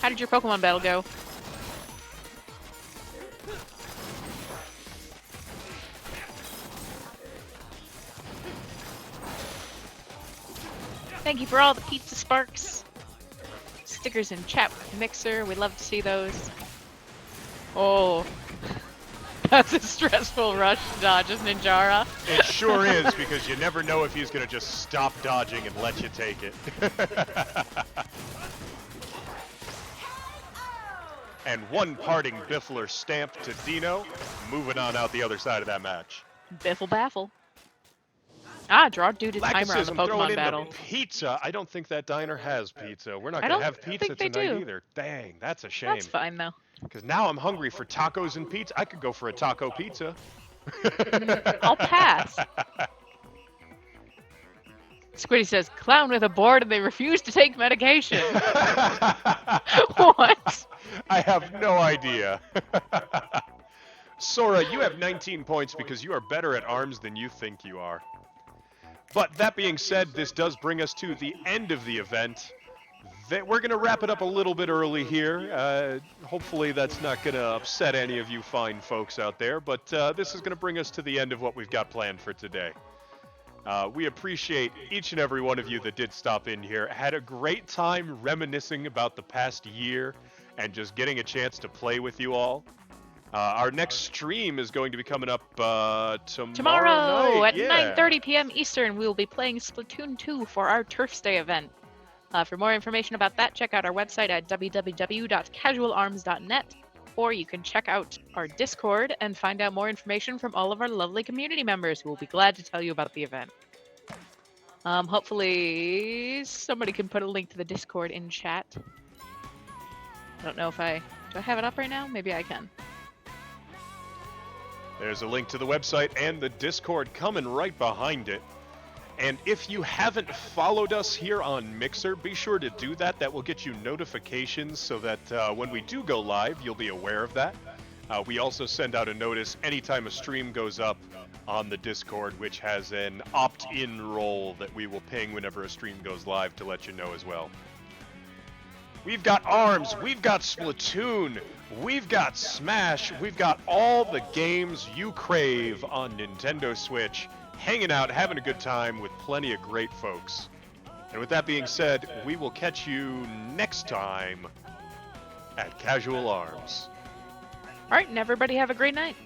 [SPEAKER 2] How did your Pokemon battle go? Thank you for all the pizza sparks. Stickers in chat with Mixer. We love to see those. Oh, that's a stressful rush to dodge as Ninjara.
[SPEAKER 1] It sure is, because you never know if he's going to just stop dodging and let you take it. And one parting Biffler stamp to Dino, moving on out the other side of that match.
[SPEAKER 2] Biffle baffle. Ah, draw due to timer on the
[SPEAKER 1] I'm throwing
[SPEAKER 2] Pokemon
[SPEAKER 1] in
[SPEAKER 2] battle.
[SPEAKER 1] the pizza. I don't think that diner has pizza. We're not
[SPEAKER 2] I
[SPEAKER 1] going
[SPEAKER 2] don't
[SPEAKER 1] to have pizza
[SPEAKER 2] think they
[SPEAKER 1] tonight
[SPEAKER 2] do.
[SPEAKER 1] either. Dang, that's a shame.
[SPEAKER 2] That's fine though.
[SPEAKER 1] Because now I'm hungry for tacos and pizza. I could go for a taco pizza.
[SPEAKER 2] I'll pass. Squiddy says, clown with a board and they refuse to take medication. What?
[SPEAKER 1] I have no idea. Sora, you have 19 points because you are better at ARMS than you think you are. But that being said, this does bring us to the end of the event. We're going to wrap it up a little bit early here. Hopefully that's not going to upset any of you fine folks out there, but this is going to bring us to the end of what we've got planned for today. We appreciate each and every one of you that did stop in here. Had a great time reminiscing about the past year and just getting a chance to play with you all. Our next stream is going to be coming up tomorrow
[SPEAKER 2] at
[SPEAKER 1] night. Yeah.
[SPEAKER 2] 9:30 p.m. Eastern. We will be playing Splatoon 2 for our Turfs Day event. For more information about that, check out our website at www.casualarms.net, or you can check out our Discord and find out more information from all of our lovely community members who will be glad to tell you about the event. Hopefully somebody can put a link to the Discord in chat. I don't know if do I have it up right now? Maybe I can.
[SPEAKER 1] There's a link to the website and the Discord coming right behind it. And if you haven't followed us here on Mixer, be sure to do that. That will get you notifications so that when we do go live, you'll be aware of that. We also send out a notice anytime a stream goes up on the Discord, which has an opt-in role that we will ping whenever a stream goes live to let you know as well. We've got ARMS, we've got Splatoon, we've got Smash, we've got all the games you crave on Nintendo Switch, hanging out, having a good time with plenty of great folks. And with that being said, we will catch you next time at Casual Arms.
[SPEAKER 2] All right, and everybody have a great night.